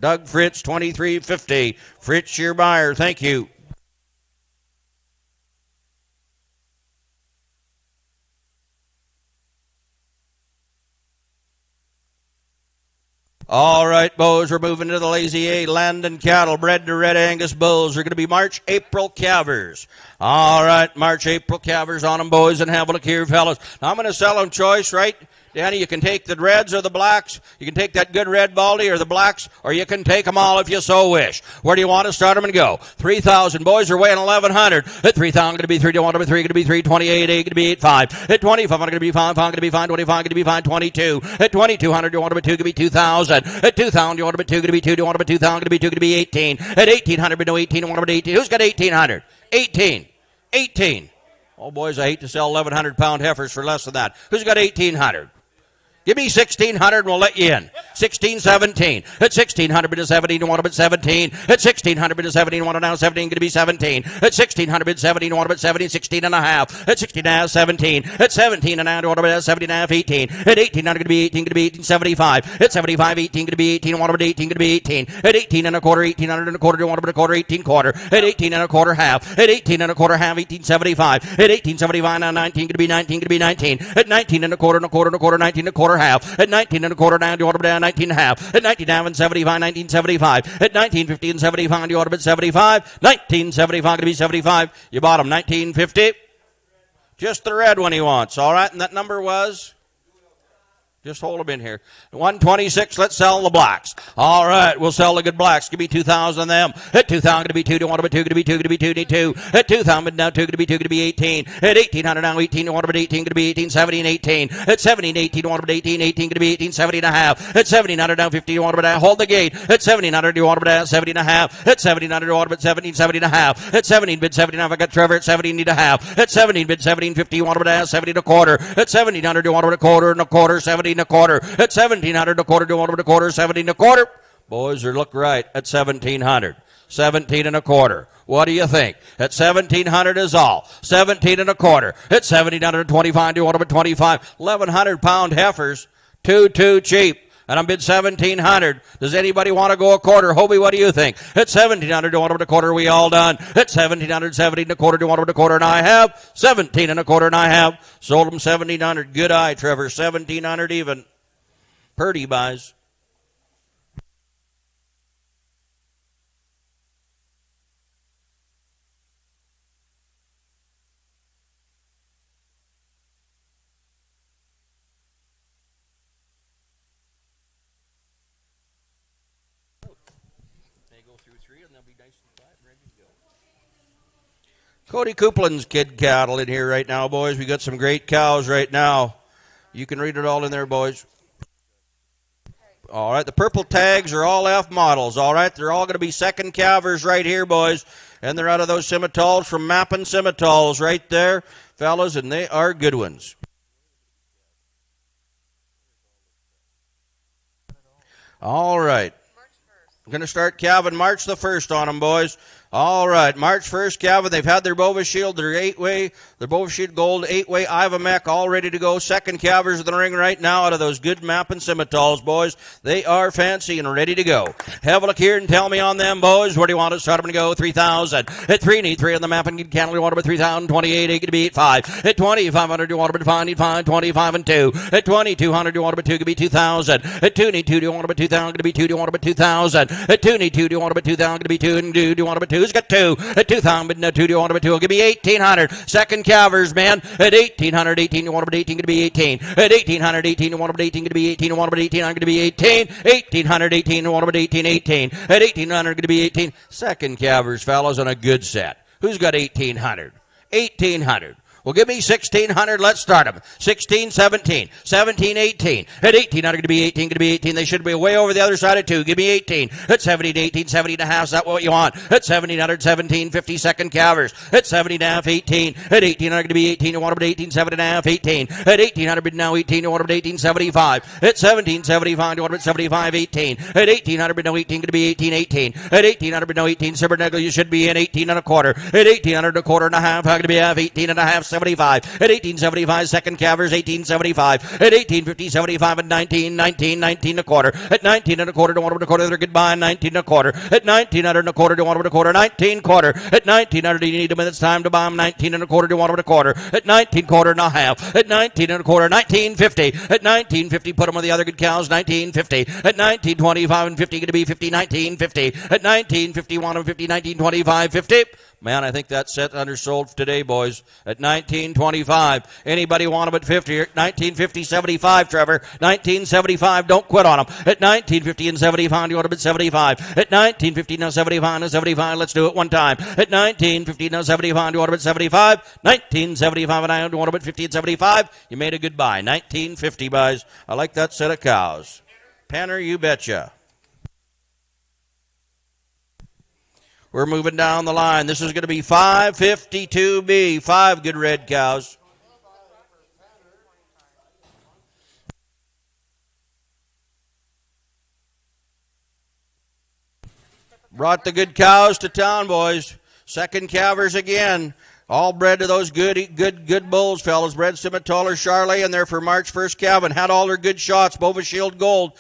Doug Fritz, 23.50. Fritz, your buyer. Thank you. All right, boys, we're moving to the Lazy A. Land and cattle bred to Red Angus bulls. They're going to be March, April calvers. All right, March, April calvers on them, boys, and have a look here, fellas. Now, I'm going to sell them choice, right? Danny, you can take the reds or the blacks. You can take that good red baldy or the blacks, or you can take them all if you so wish. Where do you want to start them and go? 3,000. Boys are weighing 1,100. At 3,000, going to be 3. Do you want them at 3? Going to be 3. 28, 8, going to be 8, 5. At 25, going to be 5. 5, going to be 5. 25, going to be 5. 22. At 2,200, do you want them at 2? Going to be 2,000. At 2,000, do you want them at 2? Going to be 2. Do you want them at 2,000? Going to be 2. Going to be 18. At 1,800, but no 18. Do you want them at 18? Who's got 1,800? 18. 18. Oh, boys, I hate to sell 1,100-pound heifers for less than that. Who's got 1,800? Give me 1,600 and we'll let you in. 16, 17. At 1,600 bid 17, you want them at 17. At 1,600 bid 17, you want them now 17, going to be 17. At 1,600 bid 17, you want them at 17, 16 and a half. At 16 and a half, 17. At 17 and a half, you want them at 17 and a half, 18. At 1,800, going to be 18, going to be 18, 75. At 75, 18, going to be 18, you want them at 18, going to be 18. At 18 and a quarter, 1,800 and a quarter, you want them at a quarter, 18 quarter. At 18 and a quarter half. At 18 and a quarter half, 1875. At 1875, now 19, going to be 19, going to be 19. At 19 and a quarter, 19 and a quarter half. At 19 and a quarter down, do you want them down 19 and a half. At 19 down and 75, 1975. At 1950 and 75, do you want them at 75? 1975 going to be 75. You bought them 1950. Just the red one he wants. All right, and that number was Just hold them in here. 126, let's sell the blacks. All right, we'll sell the good blacks. Give me 2,000 of them. At 2,000, going to be 2, don't want to be 2, going to be 2, going to be 2, need 2. At 2,000, now 2, going to be 2, going to be 18. At 1,800, now 18, don't want to be 18, going to be 18, 17, 18. At 17, 18, don't want to be 18, 18, going to be 18, 70 and a half. At 1,700, now 50, don't want to be hold the gate. At 1,700, you want to be 70 and a half. At 1,700, you want to be 17, 70 and a half. At 17, bid 70 and a half, I got Trevor at 17 and a half. At 17, bid 17, 50, you want to be 70 and a quarter. At 1,700, you want to be a quarter and a quarter, 70 and a quarter. At 1,700 and a quarter, do you want to a quarter, 70 and a quarter? Boys are look right at 1,700. 17 and a quarter. What do you think? At 1,700 is all. 17 and a quarter. At 1,725, do you want to 25? 1,100 pound heifers. Too cheap. And I'm bid 1,700. Does anybody want to go a quarter? Hobie, what do you think? At 1,700, do you want to a quarter? We all done. At 1,700, 17 and a quarter, do you want to a quarter? And I have 17 and a quarter, and I have sold them 1,700. Good eye, Trevor. 1,700 even. Purdy buys. They go through 3 and they'll be nice and flat and ready to go. Cody Coupland's kid cattle in here right now, boys. We got some great cows right now. You can read it all in there, boys. All right, the purple tags are all F models, all right? They're all going to be second calvers right here, boys. And they're out of those Simmentals from Mappin Simmentals right there, fellas, and they are good ones. All right. I'm going to start calving March the 1st on them, boys. All right, March 1st, calving. They've had their Bova Shield, their 8-way, their Bova Shield Gold 8-way Ivamec all ready to go. Second calvers in the ring right now out of those good Mappin Simmentals, boys. They are fancy and ready to go. Have a look here and tell me on them, boys. Where do you want to start them to go? 3,000. At 3, need 3 on the Mappin cattle. You want to be 3,000, 28, 8 to be 8.5. At 2,500, you want to be 5, need 5, 25 and 2. At 2,200, you want to be 2, could be 2,000. At 2, need 2, do you want to be 2,000, could be 2, do you want to be 2,000. At 2, need 2, do you want to be 2,000, could be 2, and 2, do you want to be 2, who's got 2. At 2,000, but no 2, do you want to be 2? Give me 1,800. Second calvers, man. At 1,800, 18, you want to be 18, going to be 18. At 1,800, 18, you want to be 18, going to be 18. You want to be 18, I'm going to be 18. 1,800, 18, you want to be 18, 18. At 1,800, going to be 18. Second calvers, fellas, on a good set. Who's got 1,800? 1,800. Well, give me 1,600. Let's start them. 16, 17, 17, 18. At 1,800, going to be 18, going to be 18. They should be way over the other side of 2. Give me 18. At 17, 18, 70 and a half. Is that what you want? At 1,700, 17, 50 second calvers. At 70 and a half, 18. At 1,800, going to be 18. You want to be 18, 7 and a half, 18. At 1,800, bid now 18. You want to be 18, 75. At 1775, you want to be 75, 18. At 1,800, bid now 18, going to be 18, 18. At 1,800, bid now 18. Silvernagel, you should be in 18 and a quarter. At 1,800, a quarter and a half. How going to be half? 18 and a half, 75. At 1875, second calvers, 1875. At 1850, 75 and 19, 19, 19 and a quarter. At 19 and a quarter, don't want to a quarter, they're goodbye, 19 and a quarter. At 1900 and a quarter, don't want to a quarter, 19 quarter. At 1900, you need a minute's time to buy them, 19 and a quarter, don't want to a quarter. At 19 quarter and a half. At 19 and a quarter, 1950. At 1950, put them on the other good cows, 1950. At 1925 and 50, going to be 50, 1950. At 1951 and 50, 1925, 50. Man, I think that's set undersold today, boys. At 1925. Anybody want them at 50? 1950, 75, Trevor. 1975, don't quit on them. At 1950 and 75, you want them at 75. At 1950, now 75, now 75, let's do it one time. At 1950, now 75, you want them at 75. 1975, and I want them at 50 and 75. You made a good buy. 1950 buys. I like that set of cows. Penner, you betcha. We're moving down the line. This is going to be 552B. 5 good red cows. Brought the good cows to town, boys. Second calvers again. All bred to those good bulls, fellas. Bred Simmental or Charlet, and they're for March 1st calving. Had all their good shots. Bova Shield Gold.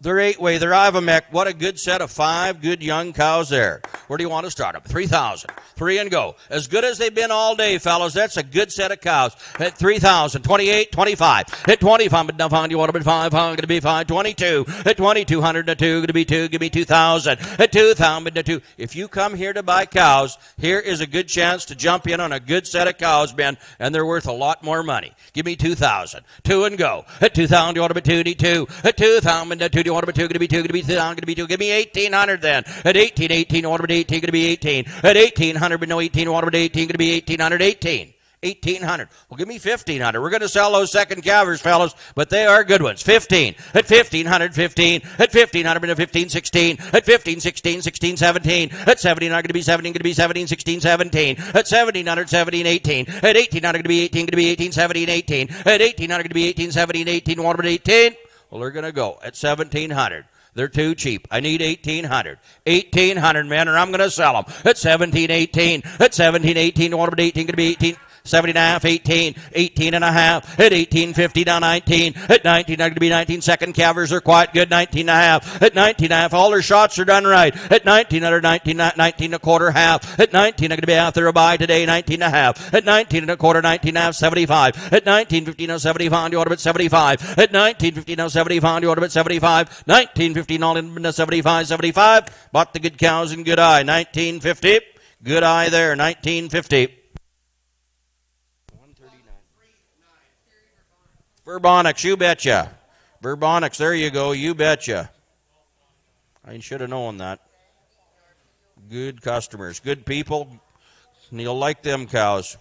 They're 8-way. They're Ivamec. What a good set of 5 good young cows there. Where do you want to start them? 3,000. 3 and go. As good as they've been all day, fellas. That's a good set of cows. At 3,000. 28, 25. At 25, but now find you want to be 5. I'm going to be 5. 22. At 2,200 to 2. Going to be 2. Give me 2,000. At 2,000 to 2. If you come here to buy cows, here is a good chance to jump in on a good set of cows, Ben, and they're worth a lot more money. Give me 2,000. 2 and go. At 2,000, you want to be 2. 2. At 2,000 to 2. You want to be 2, going to be 2, going to be 2, going to be 2. Give me 1,800 then. At 18, 18, you want to be 18, going to be 18. At 1,800, but no 18, you want to be 18, going to be 1,800, 18. 1,800. Well, give me 1,500. We're going to sell those second calvers, fellas, but they are good ones. 15. At 1,500, 15. At 1,500, but 15, 16. At 15, 16, 16, 17. At 17, I'm going to be 17, going to be 17, 16, 17. At 1,700, 17, 18. At 1,800, going to be 18, going to be 18, 17, 18. At 1,800, going to be 18, 17, 18. Want to be 18? Well, they're going to go at 1,700. They're too cheap. I need 1,800. 1,800, men, or I'm going to sell them at 17, 18. At 17, 18. Want to be 18? Going to be 18. 70 and a half, 18, 18 and a half, at 18.50 down 19, at 19, not going to be 19, second calvers are quite good, 19 and a half, at 19 and a half, all their shots are done right, at 19, under 19, 19 and a quarter half, at 19, not going to be out there a buy today, 19 and a half, at 19 and a quarter, 19 and a half, 75, at 19.50, now 75, you ought to bet 75, at 19.50, now 75, you ought to bet 75, 19.50, all in 75, 75, bought the good cows and good eye, 19.50, good eye there, 19.50. Bourbonics, you betcha. Bourbonics, there you go, you betcha. I should have known that. Good customers, good people, and you'll like them cows.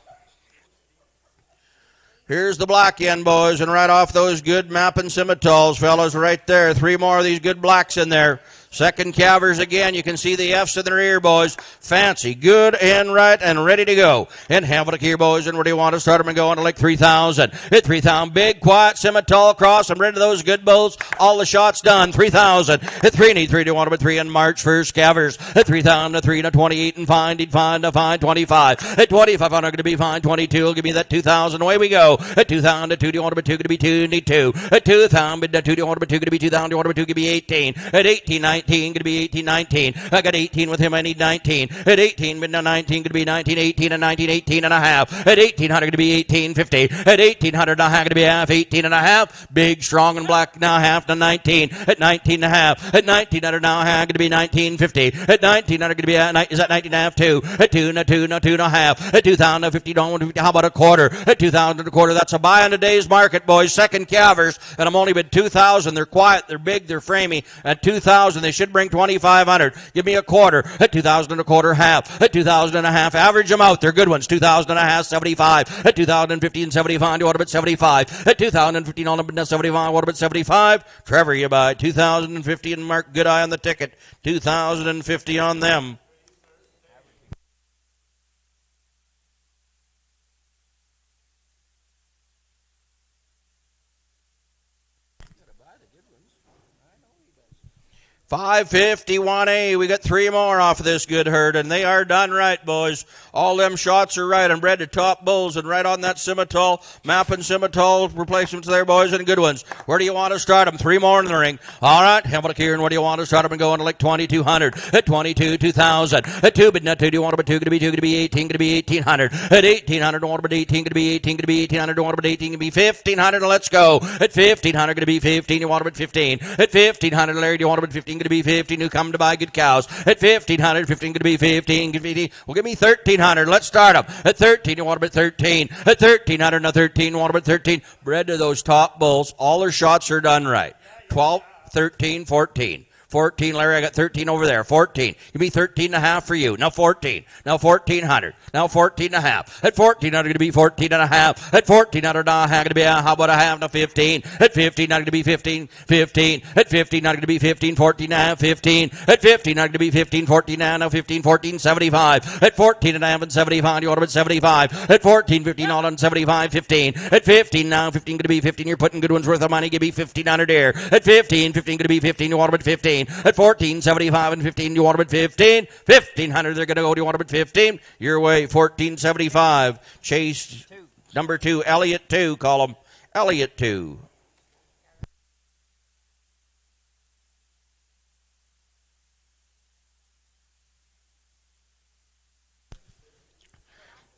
Here's the black end, boys, and right off those good mapping Simmentals, fellas, right there. 3 more of these good blacks in there. Second calvers again. You can see the F's in their ear, boys. Fancy, good and right and ready to go. And have it here, boys. And where do you want to start them and go on to like 3,000? At 3,000, big, quiet, Simmental cross. I'm ready to those good bulls. All the shots done. 3,000. At 3, need 3 to 1 to 3 and March first calvers. At 3,000 to 3 to 28 and find. He'd find to find 25. At 25, I'm going to be fine. 22 will give me that 2,000. Away we go. At 2,000 to 2, do you want to be 2? Going to be 2, need 2. At 2,000 to 2, do you want to be 2? Going to be 2,000. Do you want to be 2? Give me 18. At 18, 19, going to be 18, 19. I got 18 with him. I need 19. At 18, but now 19, going to be 19, 18 and 19, 18 and a half. At 1,800, going to be 18.50. At 1,800, now going to be half, 18 and a half. Big, strong, and black, now half to 19. At 19 and a half. At 1,900, now going to be 19.50. At 1,900, going to be, is that 19 and a half, 2? At 2, now 2, now 2 and a half. At 2,000, now 50, don't want to 50. How about a quarter? At 2,000 and a quarter, that's a buy on today's market, boys. Second calvers, and I'm only bid 2,000. They're quiet, they're big, they're framey. At 2,000, they should bring 2,500. Give me a quarter. At 2,000 and a quarter, half. At 2,000 and a half, average them out. They're good ones. 2,000 and a half, 75. At 2,050 and 75, you want to bet 75. At 2,015, all about 75, what about 75? Trevor, you buy 2,050 and mark good eye on the ticket. 2,050 on them. $551A. We got 3 more off of this good herd, and they are done right, boys. All them shots are right. I'm bred to top bulls, and right on that Simmental, mapping Simmental replacements there, boys, and good ones. Where do you want to start them? 3 more in the ring. All right, have a look here, and where do you want to start them and go on to like 2,200? At 22, 2,000. At 2, but not 2. Do you want to be 2? Going to be 2? Going to be 18. Going to be 1,800. At 1,800, don't want to be 18. Going to be 18. Going to be 1,800. Don't want to be 18. Going to be 1,500. And let's go. At 1,500, going to be 15. You want to be 15. At 1,500, Larry, do you want to be 15? Going to be 15 who come to buy good cows. At 1,500, 15 going to be 15. Well, give me 1,300. Let's start them. At 13, you want to bet 13. At 1,300, now 13, you want to bet 13. Bred to those top bulls. All their shots are done right. 12, 13, 14. 14, Larry, I got 13 over there. 14. Give me 13 and a half for you. Now 14. Now 1,400. Now 14 and a half. At 1,400, going to be 14 and a half. At 1,400, now going to be, how about a half? Now 15. At 15, now going to be 15. 15. At 15, now going to be 15. 14 and a half. 15. At 15, now going to be 15. 14 now. Now 15. 14, 75. At 14 and a half and 75, you want to bet 75. At 14, 15, all on 75. 15. At 15, now 15 going to be 15. You're putting good ones worth of money. Give me 1,500 here. At 15, 15 going to be 15. You want to bet 15. At 14, 75 and 15, you want to bet 15? 1,500, they're going to go. Do you want to bet 15? Your way, 1475. Chase, number 2, Elliott 2, call him Elliott 2.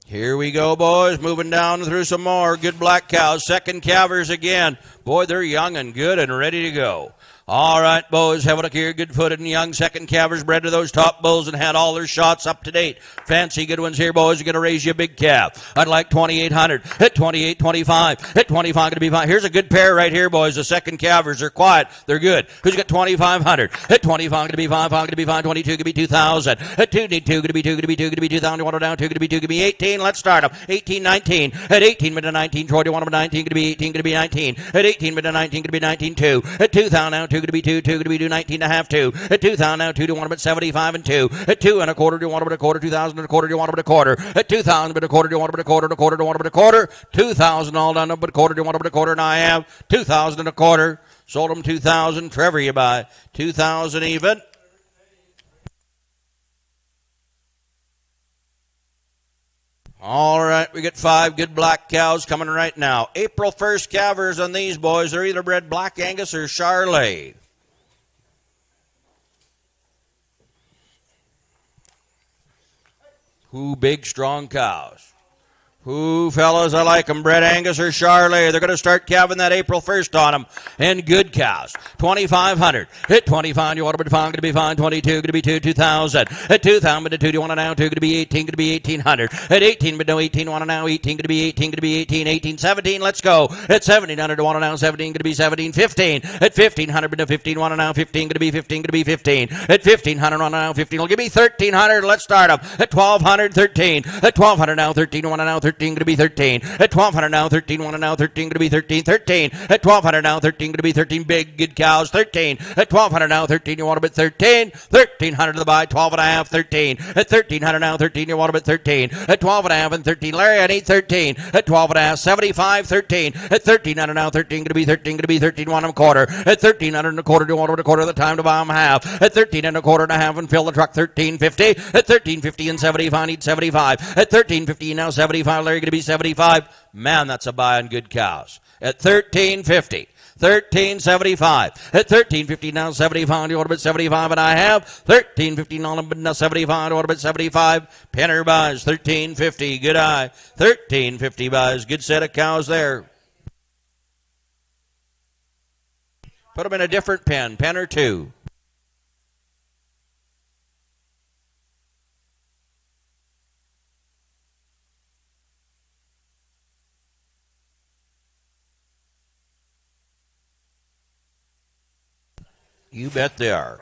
Here we go, boys. Moving down through some more. Good black cows. Second calvers again. Boy, they're young and good and ready to go. All right, boys, have a look here. Good-footed and young second calvers bred to those top bulls and had all their shots up to date. Fancy good ones here, boys. You're going to raise you a big calf. I'd like 2,800. At 28.25. At 25, going to be fine. Here's a good pair right here, boys. The second calvers. They're quiet. They're good. Who's got 2,500? At 25, going to be fine. Going to be fine. 22, going to be 2,000. At 2, need 2, going to be 2, going to be 2, going to be 2,000. Water down 2, going to be 2, going to be 18. Let's start them. 18, 19. At 18, mid to 19. Troy, do you want them 19? Going to be 18, going to be 19. At 18, mid to 19, going to be 19, 2. At 2,000 now, 2, going to be 2, 2, going to be 19 and a half, 2. At 2,000 now, 2, do you want them at 75 and 2. At 2 and a quarter, do you want them at a quarter. 2,000 and a quarter, do you want them at a quarter. At 2,000 but a quarter, do you want them at a quarter. And a quarter, do you want them at a quarter. 2,000 all done, but a quarter, do you want them at a quarter. And I have 2,000 and a quarter. Sold them 2,000. Trevor, you buy 2,000 even. All right, we got 5 good black cows coming right now. April 1st calvers on these boys. They're either bred Black Angus or Charolais. Who big, strong cows? Who, fellas, I like them, Red Angus or Charolais. They're going to start calving that April 1st on them. And good cows. 2,500. Hit 25. You want to be fine. Going to be fine. 22. Going to be 2. 2,000. At 2,000. But 2. Do you want to now? 2. Going to be 18. Going to be 1,800. At 18. But no 18. Want to now? 18. Going to be 18. Going to be 18. 18. 17. Let's go. At 1,700. Want to now? 17. Going to be 17. 15. At 1,500. But no 15. Want to now? 15. Going to be 15. Going to be 15. At 1,500. Want to now? 15. Will give me 1,300. Let's start them. At 1,200. 13. At 1,200 now. 13. Want to now? 13. Going to be 13. At 1,200 now, 13. Want to now, 13. Going to be 13. 13. At 1,200 now, 13. Going to be 13. Big, good cows. 13. At 1,200 now, 13. You want to bet 13. 1,300 to the buy. 12 and a half. 13. At 1,300 now, 13. You want to bet 13. At 12 and a half and 13. Larry, I need 13. At 12 and a half. 75. 13. At 1,300 now, 13. Going to be 13. Going to be 13. Want them quarter. At 1,300 and a quarter. Do you want them a quarter of the time to buy them half. At 13 and a quarter and a half and fill the truck. 13.50. At 13.50 and 75. I need 75. At 13.50 now, 75. Larry, going to be 75. Man, that's a buy on good cows. At 13.50. 13.75. At 13.50 now, 75. You want to bet 75, and I have 13.50 on them, now 75. You want to bet 75. Penner buys 13.50. Good eye. 13.50 buys. Good set of cows there. Put them in a different pen. Pen or two. You bet they are.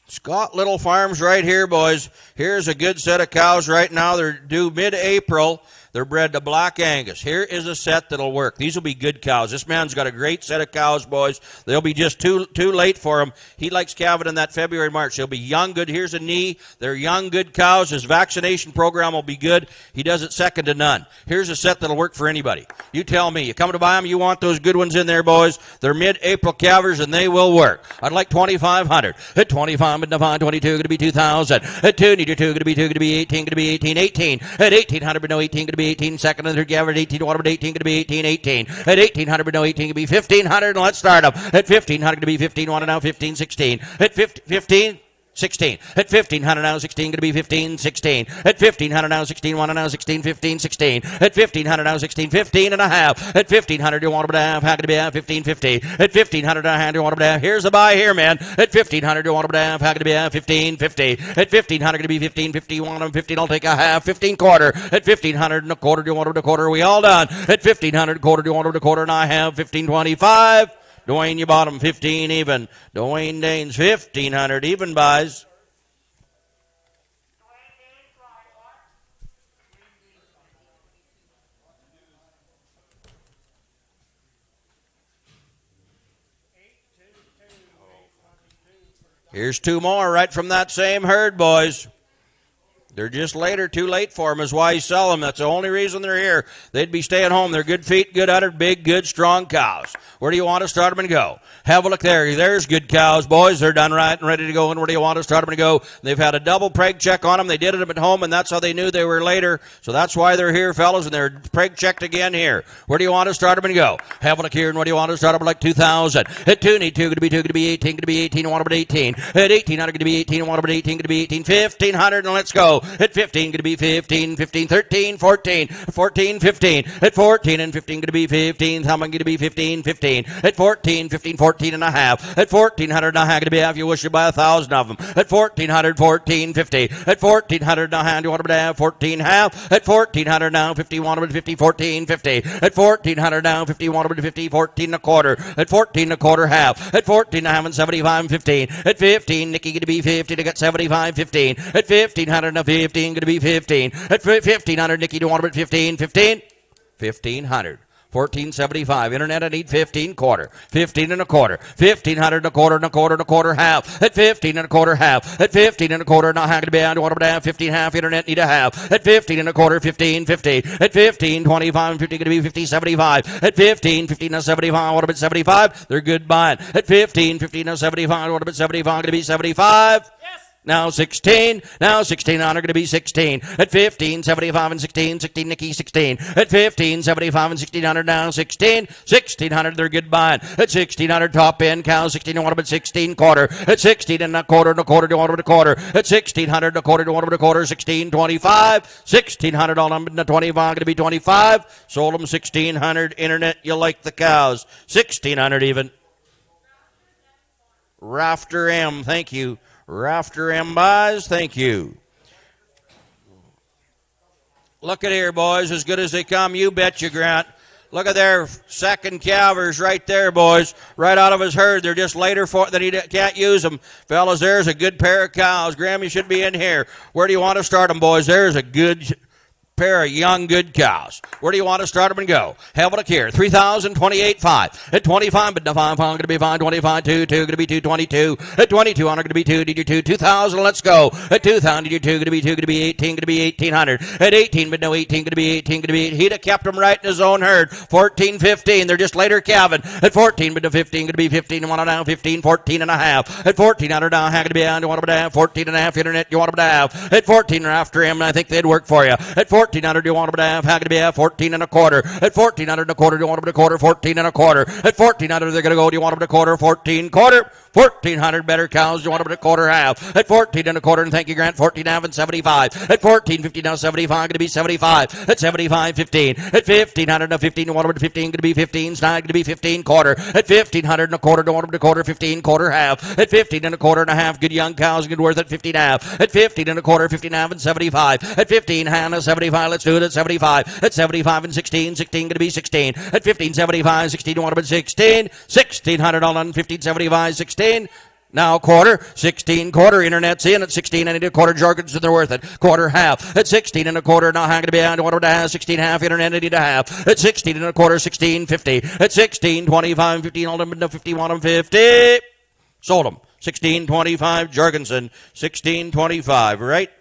Scott Little Farms right here, boys. Here's a good set of cows right now. They're due mid-April. They're bred to Black Angus. Here is a set that'll work. These will be good cows. This man's got a great set of cows, boys. They'll be just too late for him. He likes calving in that February, March. They'll be young, good. Here's a knee. They're young, good cows. His vaccination program will be good. He does it second to none. Here's a set that'll work for anybody. You tell me. You come to buy them, you want those good ones in there, boys. They're mid-April calvers, and they will work. I'd like 2,500. At 25, but 22, going to be 2,000. At 2, need your 2, going to be 2, going to be 18, going to be 18, 18. At 1,800, but no 18, going to be 18. Second and third calver at 18, water, but 18, going to be 18, 18. At 1,800, but no 18, going to be 1,500, and let's start them. At 1,500, going to be 15, water now 15, 16. At 15, 16. At 1,500 now, 16, going to be 15, 16. At 1,500 now, 16, want to now, 16, 15, 16. At 1,500 now, 16, 15 and a half. At 1,500, you want to half, how could it be half, 15, 50. At 1,500 and a half, you want to half. Here's a buy here, man. At 1,500, you want to half, how could it be half, 15, 50. At 1,500, going to be 15, 50, you want them 15, I'll take a half, 15 quarter. At 1,500 and a quarter, do you want them a quarter? We all done. At 1,500 quarter, do you want them a quarter? And I have 15.25. Dwayne, you bought him 15 even. Dwayne Danes 1,500 even buys. Here's two more right from that same herd, boys. They're just later, too late for them is why you sell them. That's the only reason they're here. They'd be staying home. They're good feet, good uddered, big, good, strong cows. Where do you want to start them and go? Have a look there. There's good cows, boys. They're done right and ready to go. And where do you want to start them and go? They've had a double preg check on them. They did it at home, and that's how they knew they were later. So that's why they're here, fellas, and they're preg checked again here. Where do you want to start them and go? Have a look here, and where do you want to start them? Like 2,000. At 2, need 2, going to be 2, going to be 18, going to be 18, want them at 18. At 1,800, going to be 18, want them at 18, going to be 18, 1,500, and let's go. At 15, going to be 15, 15, 13, 14, 14, 15. At 14 and 15, going to be 15. How many going to be 15, 15. At 14, 15, 14 and a half. At 1,400 and a half, going to be half. You wish you buy 1,000 of them. At 1,400, 1450. At 1,400 and a half, you want to have 14 half. At 1,400 now, 50, 150, 1450. At 1,400 now, 50, 150, 14 and a quarter. At 14 and a quarter half. At 14 and a half and 75 and 15. At 15, Nicky going to be 50 to get 75, 15. At 1,500 and a 15, going to be 15. At 1,500, Nicky, do you want to bet 15, 15? 1,500. 1475. Internet, I need 15 quarter. 15 and a quarter. 1,500 and a quarter and a quarter and a quarter half. At 15 and a quarter half. At 15 and a quarter, not how to be on. Want to have 15 half. Internet, need a half. At 15 and a quarter, 15, 50. At 15, 25 and 50, going to be 50, 75. At 15, 15 and 75, what about 75? They're good buying. At 15, 15 and 75, what about 75? Going to be 75. Now 16. Now 16 on are going to be 16. At 15, 75 and 16. 16, Nicky, 16. At 15, 75 and 1600 now 16. 1600, they're good buying. At 1600, top end cows. 16, what about 16 quarter? At 16 and a quarter, do you want about a quarter? At 1600 and a quarter, do you want about a quarter? 1625. 1600 all numbered to 25, going to be 25. Sold them 1600. Internet, you like the cows. 1600 even. Rafter M, thank you. Rafter M buys, thank you. Look at here, boys, as good as they come, you betcha, Grant. Look at their second calvers right there, boys, right out of his herd. They're just later for that he can't use them. Fellas, there's a good pair of cows. Graham, you should be in here. Where do you want to start them, boys? There's a good pair of young, good cows. Where do you want to start them and go? Have a look here. 3,028.5. At 25, but the 5 going to be fine. 25, 2, going to be 222. At 22, on going to be 2, did you 2? 2,000, let's go. At 2,000, did you 2, going to be 2, going to be 18, going to be 1,800. At 18, but no 18, going to be 18, going to be 8. He'd have kept them right in his own herd. 14, 15, they're just later calving. At 14, but no 15, going to be 15, and 1 down, 15, 14 and a half. At 1400 down, how going to be down, you want to have 14 and a half. Internet, you want to have. At 14 or after him, and I think they'd work for you. At 1400, you want to have, how could it be 14 and a quarter? At 1400 and a quarter, do you want them to quarter? 14 and a quarter. At 1400, they're going to go, do you want them to quarter? 14 quarter. 1400 better cows, do you want them to quarter half? At 14 and a quarter, and thank you, Grant, 14 half and 75. At 1450 now 75, going to be 75. At 75, 15. At 1500 and 15, you want them to 15, going to be 15. Snide, going to be 15 quarter. At 1500 and a quarter, do you want them to quarter? 15 quarter half. At 15 and a quarter and a half, good young cows, good worth at 15 half. At 15 and a quarter, 15 half and 75. At 15 half and 75, let's do it at 75. At 75 and 16, 16 going to be 16. At 1575, 16, you want to bet 16. 1600 all on 1575, 16. Now quarter, 16 quarter, internet's in at 16 and a quarter, Jorgensen, they're worth it. Quarter half, at 16 and a quarter, now how going to be on, what to have, 16 half, internet, I need a half. At 16 and a quarter, 1650. At 16, 25, 15, all them, 51 and 50. Sold them. 1625, Jorgensen, 1625, right?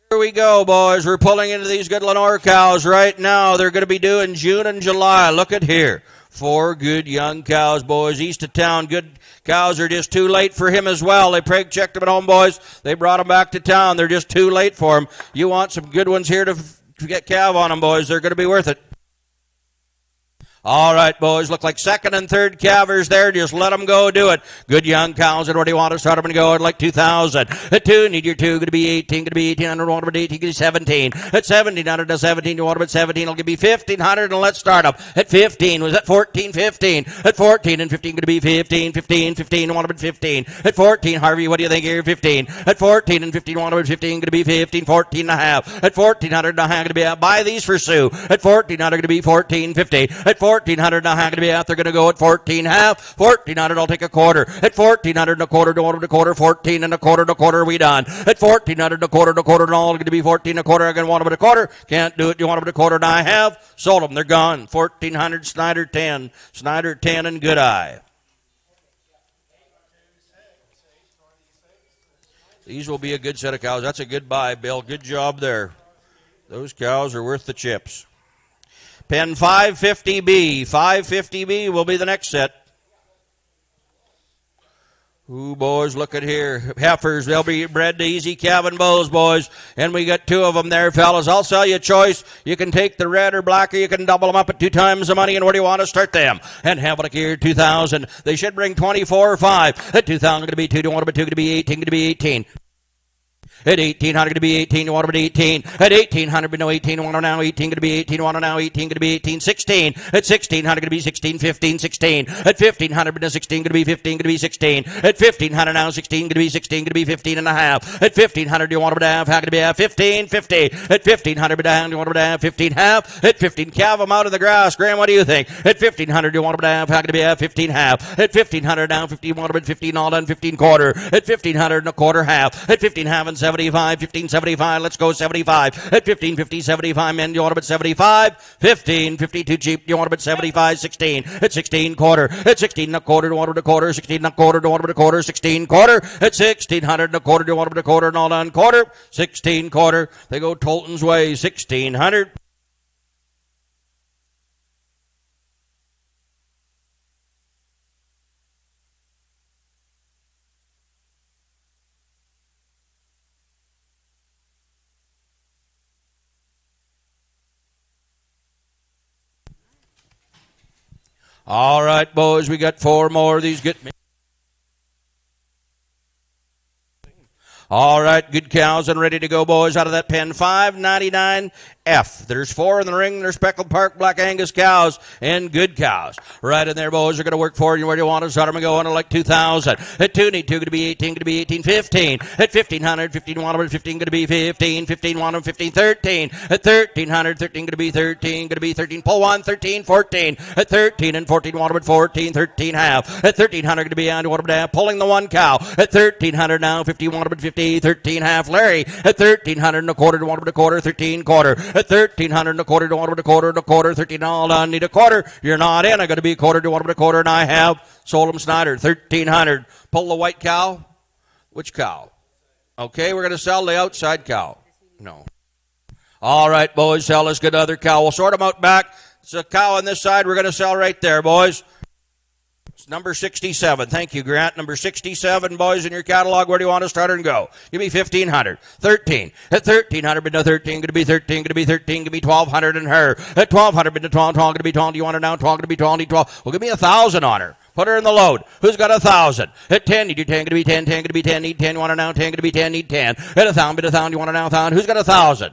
Here we go, boys. We're pulling into these good Lenore cows right now. They're going to be due in June and July. Look at here. 4 good young cows, boys. East of town, good cows are just too late for him as well. They preg checked them at home, boys. They brought them back to town. They're just too late for him. You want some good ones here to get calve on them, boys. They're going to be worth it. All right, boys, look like second and third calvers there. Just let them go do it. Good young cows. And where do you want to start them and go? At like 2,000. At 2, need your 2. Going to be 18. Going to be 1,800. Want to be 18. Going to be 17. At 1,700 to 17. You want to be 17. It'll give me 1,500. And let's start them. At 15. Was that 14? 15. At 14 and 15. Going to be 15. 15. 15. Want to be 15. At 14. Harvey, what do you think here? 15. At 14 and 15. Want to be 15. Going to be 15. 14 and a half. At 1,400 and a half. Going to be out. Buy these for Sue. At 1,400. Going to be 14.50. At 1,400 now, how going to be out? They're going to go at 14 half. 1,400, I'll take a quarter. At 1,400 and a quarter, don't want them to quarter. 14 and a quarter, we done. At 1,400 and a quarter, and all going to be 14 and a quarter. I'm going to want them to quarter. Can't do it. You want them to quarter, and I have. Sold them. They're gone. 1,400, Snyder 10. Snyder 10 and Good Eye. These will be a good set of cows. That's a good buy, Bill. Good job there. Those cows are worth the chips. Pen 550B. 550B will be the next set. Ooh, boys, look at here. Heifers, they'll be bred to easy calving bulls, boys. And we got two of them there, fellas. I'll sell you a choice. You can take the red or black, or you can double them up at 2 times the money. And where do you want to start them? And have a look here, 2,000. They should bring 24 or 5. At 2,000, going to be 2. Do you want to be 2? Going to be 18. Going to be 18. At 1,800, to be 18, you want to be 18. At 1,800, but no 18, you want to now 18, going to be 18, you want to now 18, going to be 18, 16. At 1,600, going to be 16, 15, 16. At 1,500, but no 16, going to be 15, going to be 16. At 1,500 now 16, going to be 16, going to be 15 and a half. At 1,500, you want to have, how going to be 15, 50. At 1,500, but down, you want to have 15 half. At 15, calve them out of the grass. Graham, what do you think? At 1,500, you want to have, how going to be 15 half. At 1,500 now 15, want to be 15 all done, 15 quarter. At 1,500 and a quarter half. At 15 half and 75, 1575, let's go 75. At 1550, 75, men, you want to bet 75. 1550, too cheap, you want to bet 75, 16. At 16 quarter. At 16 and a quarter, you want to bet a quarter. 16 and a quarter, you want to bet a quarter. 16 quarter. At 1,600 and a quarter, you want to bet a quarter and all done quarter. 16 quarter, they go Tolton's way, 1,600. All right, boys, we got 4 more of these. Get me. All right, good cows and ready to go, boys, out of that pen. 599 F. There's 4 in the ring. There's Speckled Park, Black Angus cows, and good cows. Right in there, boys. Are going to work for you. Where do you want to start them and go on to like 2,000. At 2, need 2, going to be 18, going to be 18, 15. At 1,500, 15, want to 15, going to be 15, 15, want to 15, 13. At 1,300, 13, going to be 13, going to be 13. Pull 1, 13, 14. At 13 and 14, want to 14, 13 half. At 1,300, going to be on, want to half, pulling the 1 cow. At 1,300 now, 50, want to 50, 13 half. Larry, at 1,300 and a quarter, want to a quarter, 13 quarter. At 1,300 and a quarter, don't want to a quarter and a quarter, 13 all done, need a quarter. You're not in. I got to be a quarter, don't want to a quarter, and I have sold them Snyder, 1,300. Pull the white cow. Which cow? Okay, we're going to sell the outside cow. No. All right, boys, sell this good other cow. We'll sort them out back. It's a cow on this side we're going to sell right there, boys. It's number 67. Thank you, Grant. Number 67, boys, in your catalog. Where do you want to start and go? Give me 1,500. 13. At 1,300, but no 13. Going to be 13. Going to be 13. Give me 1,200 in her. At 1,200, but no 12. 12 going to be 12. Do you want her now? 12 going to be 12. Need 12. Well, give me 1,000 on her. Put her in the load. Who's got 1,000? At 10, you do 10, going to be 10, 10, going to be 10, need 10, you want her now, 10, going to be 10, need 10. At 1,000, but 1,000, you want her now, 1,000. Who's got 1,000?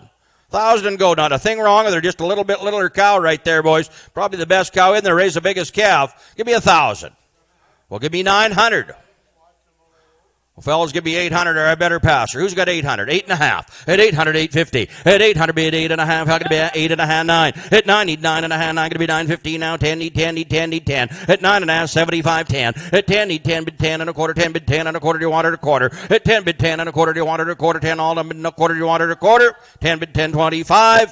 1,000 and go. Not a thing wrong. They're just a little bit littler cow right there, boys. Probably the best cow in there. Raise the biggest calf. Give me 1,000. Well, give me 900. Well, fellas, give me 800 or I better pass her. Who's got 800? 8.5. At 800, 850. At 800, be at 8.5. How can it be at 8.5, 9? At 9, need 9.5. 9 going to be 9.15 now. 10, need 10, need 10, need 10. At 9.5, 75, 10. At 10, need 10, bid 10 and a quarter. 10, bid 10 and a quarter. Do you want her a quarter? At 10, bid 10 and a quarter. Do you want her a quarter? 10, all of them and a quarter. Do you want her a quarter? 10, bid 10, 25.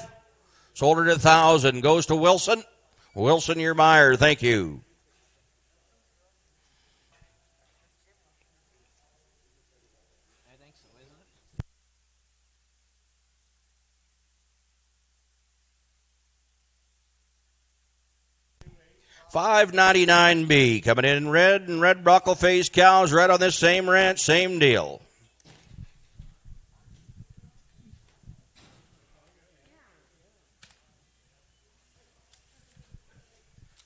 Sold her to 1,000. Goes to Wilson. Wilson, your buyer. Thank you. $5.99B coming in red and red brockle face cows right on this same ranch, same deal.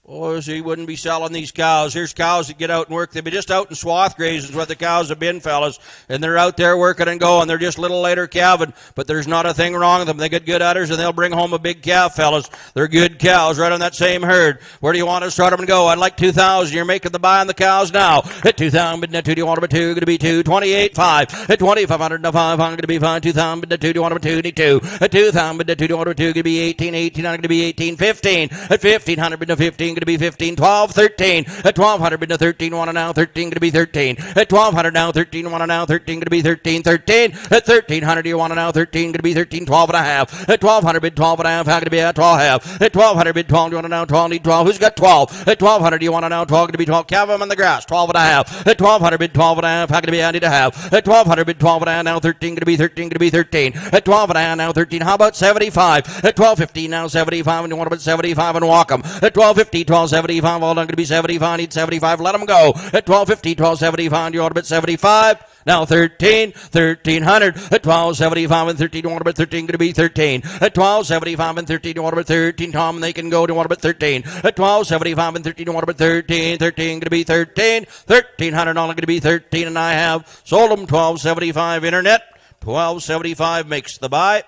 Boys, he wouldn't be selling these cows. Here's cows that get out and work. They've been just out in swath grazing is what the cows have been, fellas. And they're out there working and going. They're just a little later calving, but there's not a thing wrong with them. They get good udders and they'll bring home a big calf, fellas. They're good cows right on that same herd. Where do you want to start them and go? I'd like 2,000. You're making the buy on the cows now. At 2,000, but 2, do you want them at 2? Going to be 2. 28.5. At 2,500, no 5. I'm going to be 5. 2,000, but 2, do you want them at 2? Need 2. At 2,000, but 2, do you want them at 2? Going to be 18. 18, I'm going to be 18. 15. At 1,500, but 15. Going to be 15, 12, 13. At 1,200, bid to 13, want to now 13, going to be 13. At 1,200 now 13, want to now 13, going to be 13, 13. At 1,300, do you want to now 13, going to be 13, 12 and a half. At 1,200, bid 12 and a half, how going to be at 12 half. At 1,200, bid 12, do you want to now 12, need 12. Who's got 12? At 1,200, do you want to now 12, going to be 12. Calve them on the grass, 12 and a half. At 1,200, bid 12 and a half, how going to be I need a half. At 1,200, bid 12 and a half, now 13, going to be 13, going to be 13. At 12 and a half, now 13. How about 75? At 12.15, now 75, and you want to put 75 and walk them. At 12.15, 1275, all done going to be 75, need 75, let them go. At 1250, 1275, you want to bet 75. Now 13, 1300 at 1275 and 13. You want to bet 13, going to be 13 at 1275 and 13. You want to bet 13. Tom, they can go. Do you want to bet 13 at 1275 and 13? You want to bet 13, 13 going to be 13, 1300 all going to be 13, and I have sold them 1275 internet. 1275 makes the buy.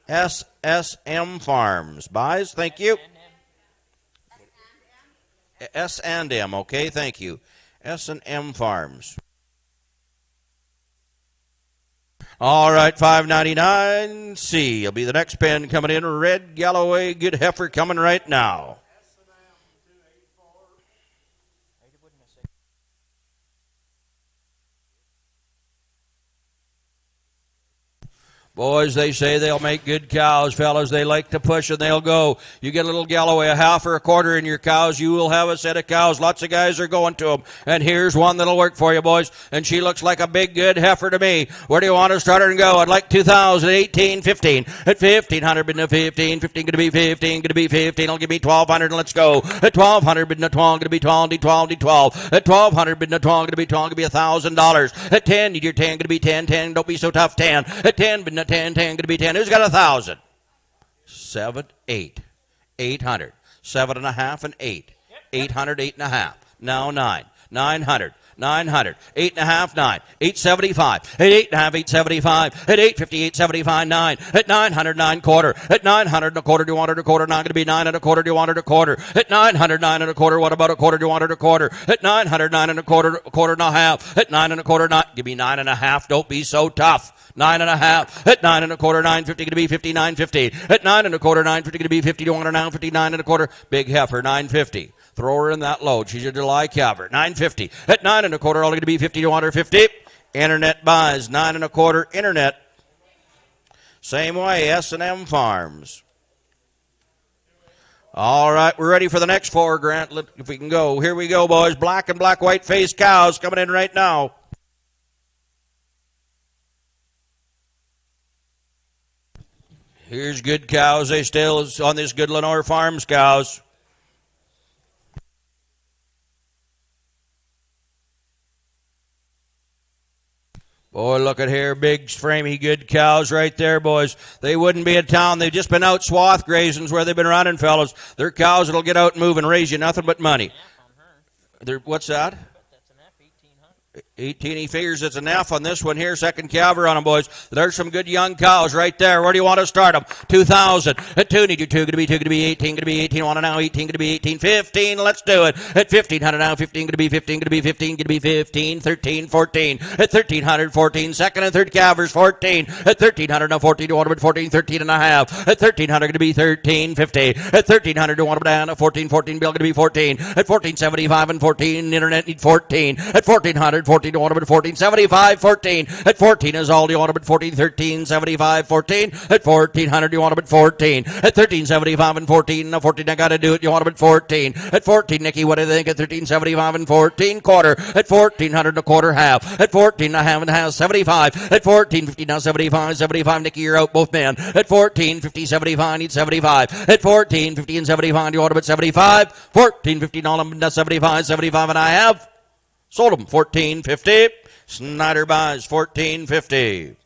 SSM Farms buys. Thank you. S&M. Okay, thank you. S&M Farms. All right, $5.99. C will be the next pen coming in. Red Galloway, good heifer coming right now. Boys, they say they'll make good cows, fellas. They like to push and they'll go. You get a little Galloway, a half or a quarter in your cows, you will have a set of cows. Lots of guys are going to them. And here's one that'll work for you, boys. And she looks like a big, good heifer to me. Where do you want to start her and go? I'd like 2,000, 18, 15. At 1,500, bid to 15. 15 going to be 15, going to be 15. I'll give me 1,200 and let's go. At 1,200, bid to 12, going to be 12, D12, D12. At 1,200, bid to 12, going to be 12, going to be $1,000. At 10, need your 10, going to be 10, 10. Don't be so tough, 10. At 10, bid to 10, 10, going to be 10. Who's got 1,000? 7, 8. 800. 7.5 and 8. 800, 8.5. Now 9. 900. 900. 8.5, 9. 875. At 8.5, 875. At 850, 875, 9. At 900, 9 quarter. At 900 and a quarter, do you want it a quarter? Not going to be 9 and a quarter, do you want it a quarter? At 900, 9 and a quarter, what about a quarter? Do you want it a quarter? At 900, 9 and a quarter and a half. At 9 and a quarter, not. Give me 9.5. Don't be so tough. 9.5. At 9 and a quarter, 950 going to be 50, 950. At 9 and a quarter, 950 going to be 50. Do you want her now? 59 and a quarter. Big heifer, 950. Throw her in that load. She's your July calver. 950. At 9 and a quarter, all going to be 50. You want her 50? Internet buys 9 and a quarter. Internet. Same way. S&M Farms. All right, we're ready for the next four, Grant. If we can go. Here we go, boys. Black and black white face cows coming in right now. Here's good cows. They still on this good Lenore Farms cows. Boy, look at here. Big, framey, good cows right there, boys. They wouldn't be in town. They've just been out swath grazings where they've been running, fellas. They're cows that'll get out and move and raise you nothing but money. What's that? 18, he figures it's enough on this one here. Second calver on them, boys. There's some good young cows right there. Where do you want to start them? 2,000. At 2, need your 2, going to be 2, going to be 18, going to be 18. Want to now 18, going to be 18. 15, let's do it. At 1,500 now, 15, going to be 15, going to be 15, going to be 15. 13, 14. At 1,300, 14. Second and third calvers, 14. At 1,300 now, 14. You want to bet 14, 13 and a half. At 1,300, going to be 13, 50. At 1,300, you want to bet down. At 14, 14, bill going to be 14. At 14.75 and 14, internet need 14. At 1,400, 14, you want to bet 14, 75, 14. At 14 is all you want to bet 14, 13, 75, 14. At 1,400, you want to bet 14. At 13.75 and 14, now 14, I got to do it. You want to bet 14. At 14, Nicky, what do you think? At 13.75 and 14, quarter. At 1,400 and a quarter, half. At 14 and a half and half, 75. At 14.50 now, 75, 75. Nicky, you're out, both men. At 14.50, 75, need 75. At 14.50 and 75, you want to bet 75. 14.50, all of them, 75, 75, and I have sold them. 14.50. Snyder buys 14.50.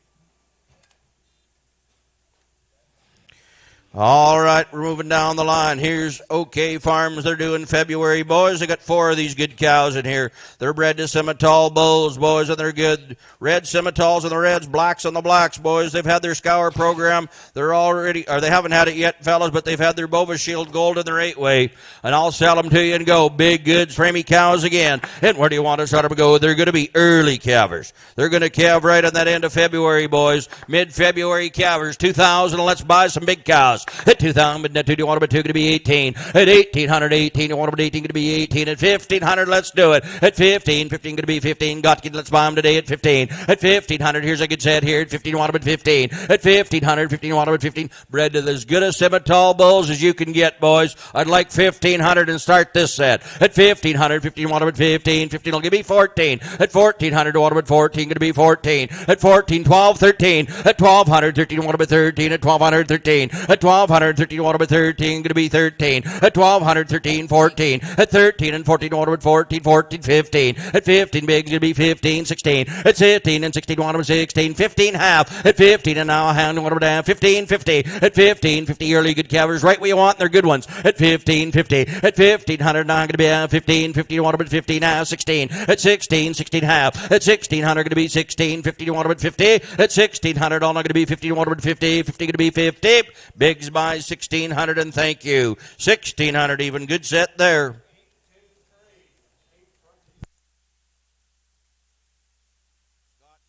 All right, we're moving down the line. Here's OK Farms. They're doing February, boys. They got 4 of these good cows in here. They're bred to Simmental Bulls, boys, and they're good. Red Simmentals and the Reds, blacks on the blacks, boys. They've had their scour program. They're already, or they haven't had it yet, fellas, but they've had their Bova Shield Gold in their 8-way. And I'll sell them to you and go. Big, good, framey cows again. And where do you want to start them to go? They're going to be early calvers. They're going to calve right on that end of February, boys. Mid-February calvers, 2,000. Let's buy some big cows. At 2,000, but 2, do you want to bet 2, going to be 18. At 1,800, 18, you want to bet 18, going to be 18. At 1,500, let's do it. At 15, 15, going to be 15. Let's buy them today at 15. At 1,500, here's a good set here. At 15, you want to bet 15. At 1,500, 15, you want to bet 15. Bred to as good a Simmental Bulls as you can get, boys. I'd like 1,500 and start this set. At 1,500, 15, you want to bet 15. 15 will give me 14. At 1,400, you want to bet 14, going to be 14. At 14, 12, 13. At 1,200, 13, you want to bet 13. At 1,200, 13. At 1200, 13, water about 13, going to be 13. At 1200, 13, 14. At 13 and 14, water about 14, 14, 15. At 15, big, going to be 15, 16. At 15 and 16, water about 16, 15, half. At 15 and now a hand, water about half, 15, 50. At 15, 50, early good calvers, right where you want, they're good ones. At 15, 50. At 1500, now going to be 15, 50, water about 15, half, 16. At 16, 16, half. At 1600, going to be 16, 50, water about 50. At 1600, all now going to be 50, water about 50, 50 going to be 50. Bigs by 1600, and thank you. 1600 even. Good set there.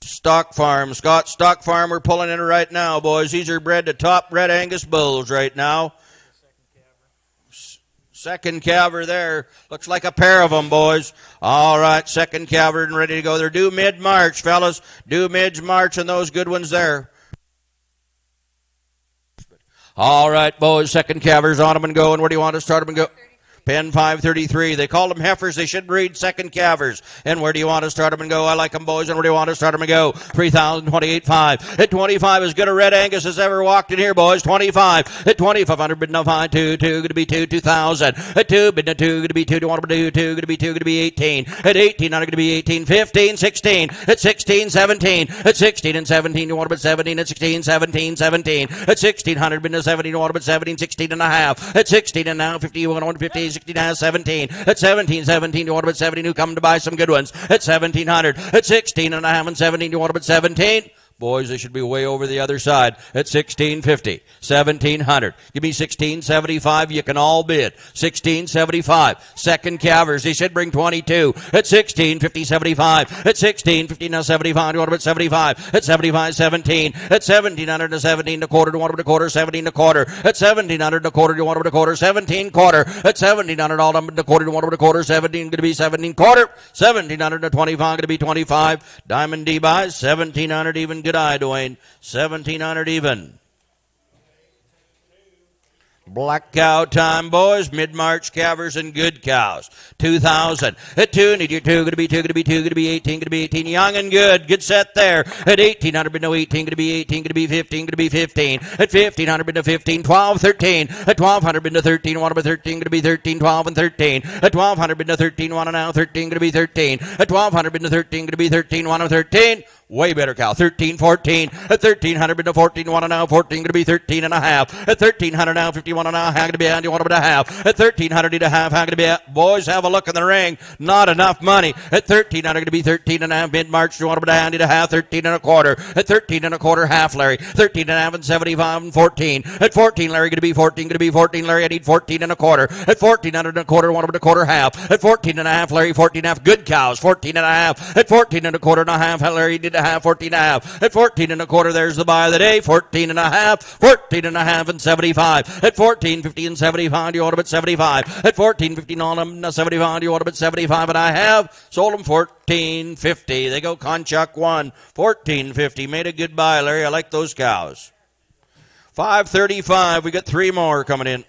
Stock Farm. Scott Stock Farm, we're pulling in right now, boys. These are bred to top Red Angus bulls right now. Second calver there. Looks like a pair of them, boys. All right, second calver and ready to go. They're due mid-March, fellas. Due mid-March, and those good ones there. All right, boys, second calvers on them and going. Where do you want to start them and go? Pen 533. They call them heifers. They should breed second calvers. And where do you want to start them and go? I like them, boys. And where do you want to start them and go? 3,028.5. At 25, as good a Red Angus as ever walked in here, boys. 25. At 2,500, bid no 5, 2, going to be 2, 2,000. At 2, bid no 2, going to be 2, do you want to do 2, going to be 2, going to be 18. At 18, going to be 18, 15, 16. At 16, 17. At 16 and 17, you want to bid 17. At 16, 17, 17. At 1,600, bid no 17, you want to bid 17, 16 and a half. At 16 and now 50, you want to 50. 16 has 17. At 17, 17, you want to bet 17, who come to buy some good ones. At 1,700. At 16 and a half and 17, you want to bet 17. Boys, they should be way over the other side at 1,650, 1,700. Give me 1,675. You can all bid. 1,675. Second calvers, they should bring 22 at 1,650, 75. At 1,650 now 75. You want to bet 75. At 75, 17. At 1,700 to 17 and a quarter. You want to bet a quarter. 17 and a quarter. At 1,700 and a quarter. You want to bet a quarter. 17 quarter. At 1,700 all done and a quarter. You want to bet a quarter. 17 going to be 17 quarter. 1,700 to 25 going to be 25. Diamond D buys 1,700 even. Good eye, Dwayne. 1,700 even. Black cow time, boys. Mid-March calvers and good cows. 2,000. At 2, need your 2. Going to be 2, going to be 2, going to be 18, going to be 18. Young and good. Good set there. At 1,800, but no 18, going to be 18, going to be 15, going to be 15. At 1,500, been to 15, 12, 13. At 1,200, been to 13, 1 to 13, going to be 13, 12, and 13. At 1,200, been to 13, 1 and now 13, going to be 13. At 1,200, been to 13, going to be 13, 1 and 13. Way better cow. 13, 14. At 1,300, been to 14, 1 and now 14, going to be 13 and a half. At 1,300 now, 51 and a half, going to be and you want to be a half. At 1,300, need a half, going to be a, boys, have a look in the ring. Not enough money. At 1,300, going to be 13 and a half. Mid-March, you want to be a hand, need a half. 13 and a quarter. At 13 and a quarter, half, Larry. 13 and a half and 75 and 14. At 14, Larry, going to be 14, going to be 14, Larry. I need 14 and a quarter. At 1,400 and a quarter, want to be a quarter, half. At 14 and a half, Larry, 14 and a half. Good cows. 14 and a half. At 14 and a quarter and a half, Larry, did a half. 14 and a half. At 14 and a quarter, there's the buy of the day. 14 and a half. 14 and a half and 75. At 14, 50 and 75, you ought to bet 75. At 14, 15 on them, 75, you ought to bet 75, and I have sold them 14.50. They go Conchuck 1. 14.50. Made a good buy, Larry. I like those cows. 5:35. We got 3 more coming in.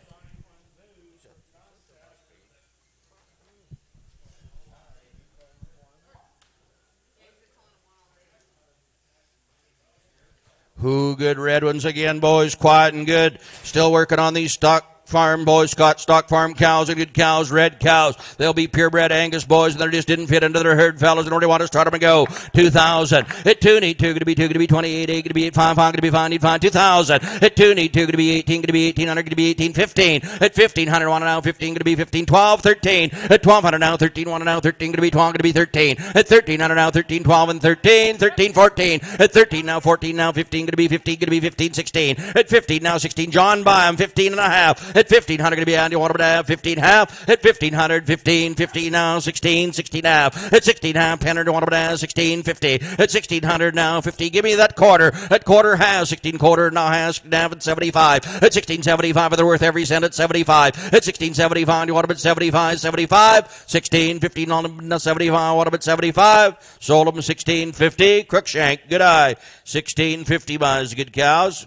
Who good red ones again, boys. Quiet and good. Still working on these stock farm, boys. Scott Stock Farm cows and good cows, red cows. They'll be purebred Angus, boys, and they just didn't fit into their herd, fellas, and already want to start them and go. 2,000. At 2, need 2, going to be 2, going to be 28, 8, going to be 8, 5, 5, going to be 5, need 5, 2,000. At 2, need 2, going to be 18, going to be 1,800, going to be 18, 15. At 1,500, 1 now, 15, going to be 15, 12, 13. At 1,200 now, 13, 1 now, 13, going to be 12, going to be 13. At 1,300 now, 13, 12, and 13, 13, 14. At 13 now, 14 now, 15, going to be 15, going to be 15, 16. At 15 now, 16, John Byam, 15 and a half. At 1,500, going to be and you want to have 15 half. At 1,500, 15, 15 now, 16, 16 half. At 16 half, Penner, you want to have 16, 50. At 1,600 now, 50. Give me that quarter. At quarter half, 16 quarter now has half at 75. At 16.75, they're worth every cent at 75. At 16.75, you want to bet 75, 75. 16, 15 on them, 75, want to bet 75. Sold them 16.50. Crookshank, good eye. 16.50 buys good cows.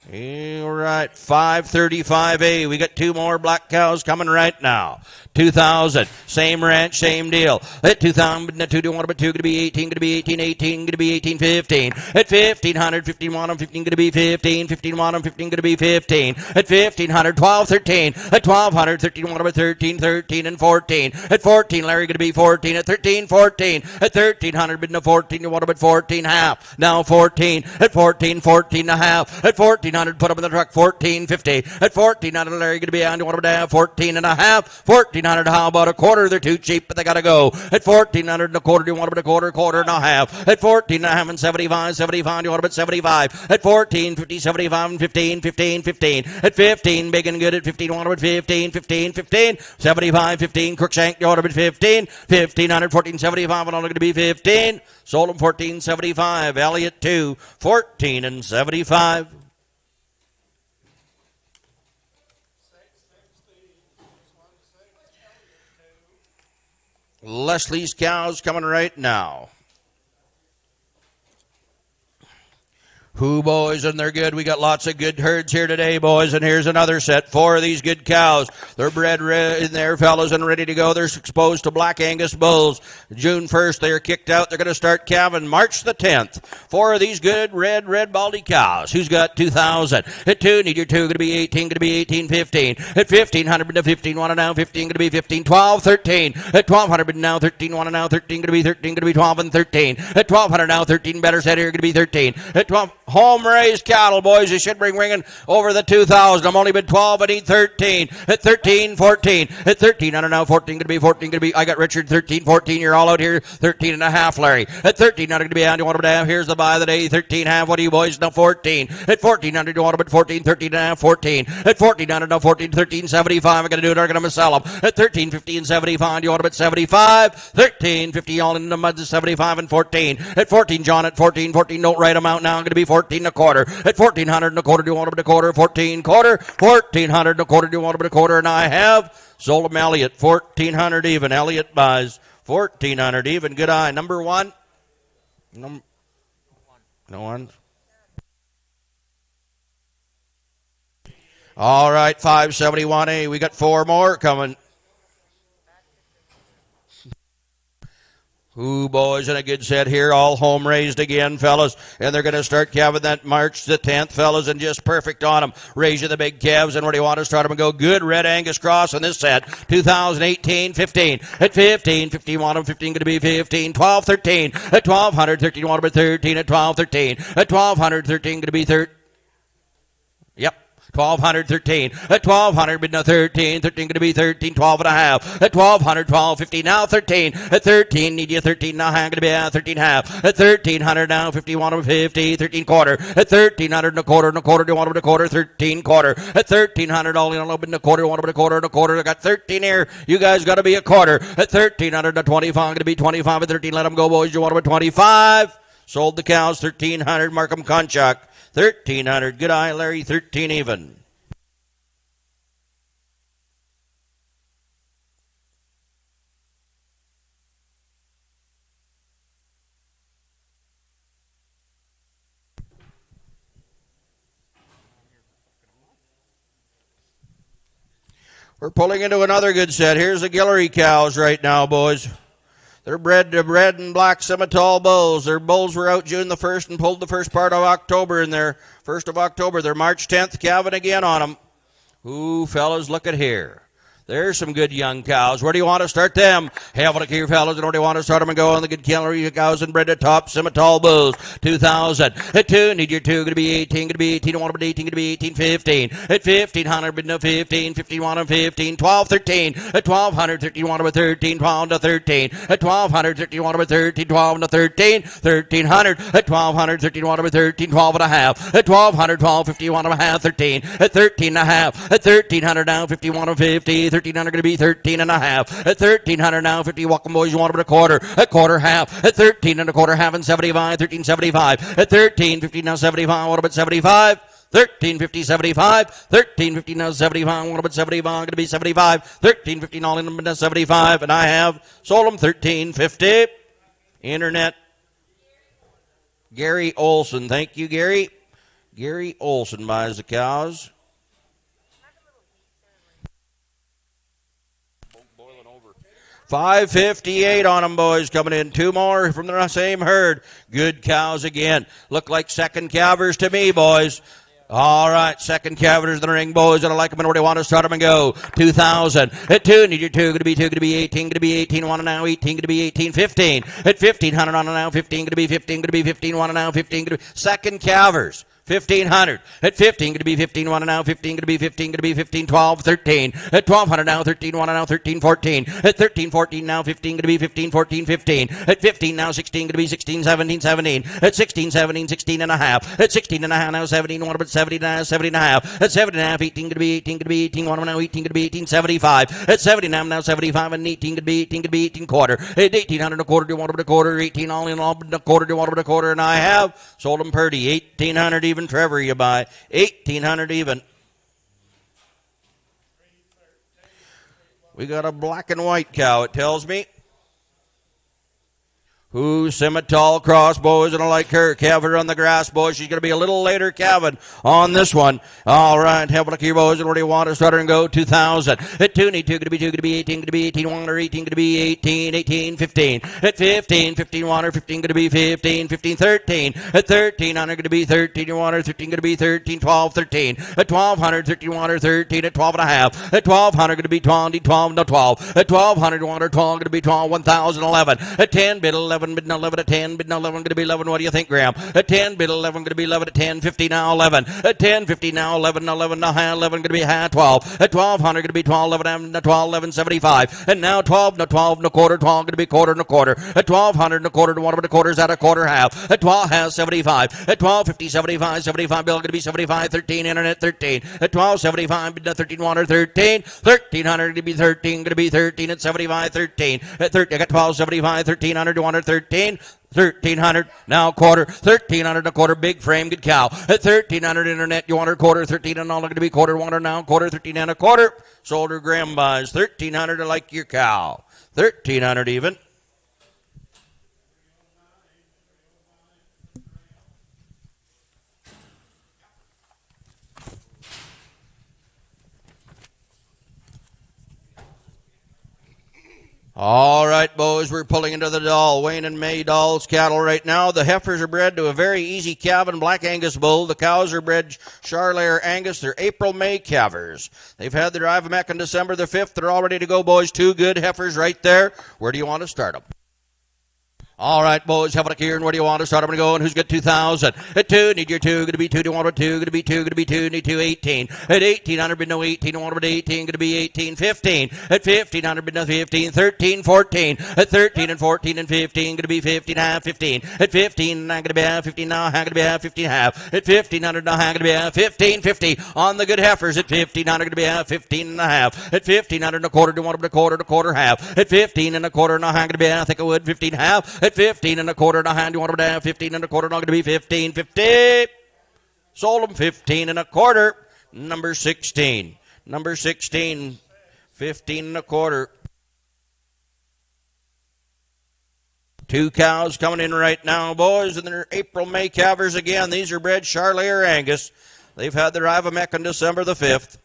All right, 535A. We got two more black cows coming right now. 2,000. Same ranch, same deal. At 2,000, 2 to 1, but 2 going to be 18, going to be 18, 18, going to be 18, 15. At 1,500, 15 1, 15 going to be 15, 15 1, 15 going to be 15. At 1,500, 12, 13. At 1,200, 13 1, but 13, 13 and 14. At 14, Larry going to be 14. At 13, 14. At 1,300, bid no 14, you want about 14 half. Now 14. At 14, 14 and a half. At 1,400, put up in the truck, 14.50. At 1,400, Larry going to be on, you want about 14 and a half. 1,400, how about a quarter? They're too cheap, but they got to go. At 1,400 and a quarter, do you want about a quarter, quarter and a half? At 14 and a half and 75, 75, do you want about 75? At 14, 50, 75 and 15, 15, 15. At 15, big and good at 15, want about 15, 15, 15. 75, 15, Crookshank, you want about 15. 1,500, 14, 75, and only going to be 15. Sold them 14.75. Elliott 2, 14 and 75. Leslie's cows coming right now. Who, boys, and they're good. We got lots of good herds here today, boys, and here's another set. 4 of these good cows. They're bred in there, fellas, and ready to go. They're exposed to Black Angus bulls. June 1st, they are kicked out. They're going to start calving March the 10th. 4 of these good red baldy cows. Who's got 2,000? At 2, need your 2, going to be 18, going to be 18, 15. At 1,500, to 15, 1 and now 15, going to be 15, 12, 13. At 1,200, now 13, 1 and now 13, going to be 13, going to be 12 and 13. At 1,200, now 13, better set here, going to be 13. At 12, home raised cattle, boys. You should bring ringing over the 2,000. I'm only been 12, but need 13. At 13, 14. At 1,300 now 14, going to be 14, going to be. I got Richard 13, 14. You're all out here. 13 and a half, Larry. At 13, not going to be on. You want to have? Here's the buy of the day. 13 half. What do you boys? Now 14. At 1,400, you want to bet 14, 13 and a half, 14. At 1,400, now 14, 13, 75. I'm going to do it. I'm going to sell them. At 13, 50 and 75. You want to bet 75. 13, 50, all in the mud, 75 and 14. At 14, John, at 14, 14. Don't write them out now. I'm going to be 14 and a quarter. At 1,400 and a quarter, do you want to bet a quarter? 14 quarter. 1,400 and a quarter, do you want to bet a quarter? And I have sold them Elliott. 1,400 even. Elliott buys 1,400 even. Good eye. Number 1. No one. All right, 571A. We got 4 more coming. Ooh, boys, and a good set here, all home raised again, fellas. And they're going to start calving that March the 10th, fellas, and just perfect on them. Raise you the big calves, and where do you want to start them and go? Good Red Angus cross in this set. 2018, 15. At 15, 15, want them, 15 going to be 15. 12, 13. At 1,200, 13, want them at 13. At 12, 13. At 1,200, 13 going to be 13. Yep. 1,200, 13. At 1,200, bid no 13. 13 going to be 13, 12 and a half. At 1,200, 12, 15, now 13. At 13, need you 13, now going to be 13 half. At 1,300, now 50, want them 50, 13 quarter. At 1,300 and a quarter, do you want them a quarter? 13 quarter. At 1,300, all in a bid a quarter, want them a quarter and a quarter. I got 13 here. You guys got to be a quarter. At 1,300 and 25, going to be 25 at 13. Let them go, boys. You want them at 25? Sold the cows, 1,300. Markham Conchak. 1,300. Good eye, Larry. 13 even. We're pulling into another good set. Here's the Guillory cows right now, boys. They're bred in black Simmental Bulls. Their bulls were out June the 1st and pulled the first part of October in there. 1st of October. They're March 10th, calving again on them. Ooh, fellas, look at here. There's some good young cows. Where do you want to start them? Have a look here, fellas. And where do you want to start them and go on the good Guillory cows and bred at top Simmental Bulls? 2,000. At 2, need your 2. Going to be 18. Going to be 18. Want to be 18. Going to be 18. 15. At 1,500, bid no 15. 15, want them 15. 12, 13. At 1,200, 13, want them 13. 12 to 13. At 1,200, 13, want them 13. 12 to 13. 1,300. At 1,200, 13, want them 13. 12 and a half. At 1,200, 12, 50, want them half. 13. At 13 and a half. At 1,300 now, 50, want them 50. 1,300 going to be 13 and a half. At 1,300 now, 50 welcome boys, you want them a quarter. A quarter half. At 13 and a quarter half and 75. 13.75. At 13, 50 now 75. What about 75? 13.50, 75. 13.50 now 75. What about 75? Going to be 75. 13.50 all in them 75. And I have sold them 13.50. Internet. Gary Olson. Thank you, Gary. Gary Olson buys the cows. 558 on them, boys, coming in. Two more from the same herd. Good cows again. Look like second calvers to me, boys. All right, second calvers in the ring, boys. I like them and where they want to start them and go. 2,000. At 2, need your 2, going to be 2, going to be 18, going to be 18, want to now 18, going to be 18, 15. At 1,500 on now, 15, going to be 15, going to be 15, want to now 15, going to be second calvers. 1,500. At 15, going to be 15, one now, 15, going to be 15, going to be 15, 12, 13. At 1,200 now, 13, one now, 13, 14. At 13, 14 now, 15, going to be 15, 14, 15. At 15 now, 16, going to be 16, 17, 17. At 16, 17, 16 and a half. At 16 and a half now, 17, one but 70 now, 70 and a half. At 70 and a half, 18, going to be 18, going to be 18, one now, 18, going to be 18, 75. At 70 now, 75 and 18, going to be 18, going to be 18 quarter. At 1,800 and a quarter, do you want a quarter? 18 all in all, but a quarter, do you want a quarter? And I have sold them purdy. 1,800 even, Trevor, you buy. 1,800 even. We got a black and white cow, it tells me. Who's Simmental cross, boys, and I like her. Calvin on the grass, boys. She's going to be a little later, Calvin, on this one. All right, have a look here, boys, and where do you want to start and go? 2,000. At 2, need 2, going to be 2, going to be 18, going to be 18, 1 or 18, going to be 18, 18, 15. At 15, 15, 1 or 15, going to be 15, 15, 13. At 13, on going to be 13, 1 or 13, going to be 13, 12, 13. At 1,200, 13, 1 or 13, at 12 and a half. At 1,200, going to be 20, 12, no 12. At 1,200, 1 or 12, going to be 12, 1,011. At 10, bid 11. 11, bid 11 at 10, bid 11, going to be 11. What do you think, Graham? At 10, bid 11, going to be 11 at 10, 50 now 11. At 10, 50 now 11, 11 now high 11, going to be high 12. At 1,200, going to be 12, 11, 12, 11, 75. And now 12, no 12, no quarter, 12, going to be quarter, no quarter. At 1,200, no quarter, to 1 a quarter is at a quarter half. At 12, half 75. At 1250, 75, 75 bill, going to be 75, 13, internet 13. At 1275, bid 13, 1 or 13. 1,300, going to be 13, going to be 13 at 75, 13. At 13, I got 1275, 1,300 to 1 or 13. 1,300 now quarter, 1,300 and a quarter, big frame, good cow. At 1,300 internet, you want her quarter, 13 and all going to be quarter, want her now quarter, 13 and a quarter. Sold her Graham buys 1,300 to like your cow, 1,300 even. All right, boys, we're pulling into the Doll. Wayne and May Doll's cattle right now. The heifers are bred to a very easy calving Black Angus bull. The cows are bred Charlair Angus. They're April-May calvers. They've had their Ivermectin on December the 5th. They're all ready to go, boys. Two good heifers right there. Where do you want to start them? All right, boys, have a look here, and where do you want to start? I'm going to go, and who's got 2,000? At 2, need your 2, going to be 2, do you want a 2, going to be 2, going to be 2, need 2, 18. At 1,800, bid no 18, do you want a 18, going to be 18, 15. At 1,500, bid no 15, 13, 14. At 13 and 14 and 15, going to be 15, half 15. At 15, now going to be half 15, now going to be half 15, half. At 1,500, now going to be half 15, 50. On the good heifers, at 1,500, going to be half 15 and a half. At 1,500 and a quarter, do you want a quarter, half. At 15 and a quarter, now going to be half, I think I would, 15, half. At 15 and a quarter and a hand, you want to have 15 and a quarter, not going to be 15, 50. Sold them 15 and a quarter. Number 16. Number 16, 15 and a quarter. Two cows coming in right now, boys, and they're April-May calvers again. These are bred Charlair Angus. They've had their Ivermectin on December the 5th.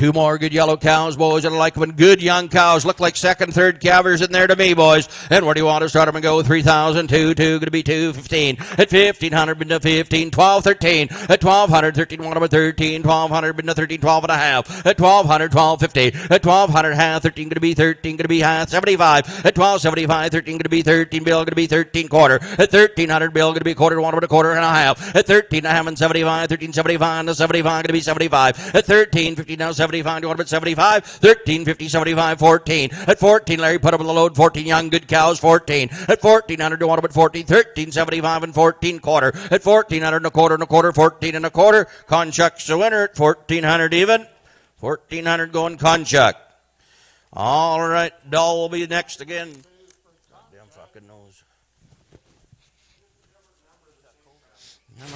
Two more good yellow cows, boys, and I like them. Good young cows. Look like second, third calvers in there to me, boys. And where do you want to start them and go? 3,000, 2, going to be 2, 15. At 1,500, been to 15, 12, 13. At 1,200, 13, 1 over 13. 1,200, been to 13, 12 and a half. At 1,200, 12, 50. At 1,200, half, 13, going to be 13, going to be half, 75. At 1,275, 13, going to be 13, bill, going to be 13, quarter. At 1,300, bill, going to be quarter, 1 over a quarter and a half. At 13 and a half and 75, 13, 75, and 75, going to be 75. At 13, 50, now 75, you want to 75, 13, 50, 75, 14. At 14, Larry put up on the load, 14 young good cows, 14. At 1,400, you want to 14, 13, 75, and 14 quarter. At 1,400 and a quarter, 14 and a quarter. Conchuck's the winner at 1,400 even. 1,400 going Conchuck. All right, Doll will be next again. Goddamn fucking nose.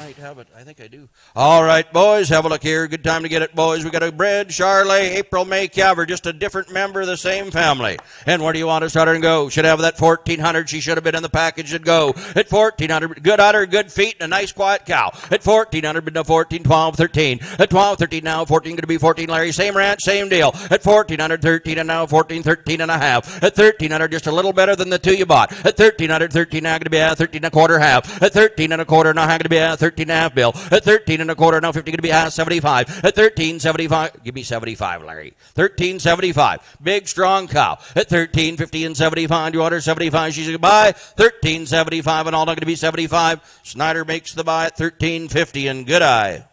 might have it. I think I do. All right, boys, have a look here. Good time to get it, boys. We got a bred Charolais April May calver, just a different member of the same family. And where do you want to start her and go? Should have that 1400. She should have been in the package and go at 1400. Good udder, good feet, and a nice quiet cow. At 1400, been to 14, 12, 13. At 12, 13 now, 14 going to be 14. Larry, same ranch, same deal. At 1400, 13, and now 14, 13 and a half. At 1300, just a little better than the two you bought. At 1300, 13 now going to be a 13 and a quarter half. At 13 and a quarter now going to be a 13 and a half bill. At 13 and a quarter now 50 going to be a 75. At 1375, give me 75, Larry. 1375, big strong cow. At 1350 and 75, you order 75. She's going to buy 1375 and all not going to be 75. Snyder makes the buy at 1350 and good eye.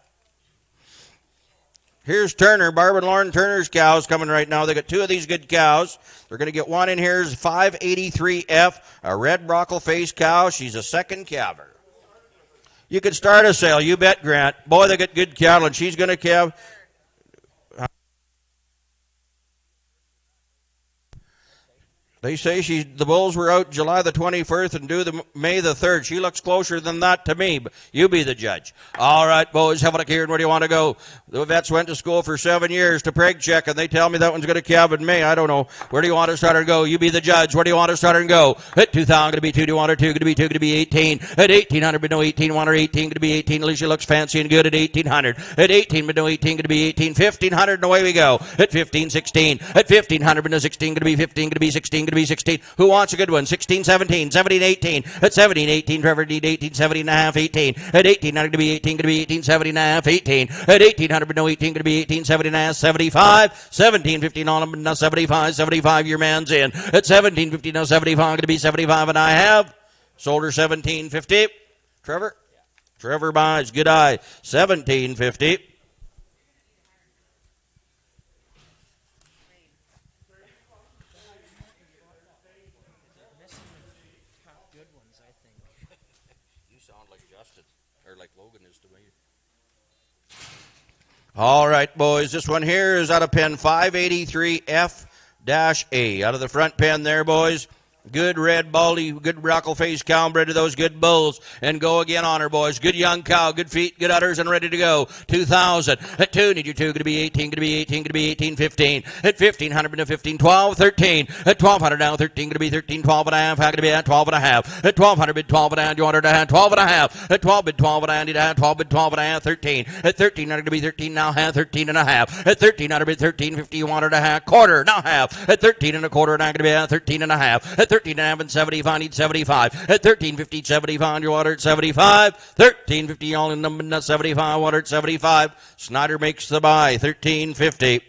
Here's Turner, Barb and Lauren Turner's cows coming right now. They got two of these good cows. They're going to get one in here is 583F, a red brockle face cow. She's a second calver. You could start a sale, you bet, Grant. Boy, they got good cattle, and she's going to calve. They say the bulls were out July the 21st and due the May the 3rd. She looks closer than that to me, but you be the judge. All right, boys, have a look here, and where do you want to go? The vets went to school for 7 years to preg check, and they tell me that one's going to calve in May. I don't know. Where do you want to start her and go? You be the judge. Where do you want to start her and go? At 2,000, going to be 2. Do you want her 2? Going to be 2, going to be 18. At 1,800, but no 18. Want her 18, going to be 18. At least she looks fancy and good at 1,800. At 18, but no 18, going to be 18. 1,500, and away we go. At 15, 16. At 1,500, but no 16, going to be 15, going to be 16, going to be 16. Who wants a good one? 16, 17, 17, 18. At 17, 18, Trevor need 18, 17 and a half, 18. At 18, going to be 18, going to be 18, 17 and a half, 18. At 1,800, but no 18, going to be 18, 17 and a half, 75. 17, 15 on them, now 75, 75, your man's in. At 17, 15, now 75, going to be 75 and I have. Sold her 17.50. Trevor? Trevor buys, good eye. 17.50. All right, boys. This one here is out of pen 583F-A. Out of the front pen there, boys. Good red baldy, good brockle face cow bred to those good bulls. And go again on her, boys. Good young cow, good feet, good udders, and ready to go. 2,000. At 2, need your 2, going to be 18, going to be 18, going to be 18, 15. At 1,500, to 15, 12, 13. At 1,200 now, 13, going to be 13, 12 and a half. How going to be at 12 and a half. At 1,200, bid 12 and a half. You want her to have 12 and a half. At 12, bid 12 and a half. Need to have 12, bid 12 and a half. 13. At 1,300, going to be 13 now, half. 13 and a half. At 1,300, bid 13.50. You want her to have quarter, now half. At 13 and a quarter, now going to be at 13 and a half. At 13 and a half and 75, need 75. At 13.50, 75, you water at 75. 13.50, all in number 75, water at 75. Snyder makes the buy, 13.50.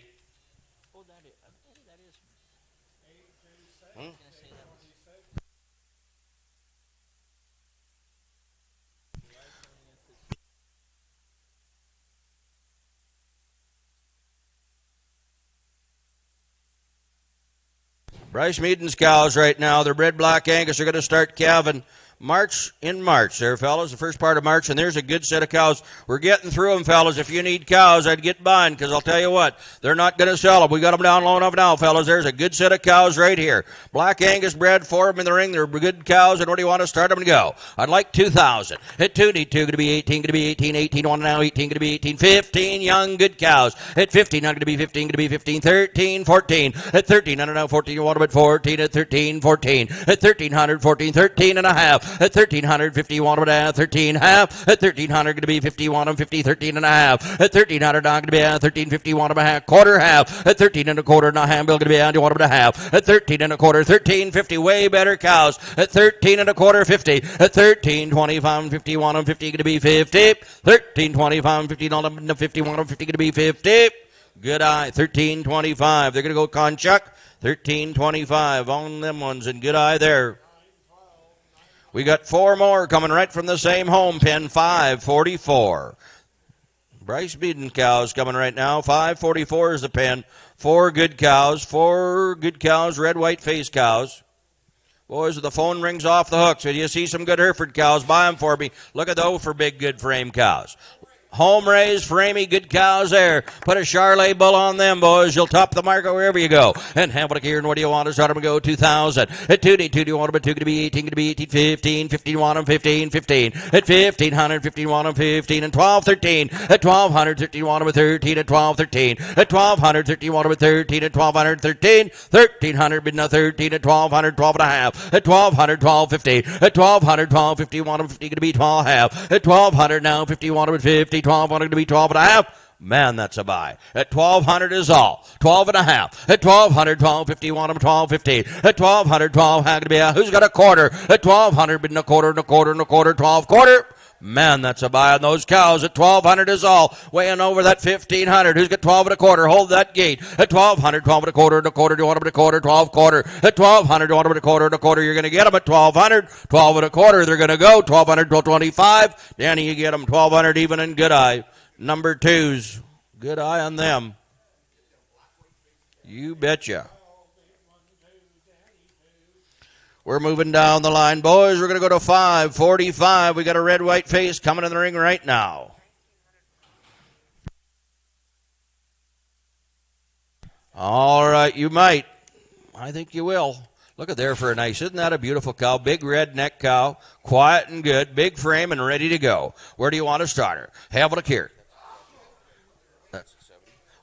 Bryce Meaden's cows right now, they're bred Black Angus. They're going to start calving in March there, fellas, the first part of March, and there's a good set of cows. We're getting through them, fellas. If you need cows, I'd get buying, because I'll tell you what, they're not going to sell them. We got them down low enough now, fellas. There's a good set of cows right here. Black Angus bred, 4 of them in the ring. They're good cows, and where do you want to start them and go? I'd like 2,000. At 2, need 2, going to be 18, going to be 18, 18, on now, 18, going to be 18, 15, young, good cows. At 15, not going to be 15, going to be 15, 13, 14. At 13, I don't know, 14, you want them at 14, at 13, 14. At 1,300, 14, 13 and a half. At 1,350, you want them at 13 half. At 1,300, going to be 50, want them 50, 13 and a half. At 1,300, not going to be 1350, want them a half, quarter half. At 13 and a quarter, and a half, bill going to be you want them at a half. At 13 and a quarter, 1350, way better cows. At 13 and a quarter, 50. At 13.25 and 50, want them 50, going to be 50. 13.25 and 50, want them 50, want them 50, going to be 50. Good eye, 13.25. They're going to go Conchuck. 13.25 on them ones, and good eye there. We got 4 more coming right from the same home pen, 544. Bryce Meaden cows coming right now. 544 is the pen. 4 good cows, red, white face cows. Boys, the phone rings off the hook. So you see some good Hereford cows, buy them for me. Look at those for big, good frame cows. Home raised, framey, good cows there. Put a Charlet Bull on them, boys. You'll top the market wherever you go. And have it here, and what do you want to start them and go? 2,000. At 2, do you want them at 2, going to be 18, going to be 18, 15, 15, want them 15, 15. At 1,500, 15, want them 15, and 12, 13. At 1,200, 13, want them at 13, at 12, 13. At 1,200, 13, want them at 13, at 1,200, 13. 1,300, bid now 13, at 1,200, 12 and a half. At 1,200, 12, 50. At 1,200, 12, 50, want them 50, going to be 12 half. At 1,200 now, 50, want them at 50. 12 wanted to be 12 and a half. Man, that's a buy. At 1,200 is all. 12 and a half. At 1,200, 12.50, want them 12.50. At 1,200, 12, how could it be? Who's got a quarter? At 1,200, bid a quarter and a quarter and a quarter, 12 quarter. Man, that's a buy on those cows. At 1,200 is all. Weighing over that 1,500. Who's got 12 and a quarter? Hold that gate. At 1,200, 12 and a quarter and a quarter. Do you want them at a quarter? 12 quarter. At 1,200, do you want them at a quarter and a quarter? You're going to get them at 1,200. 12 and a quarter. They're going to go. 1,200, 12.25. Danny, you get them 1,200 even and good eye. Number twos. Good eye on them. You betcha. We're moving down the line, boys. We're going to go to 5:45. We got a red-white face coming in the ring right now. All right, you might. I think you will. Look at there for a nice. Isn't that a beautiful cow? Big red neck cow, quiet and good, big frame and ready to go. Where do you want to start her? Have a look here.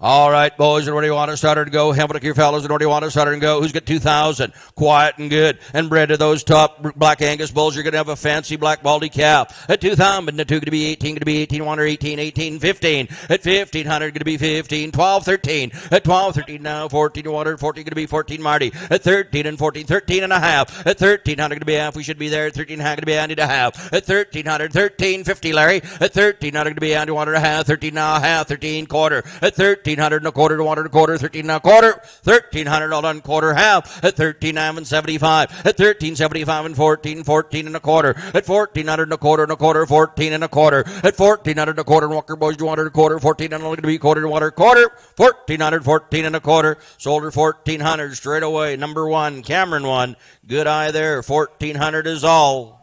All right, boys, and where do you want to start her to go? Have a look here, fellas, and where do you want to start her and go? Who's got 2,000? Quiet and good. And bred to those top Black Angus bulls, you're going to have a fancy black baldy calf. At 2,000, the 2 going to be 18, going to be 18, 1 or 18, 18, 15. At 1,500, going to be 15, 12, 13. At 12, 13 now, 14, 1 or 14, going to be 14, Marty. At 13 and 14, 13 and a half. At 1,300, going to be half. We should be there. At 1,300, going to be Andy to half. At 1,300, 13.50, Larry. At 1,300, going to be Andy 1 and a half. 13 now, a half. 13 quarter. At 1,300 and a quarter to 1 and a quarter. 13 now, quarter. 1,300 all done, quarter half. At 13 and 75. At 13.75 and 14, 14 and a quarter. At 1,400 and a quarter and a quarter. 14 and a quarter. At 1,400 and a quarter. Walker boys, you want a quarter. 14 and only going to be quarter to 1 quarter. 1,400, 14 and a quarter. Sold her 1,400 straight away. Number one, Cameron won. Good eye there. 1,400 is all.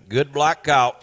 Good black cow.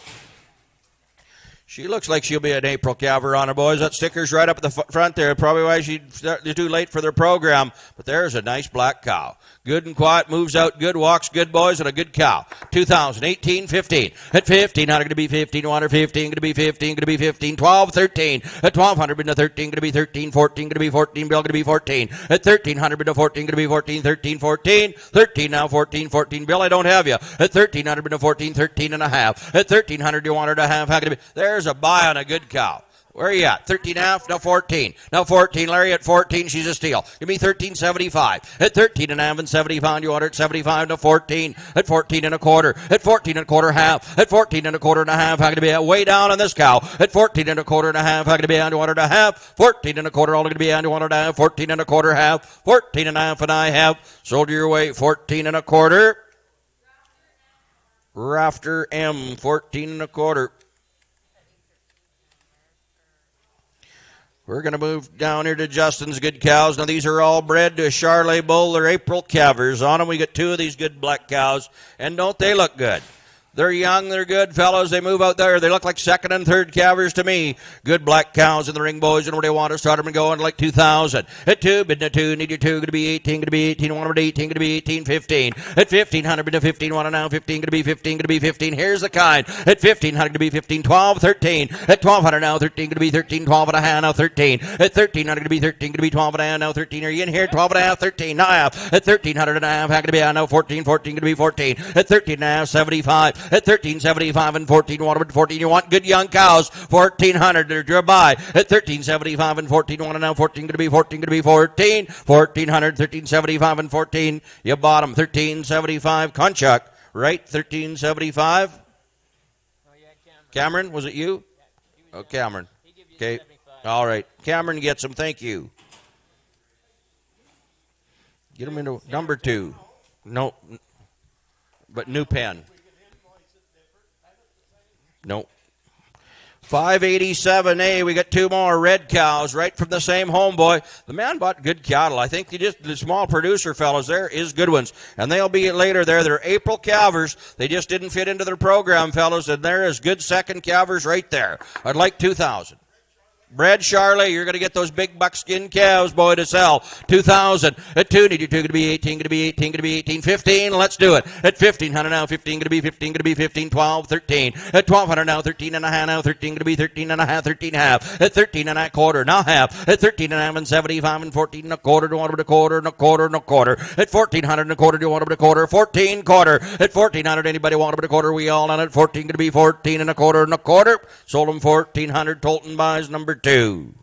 She looks like she'll be an April calver on her, boys. That sticker's right up at the front there. Probably why she's too late for their program. But there's a nice black cow. Good and quiet, moves out good, walks good, boys, and a good cow. 2,000, 18, 15. At 1,500, going to be 15, 1 or 15, going to be 15, going to be 15, 12, 13. At 1,200, been to 13, going to be 13, 14, going to be 14, Bill, going to be 14. At 1,300, been to 14, going to be 14, 13, 14. 13 now, 14, 14. Bill, I don't have you. At 1,300, been to 14, 13 and a half. At 1,300, you want her to have, how can it be? There's a buy on a good cow. Where are you at? 13 and a half? No, 14. No, 14. Larry, at 14, she's a steal. Give me 13.75. At 13 and a half and 75, you want her at 75 to 14. At 14 and a quarter. At 14 and a quarter half. At 14 and a quarter and a half. How can it be? Way down on this cow. At 14 and a quarter and a half. How can it be? You want her to half. 14 and a quarter. All going to be you want her to have. 14 and a quarter half. 14 and a half and I have. Sold your way. 14 and a quarter. Rafter M. 14 and a quarter. We're going to move down here to Justin's good cows. Now, these are all bred to a Charlet Bull. They're April calvers on them. We got two of these good black cows, and don't they look good? They're young, they're good fellows. They move out there. They look like second and third calvers to me. Good black cows in the ring, boys. And where they want to start them and going like 2,000. At 2, bid to 2, need your 2, going to be 18, going to be 18, 1 to 18, going to be 18, 15. At 1,500, bid to 15, 1 now, 15, going to be 15, going to be 15. Here's the kind. At 1,500, going to be 15, 12, 13. At 1,200 now, 13, going to be 13, 12 and a half, now 13. At 1,300, going to be 13, going to be 12 and a half, now 13. Are you in here? 12 and a half, 13, now half. At 1,300 and a half, how going to be now 14, 14, going to be 14. At 13 and a half, 75. At 13.75 and 14, 1 and 14. You want good young cows, 1,400. They're your buy. At 13.75 and 14, 1 and now 14, going to be 14, going to be 14. 1,400, 13.75 and 14. You bought them. 13.75. Konchak, right? 13.75. Cameron, was it you? Oh, Cameron. Okay. All right. Cameron gets them. Thank you. Get them into number 2. No, but new pen. Nope. 587A. We got two more red cows right from the same home, boy. The man bought good cattle. I think the small producer fellows there is good ones. And they'll be later there. They're April calvers. They just didn't fit into their program, fellows. And there is good second calvers right there. I'd like 2,000. Bred Charlie, you're going to get those big buckskin calves, boy, to sell. 2,000. At 2, need you two, going to be 18, going to be 18, going to be 18, 15. Let's do it. At 1,500 now, 15, going to be 15, going to be 15, 12, 13. At 1,200 now, 13 and a half now, 13, going to be 13 and a half, 13 half. At 13 and a quarter, now half. At 13 and a half and 75 and 14 and a quarter, do you want them to quarter and a quarter and a quarter. At 1,400 and a quarter, do you want them to quarter? 14 quarter. At 1,400, anybody want them to quarter? We all on it. 14, going to be 14 and a quarter and a quarter. Sold them 1,400. Tolton buys number 2.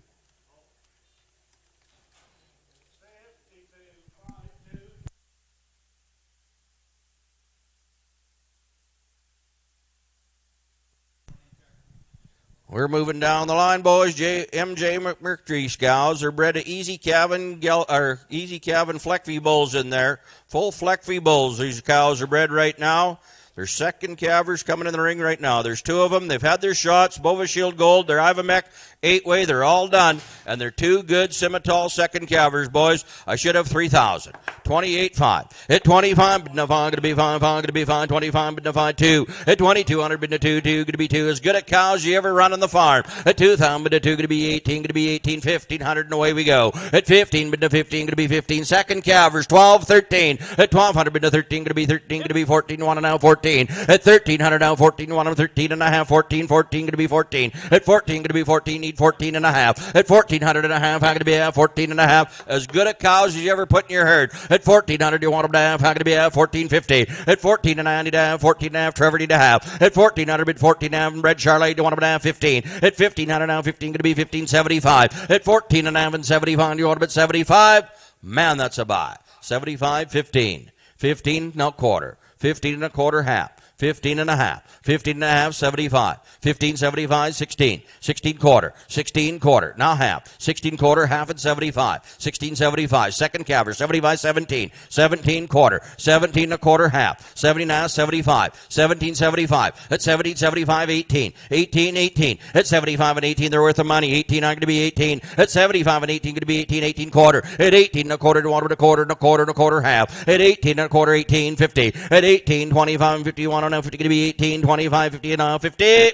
We're moving down the line, boys. MJ McMurtry cows are bred to easy calving Fleckfee bulls in there. Full Fleckfee bulls. These cows are bred right now. There's second calvers coming in the ring right now. There's 2 of them. They've had their shots. Bova Shield Gold. They're Ivamec 8-way. They're all done. And they're 2 good Simmental second calvers, boys. I should have 3,000. 28.5. At 25, but no fine, going to be fine, going to be fine. 25, but no fine, 2. At 2,200, but no 2, going to be 2. As good a cows you ever run on the farm. At 2,000, but no 2, going to be 18, going to be 18, 1,500, and away we go. At 15, but no 15, going to be 15. Second calvers, 12, 13. At 1,200, but no 13, going to be 13, going to be 14, 1 and now 14. At 1,300 now, 14, 1 and 13 and a half, 14, 14, going to be 14. At 14, going to be 14, need 14 and a half. At 1,400 and a half, how going to be 14 and a half. As good a cows as you ever put in your herd. At 1,400, you want them to have, how going to be 14.50. At 14 and a half, need to have 14 and a half, Trevor need to have. At 1,400, bid 14 and a half, and Bred Charlie, you want them to have 15. At 1,500 now, 15 going to be 15.75. At 14 and a half and 75, you want them at 75. Man, that's a buy. 75, 15. 15, no quarter. 15 and a quarter half. 15 and a half, 15 and a half, 75, 15, 75, 16, 16 quarter, 16 quarter, now half, 16 quarter, half and 75, 16, 75, second calver, 75, 17, 17 quarter, 17 and a quarter half, 70 now, 75, 17, 75, at 17, 75, 18, 18, 18, at 75 and 18, they're worth the money, 18, I'm going to be 18, at 75 and 18, going to be 18, 18 quarter, at 18 and a quarter, to one and a quarter, and a quarter, and a quarter half, at 18 and a quarter, 18, 50, at 18, 25 and 51, now 50 going to be 18, 25, 50 and now 50.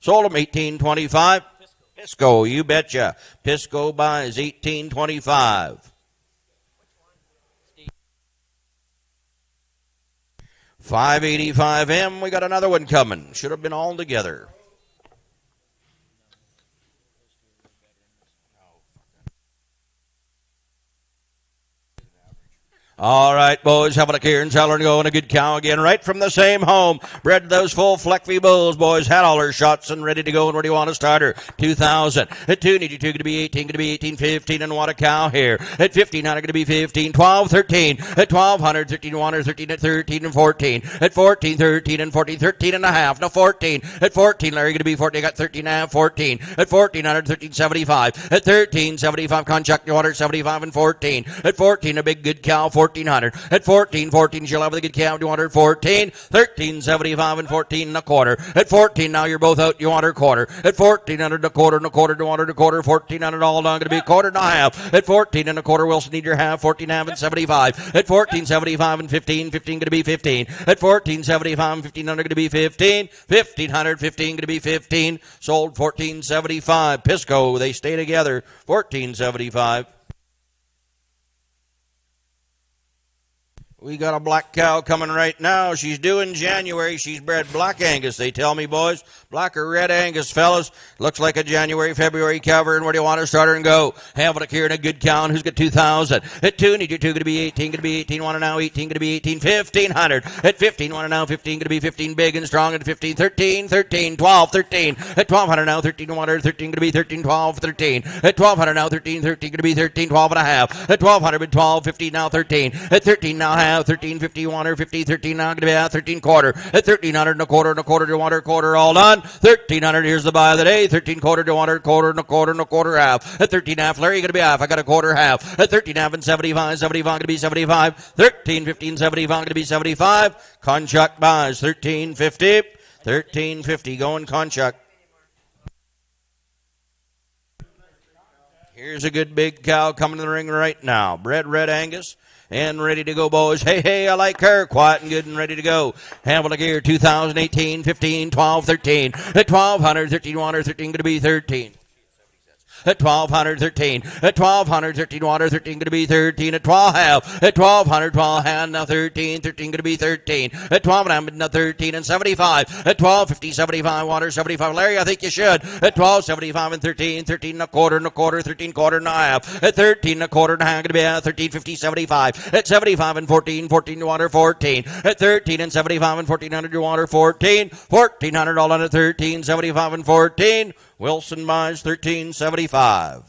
Sold them 18, 25. Pisco, you betcha. Pisco buys 18, 25. 585M, we got another one coming. Should have been all together. All right, boys, having a Kieran Seller and going a good cow again, right from the same home. Bred those full Fleckfee bulls, boys. Had all her shots and ready to go. And where do you want to start her? 2,000. At 2, need you 2, going to be 18, going to be 18, 15, and what a cow here. At 1,500, going to be 15, 12, 13. At 1,200, 13, 1, 13, at 13, and 14. At 14, 13, and 14, 13 and a half. No, 14. At 14, Larry, going to be 14. I got 13 and a half, 14. At 1,400, 13, 75. At 13, 75, contract, you want her 75 and 14. At 14, a big good cow, 1,400. At 14, 14, she'll have the good cow. Do you want her 14? 13, 75 and 14 and a quarter. At 14, now you're both out. You want her quarter. At 1,400 and a quarter and a quarter. Do you want her a quarter? 1,400 all done. Going to be a quarter and a half. At 14 and a quarter, Wilson, need your half. 14 half and 75. At 14, 75 and 15. 15 going to be 15. At 14, 75 and 1,500 going to be 15. 1,500, 15 going to be 15. Sold 14.75. Pisco, they stay together. 14.75. We got a black cow coming right now. She's due in January. She's bred Black Angus, they tell me, boys. Black or Red Angus, fellas. Looks like a January, February cover. And where do you want to start her and go? Having a here and a good cow. And who's got 2,000? At 2, need you 2, going to be 18, going to be 18, 1 and now 18, going to be 18, 1,500. At 15, 1 and now 15, going to be 15, big and strong. At 15, 13, 13, 12, 13. At 1,200 now, 13, 100, 13, going to be 13, 12, 13. At 1,200 now, 13, 13, going to be 13, 12 and a half. At 1,200, 12, 15, now 13. At 13, now half, 13, 51 or 50, 13, now going to be a 13 quarter. At 1,300 and a quarter, do you want her quarter all done? 1,300, here's the buy of the day. 13 quarter, do you want her quarter and a quarter and a quarter half. At 13 half, Larry, going to be half. I got a quarter half. At 13 half and 75, 75 going to be 75. 13, 15, 75 going to be 75. Contract buys 13.50. 13.50 going contract. Here's a good big cow coming to the ring right now. Bred Red Angus. And ready to go, boys. Hey, hey, I like her. Quiet and good and ready to go. Have a look here. 2018, 15, 12, 13. At 1200, 13 water, 13 going to be 13. At 1213, at 1213 water, 13 going to be 13. At 12 half, at 1200, 12 hand, now 13, 13 going to be 13. At 12 and a half, now 13 and 75. At 1250, 75 water, 75. Larry, I think you should. At 1275 and 13, 13 and a quarter, 13 quarter and a half. At 13 and a quarter and a half, going to be 1350, 75. At 75 and 14, 14 water, 14. At 13 and 75 and 1400 water, 14. 1400 all on at 13, 75 and 14. Wilson buys 13.75.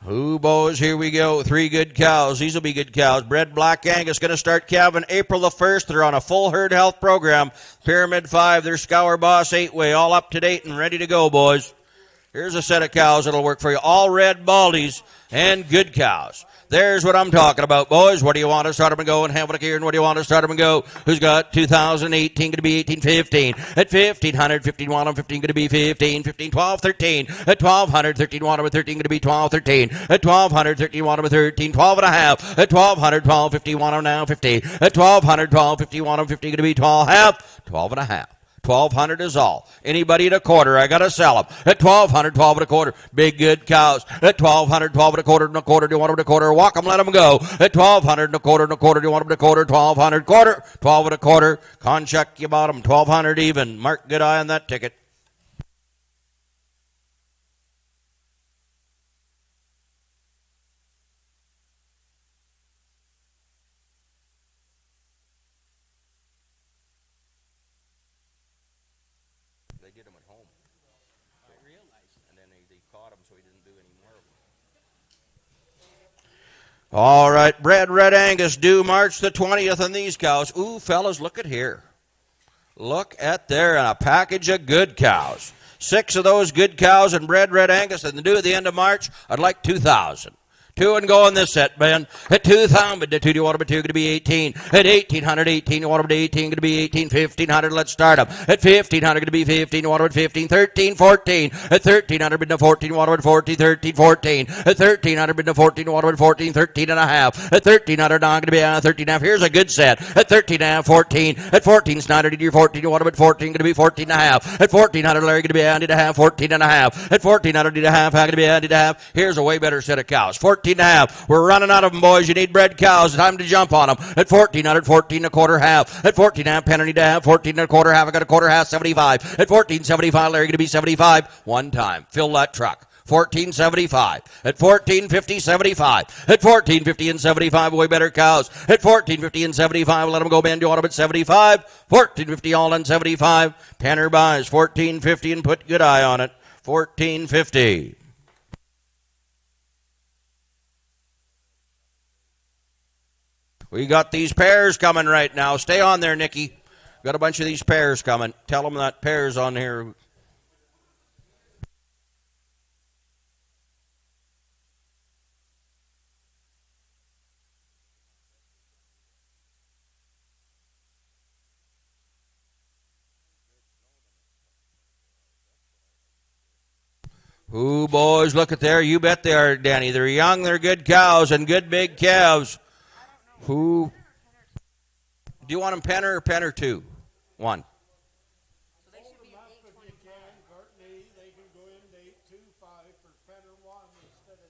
Who, boys, here we go. 3 good cows. These will be good cows. Bred Black Angus going to start calving April the 1st. They're on a full herd health program. Pyramid 5, their Scour Boss 8-way, all up to date and ready to go, boys. Here's a set of cows that'll work for you. All red baldies and good cows. There's what I'm talking about, boys. What do you want to start them and go and have a look here? And what do you want to start them and go? Who's got 2018 going to be 1815? At 1500, 15 want them, 15 going to be 15, 15, 12, 13. At 1200, 13 want them, 13 going to be 12, 13. At 1200, 13 want them, 13, 12 and a half. At 1200, 12, 50 want them now, 50. At 1200, 12, 50 want them, 50 going to be 12 half, 12 and a half. 1200 is all. Anybody at a quarter, I got to sell them. At 1200, 12 and a quarter. Big, good cows. At 1200, 12 and a quarter, do you want them at a quarter? Walk them, let them go. At 1200 and a quarter, do you want them at a quarter? 1200, quarter, 12 and a quarter. Conchuck, you bought them. 1200 even. Mark, good eye on that ticket. They did them at home. I realized. And then they caught him, so he didn't do any more of them. All right, Bred Red Angus due March the 20th on these cows. Ooh, fellas, look at here. Look at there, and a package of good cows. 6 of those good cows and Bred Red Angus, and due at the end of March, I'd like 2,000. 2 and go on this set, Ben. At 2,000, but the 2 you want to be 2 going to be 18. At 1,800, 18 you want to be 18 going to be 18. 1,500, let's start them. At 1,500 going to be 15 you want to be 15. 13, 14. At 1,300 been to 14 you want to be 14. 13, 14. At 1,300 been to 14 you want to be 14. 13 and a half. At 1,300 now going to be 13 and a half. Here's a good set. At 13 and a half, 14. At 14 Snyder did your 14 you want to be 14 going to be 14 and a half. At 1,400 Larry going to be added a half. 14 and a half. At 1,400 did a half. How going to be added a half? Here's a way better set of cows. 14 and a half. We're running out of them, boys. You need bred cows. Time to jump on them. At 1,400, 14 and a quarter half. At 14 and a half, penny to half. 14 and a quarter half. I got a quarter half, 75. At 14.75, Larry going to be 75. One time. Fill that truck. 14.75. At 14.50, 75. At 14.50 and 75, way better cows. At 14.50 and 75, let them go, Ben. Do you want them at 75? 14.50 all on 75. Tanner buys 14.50 and put good eye on it. 14.50. We got these pairs coming right now. Stay on there, Nikki. Got a bunch of these pairs coming. Tell them that pair's on here. Ooh, boys, look at there. You bet they are, Danny. They're young, they're good cows, and good big calves. Who? Do you want them penner or penner 2? 1. So they should be an 825. They can go into 825 for penner 1 instead of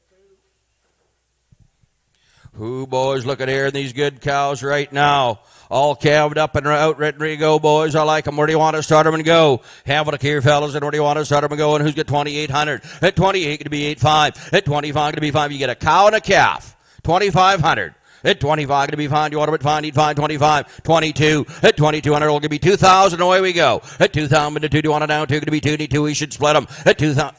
2. Who, boys, look at here, these good cows right now. All calved up and out, ready to go, boys. I like them. Where do you want to start them and go? Have a look here, fellas. And where do you want to start them and go? And who's got 2,800? At 28, going to be 8.5. At 25, going to be 5. You get a cow and a calf. 2,500. At 25, going to be fine. You want to be fine? Need fine. 25. 22. At 2,200, going to be 2,000. Away we go. At 2,000, to 2, do you want it down? 2, going to be 2. Need 2. We should split them. At 2,000.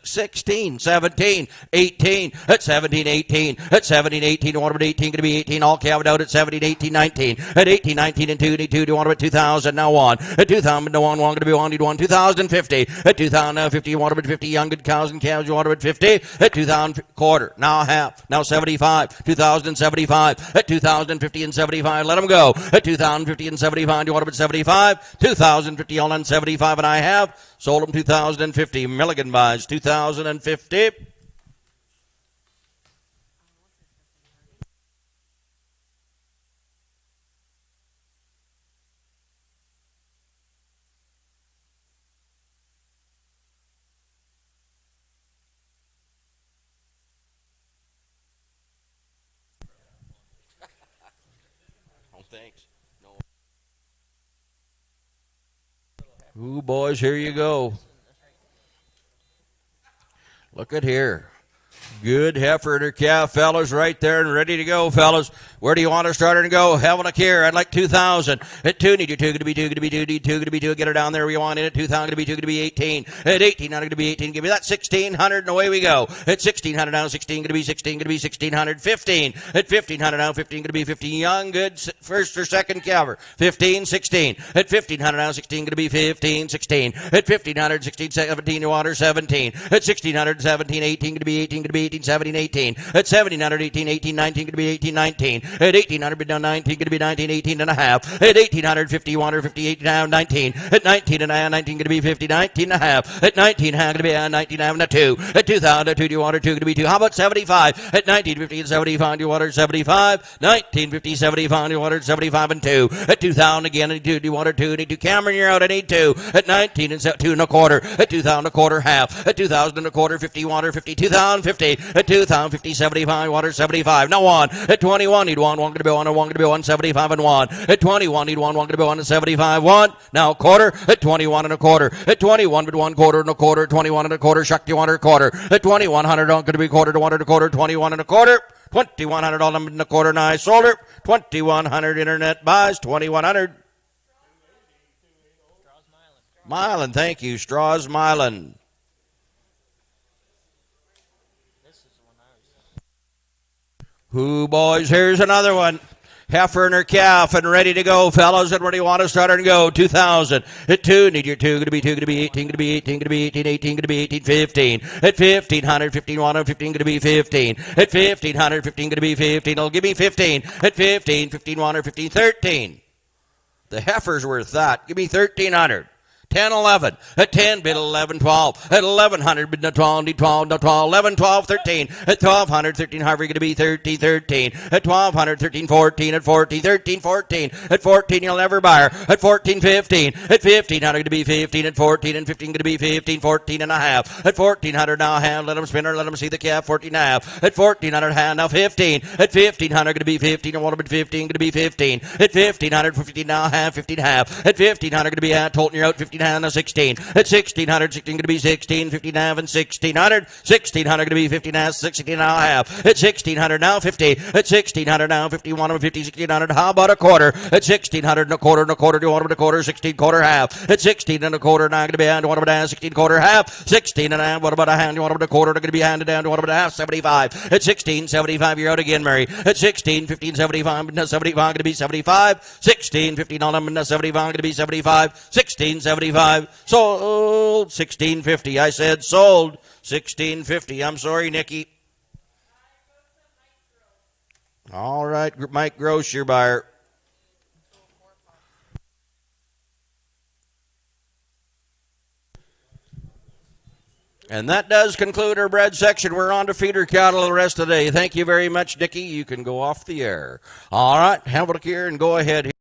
16, 17, 18, at 17, 18, at 17, 18, to 1 18, going to be 18, all counted out at 17, 18, 19, at 18, 19, and 2, need 2, to 1 2000, now 1, at 2000, to 1, going to be 1, need 1, 2050, at 2050, 1 50, young good cows and calves, you 1 50, at 2000, quarter, now half, now 75, 2075, at 2050 and 75, let them go, at 2050 and 75, you 175, 2050, all on 75, and I have sold them 2050, Milligan buys 2050. Oh, thanks. No. Ooh, boys, here you go. Look at here. Good heifer and her calf, fellas, right there and ready to go, fellas. Where do you want to start her and go? Have a look here. I'd like 2,000. At 2, need your 2, going to be 2, going to be 2, need 2, going to be 2. Get her down there where you want it. At 2,000, going to be 2, going to be 18. At 18, going to be 18. Give me that 1,600, and away we go. At 1,600 now, 16, going to be 16, going to be 1,600. 15. At 1,500 now, 15, going to be 15. Young, good, first or second calver. 15, 16. At 1,500 now, 16, going to be 15, 16. At 1,500, 16, 17, you want her 17. At 1,600, 17, 18, going to be 18, going to be 18, 17, 18. At 1,700, 18, 18, 19, going to be 18, 19. At 1,800, be down 19, going to be 19, 18 and a half. At 1,850, 158 down 19. At 19 and a half, 19, going to be 50, 19 and a half. At 19 and a half, going to be 19 and a 2. At 2,000, 2, do you want her 2, going to be 2. How about 75? At 1950 and 75, do you want her 75? 1950, 75, do you want her 75 and 2. At 2,000 again, and 2, do you want her 2? Need 2. Cameron, you're out, I need 2. At 19 and 2 and a quarter. At 2,000 a quarter, half. At 2,000 and a quarter, 50, want her 50. 2,050. At 2,050, 75, want her 75. Now 1. At 21, need 1, 1 going to be 1, and 1 going to be 175 and 1. At 21, need 1, 1 going to be 175, 1. Now quarter. At 21 and a quarter. At 21 with 1 quarter and a quarter. 21 and a quarter. Shuck, you want her quarter. At 2,100, going to be quarter to 1 and a quarter. 21 and a quarter. 2,100 all and a quarter, and I sold her. 2,100 internet buys. 2,100. Milan, thank you. Straws Milan. Who, boys? Here's another one. Heifer and her calf and ready to go, fellas. And where do you want to start and go? 2,000. At 2, need your 2, going to be 2, going to be 18, going to be 18, going to be 18, 18, going to be 18, 15. At 1,500, 15, 1, 15, going to be 15. At 1,500, 15, going to be 15. It'll give me 15. At 15, 15, 1, 15, 13. The heifer's worth that. Give me 1,300. 10, 11. At 10, bid 11, 12. At 1,100, bid 12, need 12, no 12. 11, 12, 13. At 1,200, 13, Harvey going to be 13, 13. At 1,200, 13, 14. At 14, 13, 14. At 14, you'll never buy her. At 14, 15. At 1,500, going to be 15. At 14 and 15, going to be 15, 14 and a half. At 1,400, now hand, let them spin her, let them see the calf, 14 and a half. At 1,400, hand, now 15. At 1,500, going to be 15. I want to be 15, going to be 15. At 1,500, 15, now half, 15 and a half. At 1,500, going to be Tolton, you're out, 15 hand, now 16. At 1,600, 16 going to be 16, 15 and a half, and 1,600. 1,600 going to be 15 and a half, 16 and a half. At 1,600 now 50. At 1,600 now 51 and 50, 1,600. How about a quarter? At 1,600 and a quarter and a quarter. Do you want them a quarter? 16 quarter half. At 16 and a quarter now going to be hand. Do you want them a hand? 16 quarter half. 16 and a half. What about a hand? Do you want them a quarter? They're going to be handed down. Do you want them a half? 75. At 16, 75. You're out again, Mary. At 16, 15, 75. 75 going to be 75. 16, 15 on them. 75 going to be 75. 16, 75. Sold 1650. I said sold 1650. I'm sorry, Nikki. All right, Mike Gross, your buyer. And that does conclude our bread section. We're on to feeder cattle the rest of the day. Thank you very much, Nikki. You can go off the air. All right, have a look here and go ahead.